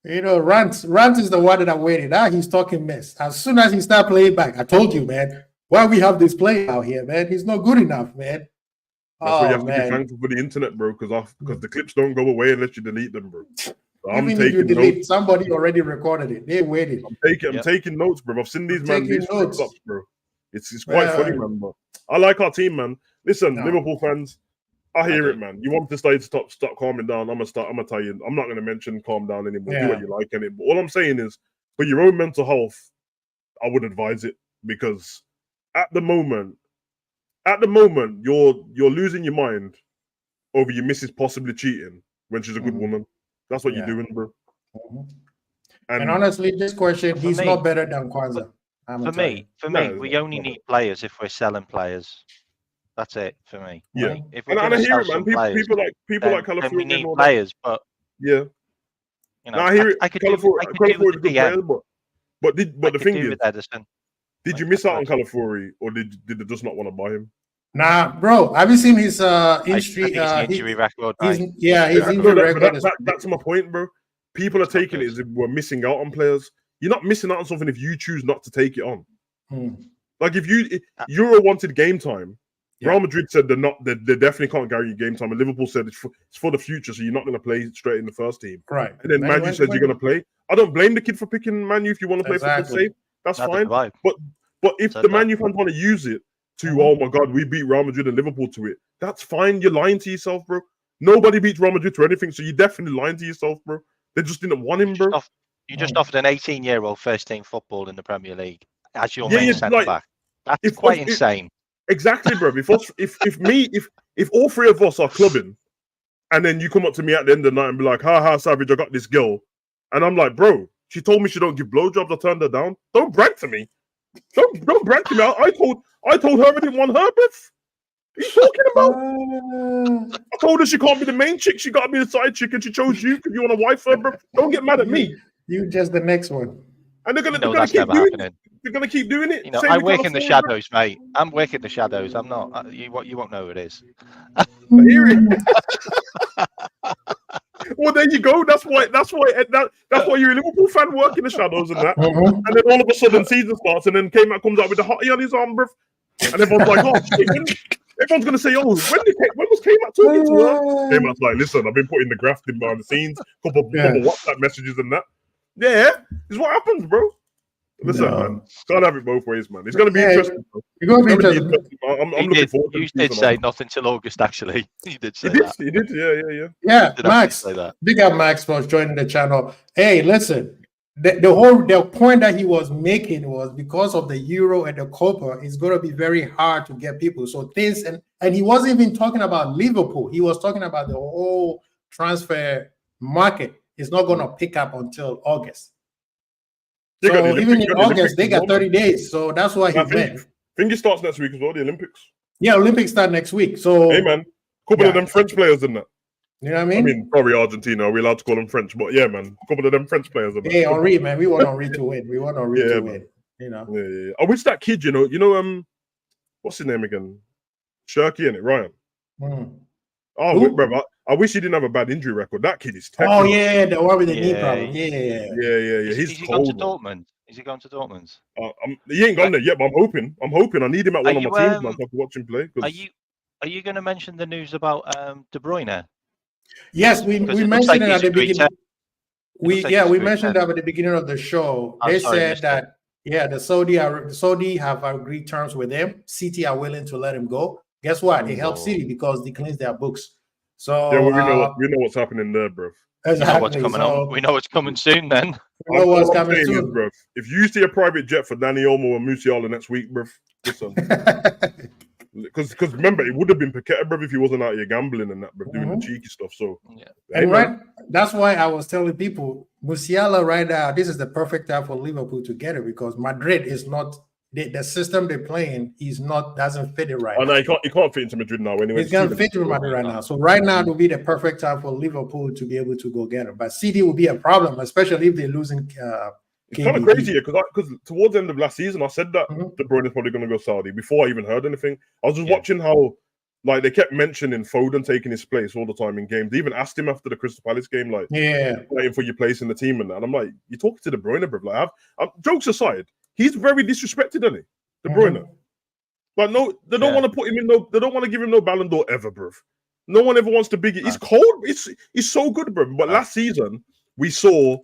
You know, Rant is the one that I'm waiting. Now he's talking mess. As soon as he start playing back, I told you, man, why we have this player out here, man? He's not good enough, man. That's why you have to be thankful for the internet, bro, because the clips don't go away unless you delete them, bro. So I'm taking notes. Somebody already recorded it. They waited. I'm taking notes, bro. I've seen these notes, bro. It's quite funny, man. But I like our team, man. Listen, Liverpool fans, I hear it, man. You want this day to stop calming down. I'm gonna tell you. I'm not gonna mention calm down anymore. Do what you like in it. But all I'm saying is, for your own mental health, I would advise it, because at the moment, you're losing your mind over your missus possibly cheating when she's a good woman. That's what you're doing, bro. And honestly, this question, he's not better than Kwanzaa. For me, we only need players if we're selling players. That's it for me. Yeah, if we're and I hear it, man. People like California. We need players, but you know, I hear it. I could do with the players, but the thing is, Edison. Did you miss out on Calafiori, or did they just not want to buy him? Nah, bro. Have you seen his injury record? His injury record. That's my point, bro. People are taking it as if we're missing out on players. You're not missing out on something if you choose not to take it on. Like if Euro wanted game time, Real Madrid said they definitely can't guarantee game time, and Liverpool said it's for the future, so you're not going to play straight in the first team. Right. And then Man U said you're going to play. I don't blame the kid for picking Man U if you want to play for the safe. That's fine. But But if the Man U fans want to use it to, oh my God, we beat Real Madrid and Liverpool to it, that's fine. You're lying to yourself, bro. Nobody beats Real Madrid to anything, so you're definitely lying to yourself, bro. They just didn't want him, bro. You just offered an 18-year-old first-team football in the Premier League as your main centre-back. That's quite insane. Exactly, bro. If all three of us are clubbing, and then you come up to me at the end of the night and be like, ha, Savage, I got this girl. And I'm like, bro, she told me she don't give blowjobs. I turned her down. Don't brag to me. Don't brag to me. I told her I didn't want her, bro. What are you talking about? I told her she can't be the main chick. She got to be the side chick, and she chose you because you want to wife her, bro. Don't get mad at me. You just the next one. And they're gonna keep doing it. They're gonna keep doing it. You know, I work in the shadows, mate. I'm working the shadows. I'm not. You won't know who it is. Well, there you go. That's why you're a Liverpool fan, working the shadows and that. And then all of a sudden, season starts, and then K-Mac comes out with the hottie on his arm, bruv. And everyone's like, oh, shit. Everyone's gonna say, oh, when was K-Mac talking to her? K-Mac's like, listen, I've been putting the grafting behind the scenes, couple WhatsApp messages and that. Yeah, it's what happens, bro. Listen, man, can't have it both ways, man. It's gonna be interesting. It's gonna be interesting. I'm looking forward to it. You did say nothing till August, actually. You did say that. He did, yeah. Yeah, Max. Big up Max for joining the channel. Hey, listen. The point that he was making was because of the Euro and the Copa, it's going to be very hard to get people. So things, and he wasn't even talking about Liverpool. He was talking about the whole transfer market. It's not going to pick up until August. So even in August, they got 30 days. So that's why he meant. I think it starts next week as well, the Olympics. Yeah, Olympics start next week. So hey, man, couple of them French players in that. You know what I mean? Probably Argentina. Are we allowed to call them French? But yeah, man, a couple of them French players. Hey, Henri, man, we want Henri to win. We want Henri to win. You know. Yeah. I wish that kid, you know, what's his name again? Shirky, innit? Ryan. Oh, bro, I wish he didn't have a bad injury record. That kid is technical. Oh yeah, the one with the knee problem. Yeah. Is he gone to Dortmund? Is he going to Dortmund? He ain't gone there yet, but I'm hoping. I need him at one of my teams, man, so I can watch him play. Are you going to mention the news about De Bruyne? Yes, we mentioned it at the beginning. We mentioned that at the beginning of the show. They said that the Saudi have agreed terms with him. City are willing to let him go. Guess what? It helps City because they cleanse their books. So we know what's happening there, bro. Exactly. We know what's coming on. We know what's coming soon. Then we know what's coming soon, bro. If you see a private jet for Dani Olmo and Musiala next week, bro, listen. Because remember, it would have been Paqueta, bro, if he wasn't out here gambling and that, bro, doing the cheeky stuff. So, that's why I was telling people, Musiala right now, this is the perfect time for Liverpool to get it because Madrid is not the system they're playing. Doesn't fit it right. Oh, no, he can't fit into Madrid now. Anyway, he can't fit into Madrid right now. So right now it will be the perfect time for Liverpool to be able to go get him. But City will be a problem, especially if they're losing. It's kind of crazy because towards the end of last season, I said that De Bruyne is probably going to go Saudi before I even heard anything. I was just watching how, like, they kept mentioning Foden taking his place all the time in games. They even asked him after the Crystal Palace game, like, waiting for your place in the team and that. And I'm like, you're talking to De Bruyne, bro. Like, jokes aside, he's very disrespected, isn't he? De Bruyne. Like, no, they don't want to put him in they don't want to give him no Ballon d'Or ever, bro. No one ever wants to big it. He's cold. He's so good, bro. But last season, we saw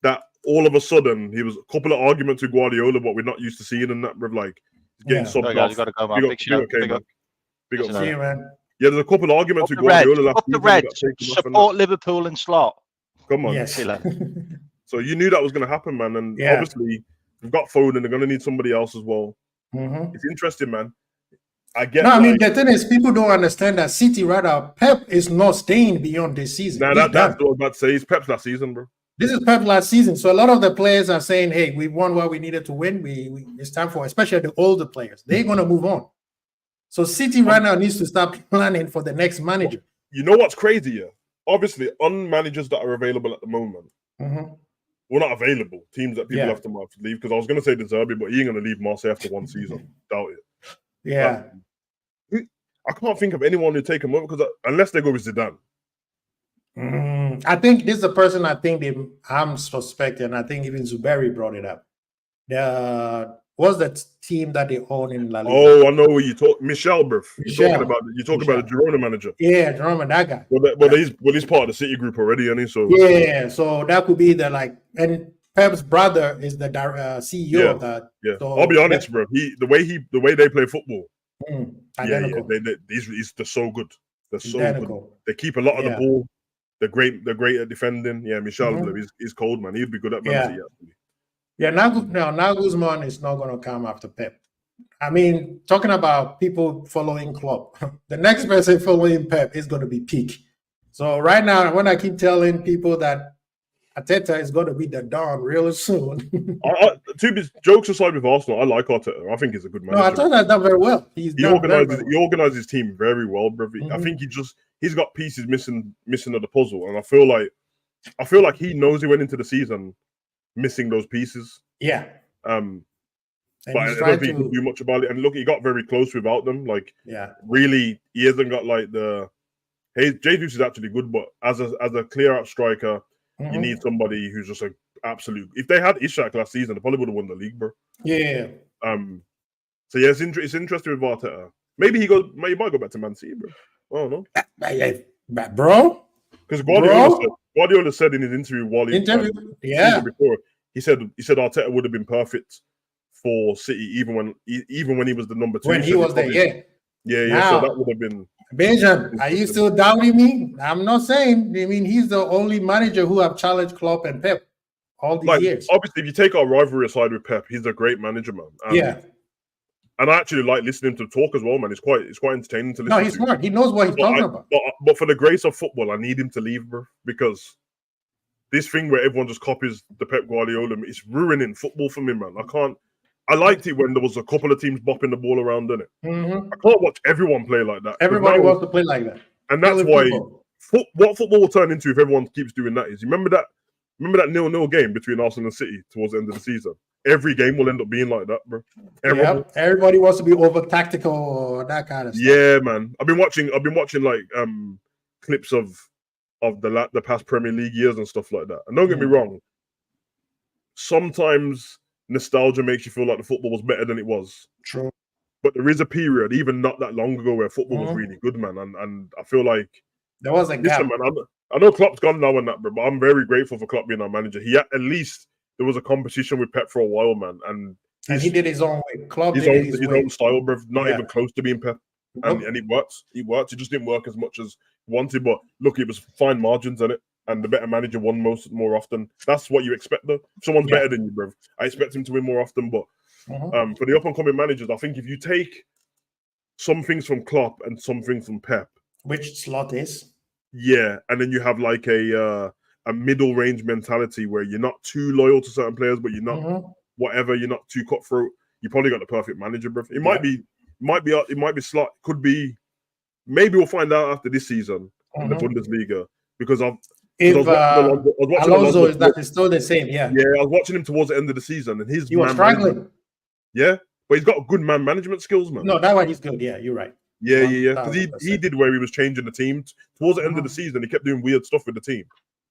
that all of a sudden, he was a couple of arguments with Guardiola, what we're not used to seeing, and that, bro, like, getting subbed off. You got to go, man. Big up. See you, man. Yeah, there's a couple of arguments with Guardiola last season. Support Liverpool and Slot. Come on. Yes. So you knew that was going to happen, man. And obviously, we've got Foden. They're going to need somebody else as well. It's interesting, man. I mean, the thing is, people don't understand that City, rather, Pep is not staying beyond this season. Nah, that's what I was about to say. It's Pep's last season, bro. This is Pep last season. So a lot of the players are saying, hey, we won what we needed to win. It's time for, especially the older players. They're going to move on. So City right now needs to start planning for the next manager. You know what's crazy? Yeah, obviously, on managers that are available at the moment, well, not available. Teams that people have to leave. Because I was going to say De Zerbi, but he ain't going to leave Marseille after one season. Doubt it. Yeah. I can't think of anyone who take him over because unless they go with Zidane. I think this is the person I'm suspecting. I think even Zuberi brought it up. What's that team that they own in La Liga? Oh, I know what you talk. Michel, bro. You're talking about the Girona manager. Yeah, Girona, that guy. Well, he's part of the City group already, isn't he? So yeah, so that could be and Pep's brother is the CEO of that. Yeah, So I'll be honest, bro. The way they play football, identical. They're so good. They're so Identical. good. They keep a lot of the ball. They're great at defending. Yeah, Michel, he's cold, man. He'd be good at Man City, actually. Yeah, now Guzman is not going to come after Pep. I mean, talking about people following Klopp, the next person following Pep is going to be Peak. So right now, when I keep telling people that Arteta is going to be the Don real soon. Jokes aside with Arsenal, I like Arteta. I think he's a good manager. No, Arteta's done very well. He organizes his team very well, bro. I think he's got pieces missing of the puzzle, and I feel like he knows he went into the season missing those pieces. Yeah. But I don't think he can do much about it. And look, he got very close without them. Like, really, he hasn't got like the. Hey, Jesus is actually good, but as a clear out striker, you need somebody who's just an absolute. If they had Ishak last season, they probably would have won the league, bro. Yeah. So yeah, it's interesting with Arteta. Maybe he might go back to Man City, bro. I don't know, bro. Because Guardiola said in his interview before, he said Arteta would have been perfect for City even when he was the number 2. When he was there, yeah. Now, so that would have been. Benjamin, are you still doubting me? I'm not saying. I mean, he's the only manager who have challenged Klopp and Pep all these years. Obviously, if you take our rivalry aside with Pep, he's a great manager, man. And I actually like listening to him talk as well, man. It's quite entertaining to listen to. No, he's smart. He knows what he's talking about. But for the grace of football, I need him to leave, bro, because this thing where everyone just copies the Pep Guardiola, it's ruining football for me, man. I liked it when there was a couple of teams bopping the ball around, didn't it? I can't watch everyone play like that. Everybody wants to play like that. And that's why what football will turn into if everyone keeps doing that is, you remember that 0-0 game between Arsenal and City towards the end of the season? Every game will end up being like that, bro. Everybody wants to be over tactical or that kind of stuff. Yeah, man. I've been watching like clips of the past Premier League years and stuff like that. And don't get me wrong, sometimes nostalgia makes you feel like the football was better than it was. True. But there is a period, even not that long ago, where football was really good, man. And I feel like there was a gap. Listen, man, I know Klopp's gone now and that, bro, but I'm very grateful for Klopp being our manager. At least there was a competition with Pep for a while, man. And he did his own way. Klopp did his own style, bro. Not even close to being Pep. And it worked. It worked. It just didn't work as much as wanted. But look, it was fine margins in it. And the better manager won more often. That's what you expect, though. If someone's better than you, bro, I expect him to win more often. But for the up-and-coming managers, I think if you take some things from Klopp and some things from Pep, which Slot is, and then you have like a middle-range mentality where you're not too loyal to certain players, but you're not whatever. You're not too cutthroat. You probably got the perfect manager, bro. It might be Slot. Could be. Maybe we'll find out after this season in the Bundesliga, because Alonso is still the same, I was watching him towards the end of the season, and he was struggling. Yeah, but he's got good management skills, man. No, that one he's good. Yeah, you're right. Yeah. Because he did where he was changing the team towards the end of the season. He kept doing weird stuff with the team,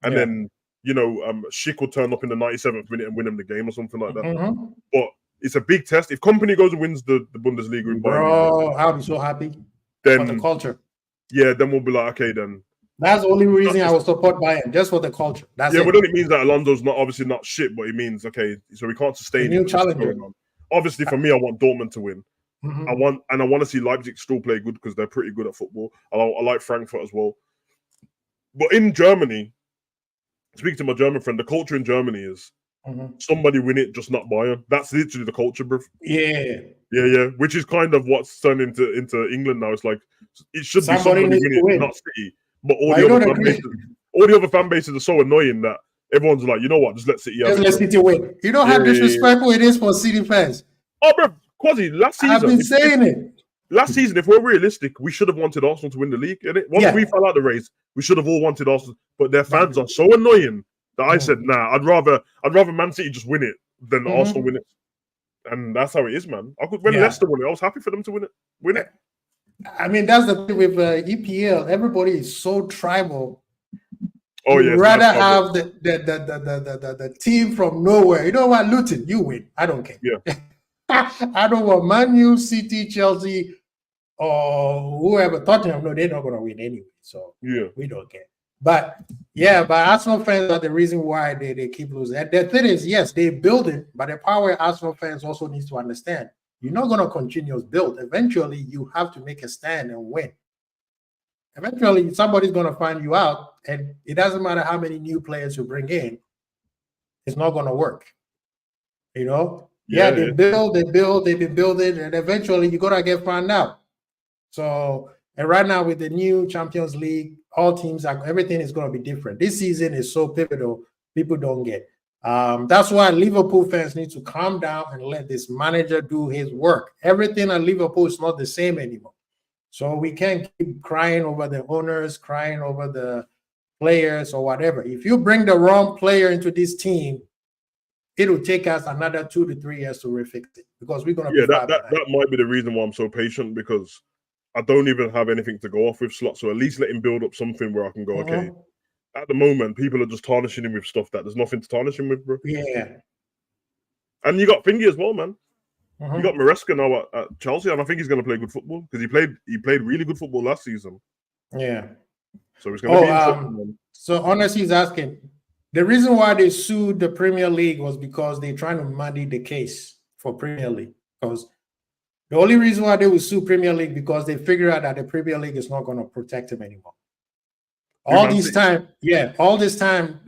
and then Schick would turn up in the 97th minute and win him the game or something like that. But it's a big test. If Company goes and wins the Bundesliga in Bayern, I'll be so happy. Then for the culture. Yeah, then we'll be like, okay, then. That's the only reason I will support Bayern, just for the culture. That's but then it means that Alonso's obviously not shit, but it means, okay, so we can't sustain new challenger. Obviously, for me, I want Dortmund to win. I want to see Leipzig still play good because they're pretty good at football. I like Frankfurt as well. But in Germany, speaking to my German friend, the culture in Germany is somebody win it, just not Bayern. That's literally the culture, bro. Yeah. Which is kind of what's turned into England now. It's like it should be somebody win it, not City. But all the other fan bases are so annoying that everyone's like, you know what, just let City have it. Let City win. You know how disrespectful it is for City fans. Oh, bro, Quasi, last season. I've been saying it. Last season, if we're realistic, we should have wanted Arsenal to win the league. Innit? Once we fell out the race, we should have all wanted Arsenal. But their fans are so annoying that I said, nah, I'd rather Man City just win it than Arsenal win it. And that's how it is, man. When Leicester won it, I was happy for them to win it. I mean, that's the thing with EPL. Everybody is so tribal. Oh yeah, rather have the team from nowhere. You know what, Luton, you win. I don't care. Yeah, I don't want Man U, City, Chelsea, or whoever. Tottenham, no, they're not going to win anyway. So we don't care. But yeah, but Arsenal fans are the reason why they keep losing. And the thing is, yes, they build it, but the power Arsenal fans also needs to understand. You're not going to continue to build. Eventually, you have to make a stand and win. Eventually, somebody's going to find you out, and it doesn't matter how many new players you bring in, it's not going to work. You know? Yeah, they build, they've been building, and eventually you're going to get found out. So, and right now with the new Champions League, all teams are, everything is going to be different. This season is so pivotal, people don't get. That's why Liverpool fans need to calm down and let this manager do his work. Everything at Liverpool is not the same anymore. So we can't keep crying over the owners, crying over the players or whatever. If you bring the wrong player into this team, it'll take us another 2 to 3 years to refix it because we're going to be that might be the reason why I'm so patient, because I don't even have anything to go off with Slot. So at least let him build up something where I can go, okay. At the moment, people are just tarnishing him with stuff that there's nothing to tarnish him with, bro. Yeah. And you got Thingy as well, man. You got Maresca now at Chelsea, and I think he's going to play good football because he played really good football last season. Yeah. So it's going to be interesting, man. So honestly, he's asking, the reason why they sued the Premier League was because they're trying to muddy the case for Premier League. Because the only reason why they would sue Premier League because they figure out that the Premier League is not going to protect him anymore. All this time,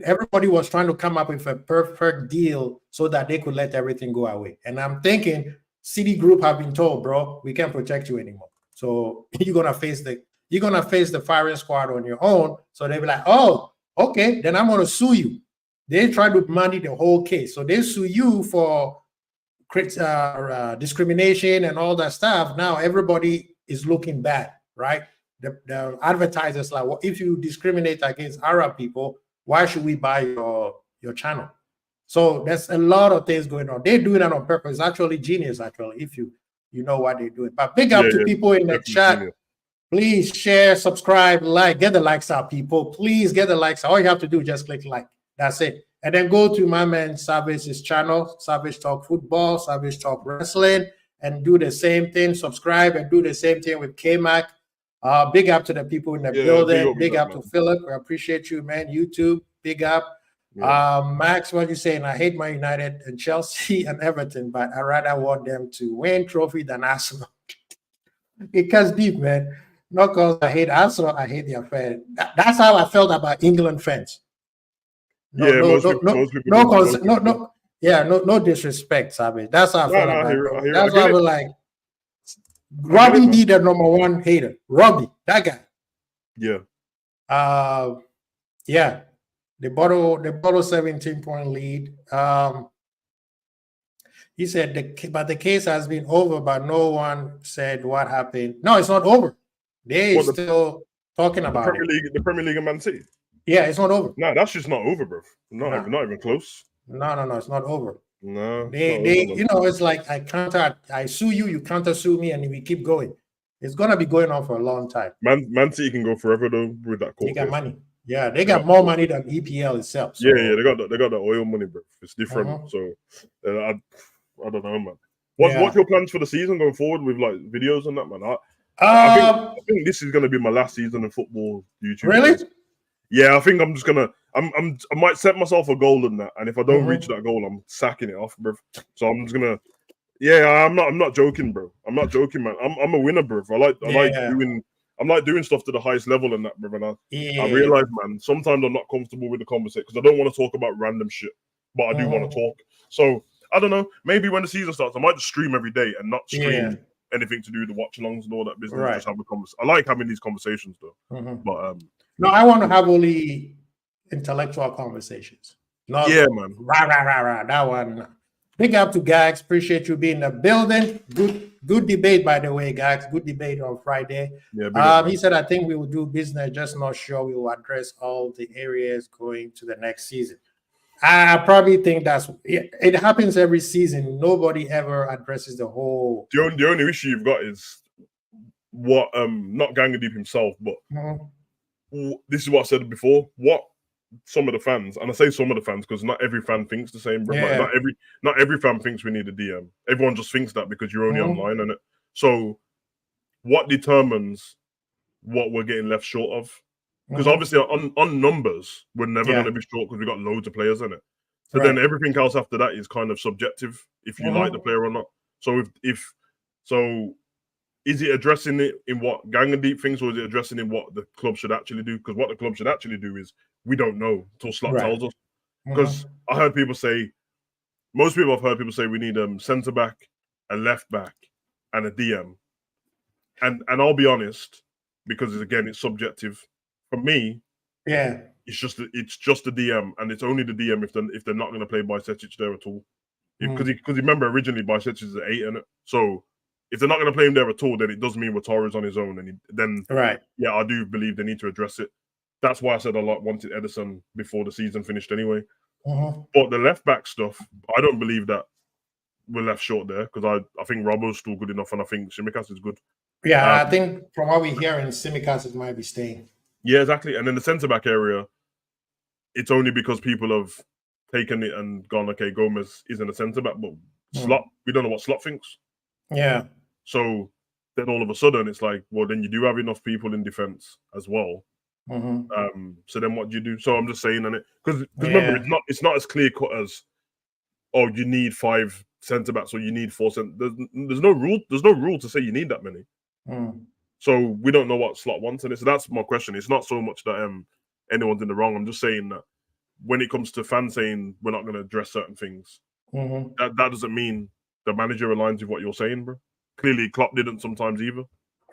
everybody was trying to come up with a perfect deal so that they could let everything go away. And I'm thinking, City Group have been told, bro, we can't protect you anymore. So you're gonna face the firing squad on your own. So they'll be like, oh, okay, then I'm gonna sue you. They try to muddy the whole case. So they sue you for discrimination and all that stuff. Now everybody is looking bad, right? The advertisers like, well, if you discriminate against Arab people, why should we buy your channel? So there's a lot of things going on. They're doing that on purpose. It's actually genius, actually, if you know what they're doing. But big up to people in the chat. Genius. Please share, subscribe, like, get the likes out, people. Please get the likes. All you have to do is just click like. That's it. And then go to my man Savage's channel, Savage Talk Football, Savage Talk Wrestling, and do the same thing. Subscribe and do the same thing with K-Mac. Big up to the people in the building. Big up to Philip. We appreciate you, man. YouTube, big up. Max, what you saying? I hate Man United and Chelsea and Everton, but I rather want them to win trophy than Arsenal. It cuts deep, man. Not because I hate Arsenal, I hate their fans. That's how I felt about England fans. No disrespect, Savage. That's how I felt about it. That's why I was like, Robbie be the #1 hater. Robbie, that guy. Yeah. Yeah. The bottle 17-point lead. He said but the case has been over, but no one said what happened. No, it's not over. They're still talking about it. The Premier League and Man City. Yeah, it's not over. No, that's just not over, bro. Not even close. No, it's not over. No, it's like I sue you, you counter sue me, and we keep going. It's gonna be going on for a long time. Man City can go forever though with that court. They got money. Yeah, they got more money than EPL itself. So. Yeah, they got the oil money, bro. It's different. So I don't know, man. What's your plans for the season going forward with like videos and that, man? I think this is gonna be my last season in football YouTube. Really? Yeah, I think I'm just gonna. I might set myself a goal in that, and if I don't reach that goal, I'm sacking it off, bro. So I'm just gonna. Yeah, I'm not joking, bro. I'm not joking, man. I'm a winner, bro. I like doing stuff to the highest level in that, bro. And I realize, man, sometimes I'm not comfortable with the conversation because I don't want to talk about random shit, but I do want to talk. So I don't know. Maybe when the season starts, I might just stream every day and not stream anything to do with the watch-alongs and all that business. Right. Just have a conversation. I like having these conversations, though. But no, I want to have only intellectual conversations. Not man. Rah. That one. Big up to Gags. Appreciate you being in the building. Good debate, by the way, Gags. Good debate on Friday. Yeah, he said, I think we will do business, just not sure we will address all the areas going to the next season. I probably think it happens every season. Nobody ever addresses the whole. The only issue you've got is what not Ganga Deep himself, but this is what I said before. What some of the fans, and I say some of the fans because not every fan thinks the same, bro. Yeah. Like not every fan thinks we need a DM. Everyone just thinks that because you're only online on it. So what determines what we're getting left short of? Because obviously on numbers, we're never going to be short because we got loads of players in it. So then everything else after that is kind of subjective if you like the player or not. So if is it addressing it in what Gang and Deep thinks, or is it addressing in what the club should actually do? Because what the club should actually do is we don't know until Slot tells us. Because I heard people say, most people I've heard people say we need centre back, a left back, and a DM. And I'll be honest, because again it's subjective. For me, it's just the DM, and it's only the DM if they're not going to play Bajcetic there at all. Because remember originally Bajcetic is an 8 in it, so if they're not going to play him there at all, then it does mean Wataru's on his own, and then I do believe they need to address it. That's why I said I wanted Edison before the season finished anyway. But the left back stuff, I don't believe that we're left short there because I think Robbo's still good enough, and I think Tsimikas is good. Yeah, I think from what we hear in Tsimikas, might be staying. Yeah, exactly. And in the centre back area, it's only because people have taken it and gone, okay, Gomez isn't a centre back, but Slot, we don't know what Slot thinks. Yeah. So then all of a sudden it's like, well, then you do have enough people in defence as well. So then what do you do? So I'm just saying, and because remember, it's not as clear cut as, oh, you need 5 centre backs or you need 4 centre. There's no rule. There's no rule to say you need that many. So we don't know what Slot wants, and so that's my question. It's not so much that anyone's in the wrong. I'm just saying that when it comes to fans saying we're not going to address certain things, that doesn't mean the manager aligns with what you're saying, bro. Clearly, Klopp didn't sometimes either.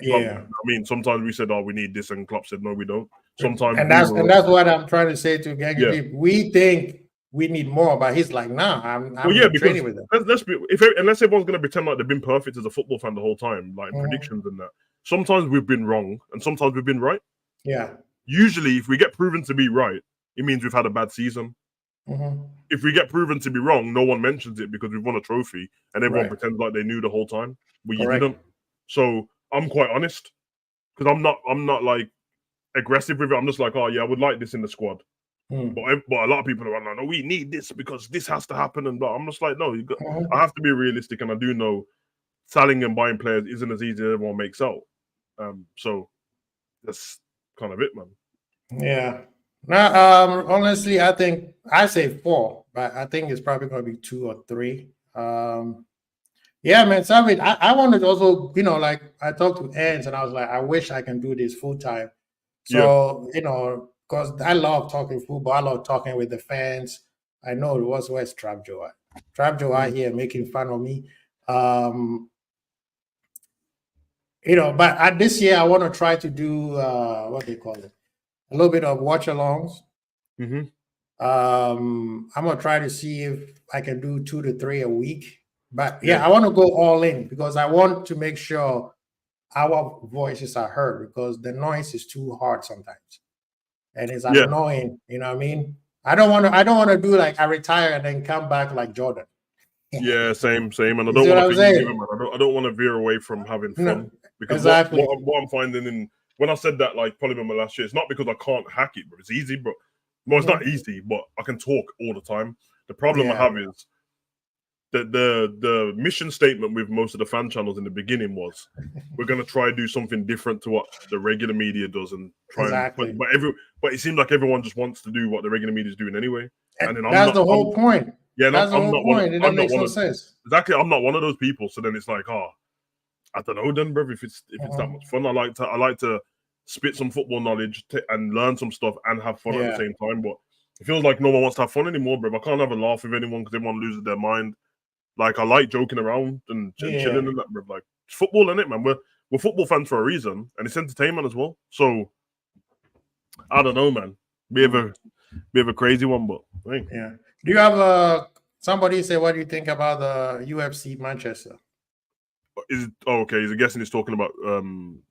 I mean, sometimes we said, "Oh, we need this," and Klopp said, "No, we don't." Sometimes, and that's what I'm trying to say to Gang. We think we need more, but he's like, "Nah, I'm training with them." Unless everyone's going to pretend like they've been perfect as a football fan the whole time, like in predictions and that. Sometimes we've been wrong, and sometimes we've been right. Yeah. Usually, if we get proven to be right, it means we've had a bad season. If we get proven to be wrong, no one mentions it because we've won a trophy, and everyone pretends like they knew the whole time. But you didn't. So I'm quite honest because I'm not like aggressive with it. I'm just like, oh yeah, I would like this in the squad. But a lot of people are like, no, we need this because this has to happen, and blah. I'm just like, no, I have to be realistic, and I do know selling and buying players isn't as easy as everyone makes out. So that's kind of it, man. Yeah. Now, honestly, I say 4, but I think it's probably going to be 2 or 3. Yeah, man. So I wanted to also, like I talked to Ants and I was like, I wish I can do this full time. So, because I love talking football. I love talking with the fans. I know where's Trap Joe at? Trap Joe out here making fun of me. But this year I want to try to do what they call it, a little bit of watch alongs. I'm gonna try to see if I can do 2 to 3 a week. But I want to go all in because I want to make sure our voices are heard because the noise is too hard sometimes, and it's annoying. You know what I mean? I don't want to do like I retire and then come back like Jordan. Yeah, same. And I don't want to either, man. I don't want to veer away from having fun because what I'm finding in when I said that, like probably my last year, it's not because I can't hack it, but it's easy. But it's not easy, but I can talk all the time. The problem I have is the mission statement with most of the fan channels in the beginning was we're going to try to do something different to what the regular media does and try but it seems like everyone just wants to do what the regular media is doing anyway. And then that's the whole point. Yeah, that's the whole point. It doesn't make no sense. Exactly, I'm not one of those people. So then it's like, I don't know, then, bro. If it's that much fun, I like to spit some football knowledge and learn some stuff and have fun at the same time. But it feels like no one wants to have fun anymore, bro. I can't have a laugh with anyone because everyone loses their mind. Like I like joking around and chilling and that, bro. Like it's football, innit, man? We're football fans for a reason, and it's entertainment as well. So I don't know, man. Bit of a crazy one, but yeah. Do you have somebody say what do you think about the UFC Manchester? Okay? He's guessing he's talking about I'm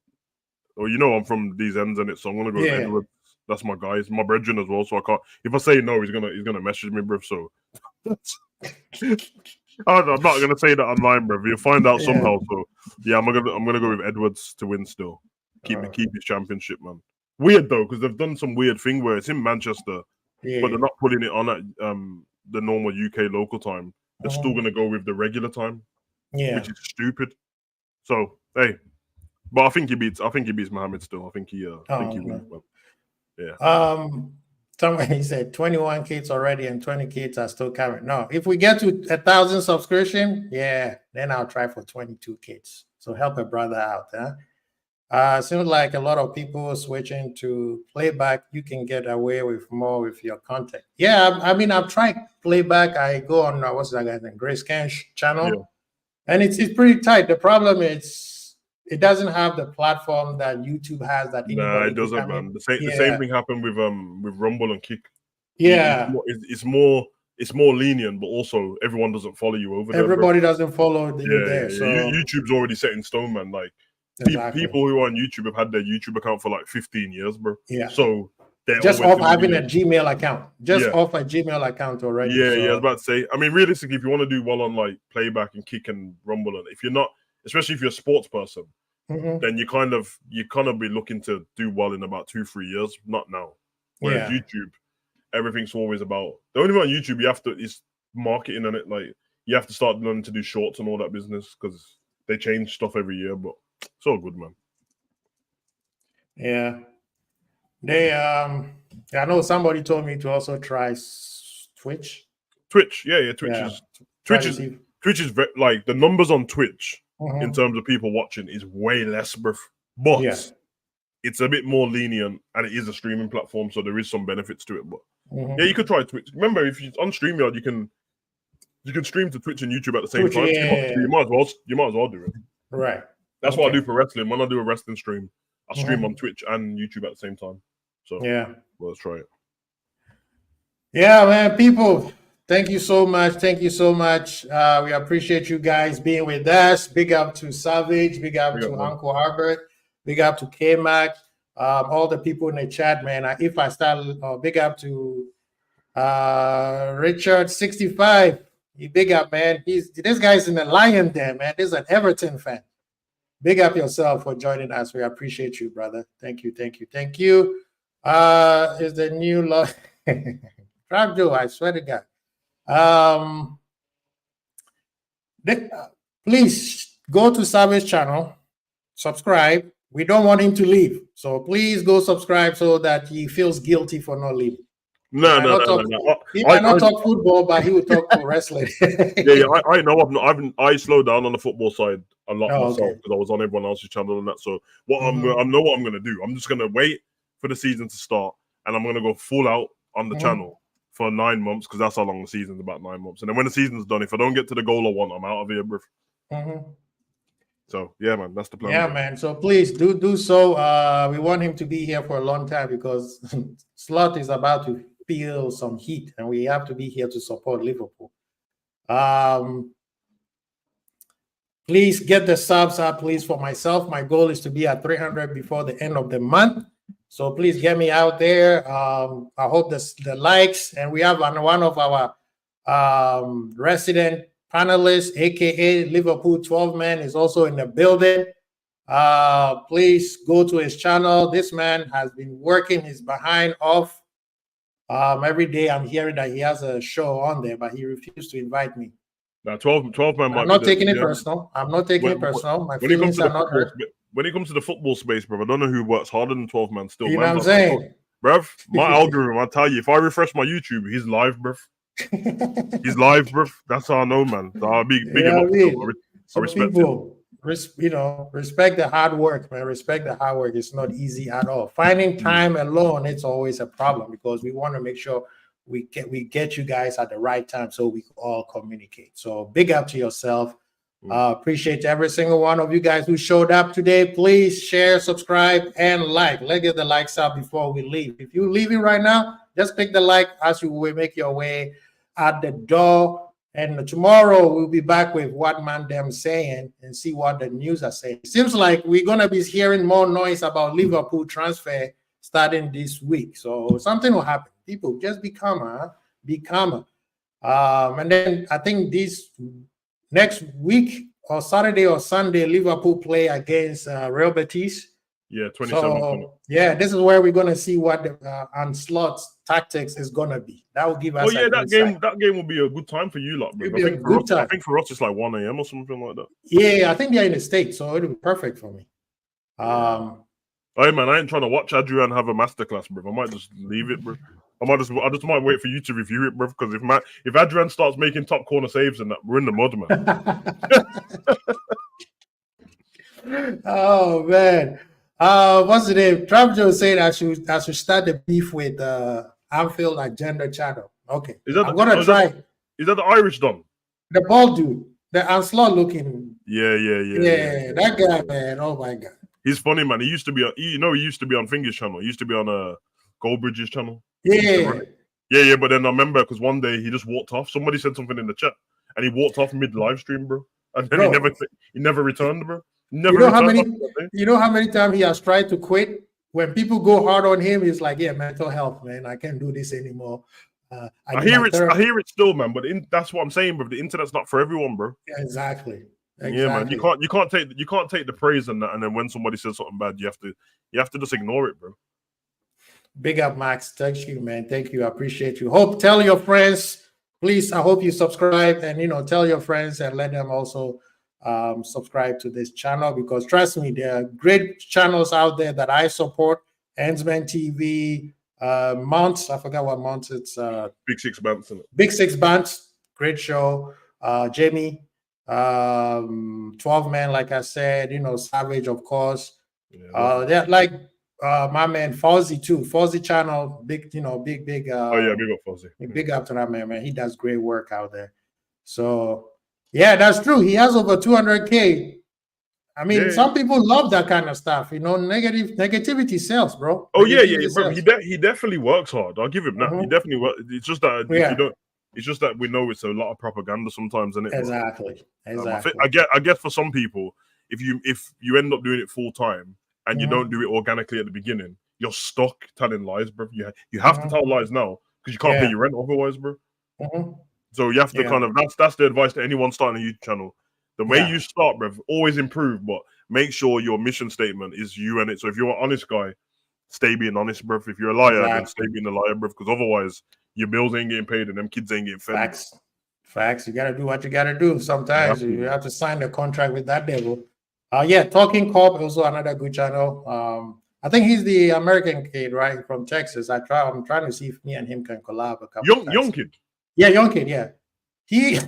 from these ends in it, so I'm gonna go with Edwards. That's my guy. He's my brethren as well, so I can't. If I say no, he's gonna message me, bro. So I'm not gonna say that online, bro. You'll find out somehow. So yeah, I'm gonna go with Edwards to win still. Keep his championship, man. Weird though, because they've done some weird thing where it's in Manchester, but they're not putting it on at the normal UK local time. They're still gonna go with the regular time, which is stupid. So hey, but I think he beats Muhammad still. I think he wins. Yeah. Somebody said 21 kids already and 20 kids are still coming. No, if we get to 1,000 subscription, yeah, then I'll try for 22 kids. So help a brother out, huh? Seems like a lot of people are switching to playback. You can get away with more with your content. Yeah, I mean, I've tried playback. I go on what's that guy's name, Grace Ken's channel, and it's pretty tight. The problem is it doesn't have the platform that YouTube has. That Nah, it doesn't, man. The same thing happened with Rumble and Kick. Yeah, it's more lenient, but also everyone doesn't follow you over there. Everybody doesn't follow you there. Yeah. So YouTube's already set in stone, man. Like people who are on YouTube have had their YouTube account for like 15 years, bro. Yeah. So they're just off having a Gmail account. Off a Gmail account already. Yeah, I was about to say. I mean, realistically, if you want to do well on like playback and Kick and Rumble, and if you're not, especially if you're a sports person, then you kind of be looking to do well in about 2-3 years, not now. Whereas YouTube, everything's always about the only thing on YouTube you have to is marketing and it. Like you have to start learning to do shorts and all that business because they change stuff every year. But it's all good, man. Yeah, they I know somebody told me to also try Twitch. Twitch, Twitch is very, like the numbers on Twitch in terms of people watching is way less, bruv. But it's a bit more lenient and it is a streaming platform, so there is some benefits to it. But yeah, you could try Twitch. Remember, if you on StreamYard, you can stream to Twitch and YouTube at the same time. You might as well do it. Right. That's what I do for wrestling. When I do a wrestling stream, I stream on Twitch and YouTube at the same time. So well, let's try it. Yeah, man, people. Thank you so much. Thank you so much. We appreciate you guys being with us. Big up to Savage. Big up to Uncle Albert. Big up to K-Mac. All the people in the chat, man. If I start, big up to Richard 65. Big up, man. This guy's in the Lion Den, man. This is an Everton fan. Big up yourself for joining us. We appreciate you, brother. Thank you. Is the new love Trap Joe, I swear to God. Please go to Savage channel, subscribe. We don't want him to leave, so please go subscribe so that he feels guilty for not leaving. No. He might not talk football, but he will talk to wrestling. I know. I slowed down on the football side a lot myself because I was on everyone else's channel and that. So I know what I'm gonna do. I'm just gonna wait for the season to start, and I'm gonna go full out on the channel for 9 months because that's how long the season's about 9 months. And then when the season's done, if I don't get to the goal I want, I'm out of here, bro. So yeah, man, that's the plan. Yeah, man. So please do so. We want him to be here for a long time because Slot is about to feel some heat, and we have to be here to support Liverpool. Please get the subs up, please. For myself, my goal is to be at 300 before the end of the month. So please get me out there. I hope the likes, and we have one of our resident panelists, aka Liverpool 12 man, is also in the building. Please go to his channel. This man has been working his behind off. Every day I'm hearing that he has a show on there, but he refused to invite me. Now 12 man. I'm not taking it personal. I'm not taking it personal. My feelings are not hurt. When it comes to the football space, bro, I don't know who works harder than 12 man still. You know what I'm saying? Bruv, my algorithm, I tell you, if I refresh my YouTube, he's live, bruv. He's live, bruv. That's how I know, man. So I'll be big enough. I respect people, respect the hard work, man. Respect the hard work. It's not easy at all. Finding time alone, it's always a problem because we want to make sure we get you guys at the right time so we can all communicate. So big up to yourself. Appreciate every single one of you guys who showed up today. Please share, subscribe, and like. Let's get the likes up before we leave. If you're leaving right now, just click the like as you will make your way at the door. And tomorrow we'll be back with what man them saying and see what the news are saying. It seems like we're gonna be hearing more noise about Liverpool transfer starting this week. So something will happen. People just be calmer. And then I think this next week or Saturday or Sunday, Liverpool play against Real Betis. Yeah, 27. So, yeah, this is where we're gonna see what the Onslaught's tactics is gonna be. That will give us. Oh yeah, that game will be a good time for you, lot. Bro. I think for us it's like 1 a.m. or something like that. Yeah, I think they're in the States, so it'll be perfect for me. Hey man, I ain't trying to watch Adrian have a masterclass, bro. I might just leave it, bro. I just might wait for you to review it, bro. Because if Adrian starts making top corner saves and that, we're in the mud, man. Oh man, what's the name? Trump just said I should start the beef with Anfield Agenda channel. Okay, I'm gonna try. Is that the Irish Don? The bald dude, the Onslaught looking. Yeah. That guy, man. Oh my god. He's funny, man. He used to be on, he used to be on Fingers channel. He used to be on Goldbridge's channel. Yeah. But then I remember because one day he just walked off. Somebody said something in the chat, and he walked off mid live stream, bro. And then he never returned, bro. You know how many times he has tried to quit? When people go hard on him, he's like, "Yeah, mental health, man. I can't do this anymore." I hear it still, man. But that's what I'm saying, bro. The internet's not for everyone, bro. Yeah, exactly. Yeah, man. You can't take the praise and that, and then when somebody says something bad, you have to just ignore it, bro. Big up, Max. Thank you, man. Thank you. I appreciate you. Tell your friends, please. I hope you subscribe and tell your friends and let them also subscribe to this channel, because trust me, there are great channels out there that I support. Ensman TV, Mounts. I forgot what Mounts it's. Big Six Bands, isn't it? Big Six Bands. Great show. Jamie. 12 Man, like I said, Savage, of course. They're like my man Fozzy too. Fozzy channel, big big big up Fozzy. Big up to that man. He does great work out there. So yeah, that's true. He has over 200K. I mean, some people love that kind of stuff. Negativity sells, bro. Oh yeah, bro. He definitely works hard. I'll give him that. He definitely works. It's just that if you don't. It's just that we know it's a lot of propaganda sometimes, isn't it? Exactly. I guess for some people, if you end up doing it full time and you don't do it organically at the beginning, you're stuck telling lies, bro. You have to tell lies now because you can't pay your rent otherwise, bro. So you have to kind of that's the advice to anyone starting a YouTube channel. The way you start, bro, always improve, but make sure your mission statement is you and it. So if you're an honest guy, stay being honest, bro. If you're a liar, then stay being a liar, bro, because otherwise your bills ain't getting paid and them kids ain't getting fed. Facts. You gotta do what you gotta do. Sometimes you have to sign the contract with that devil. Talking Cop, also another good channel. I think he's the American kid, right, from Texas. I'm trying to see if me and him can collab a couple young kid. Yeah, young kid. Yeah, he.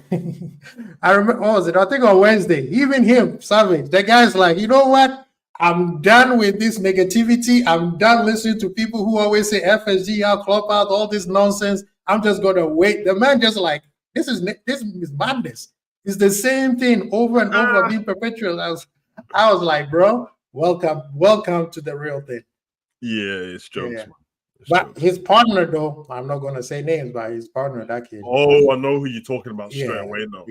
I remember. What was it? I think on Wednesday. Even him, Savage. The guy's like, you know what? I'm done with this negativity. I'm done listening to people who always say FSG out, club out, all this nonsense. I'm just gonna wait. The man just like, this is madness. It's the same thing over and over being perpetual. I was like, bro, welcome to the real thing. Yeah, it's jokes. Yeah. But his partner, though, I'm not gonna say names, but his partner, that kid. Oh, I know who you're talking about straight away now.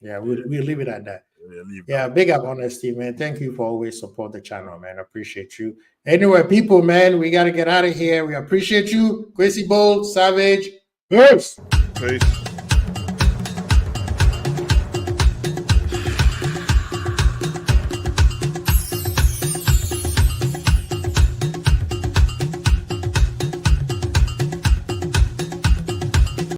Yeah, we'll leave it at that. Big up honesty, man. Thank you for always support the channel, man. I appreciate you. Anyway, people, man, we got to get out of here. We appreciate you. Quincy Bolt, Savage. Peace.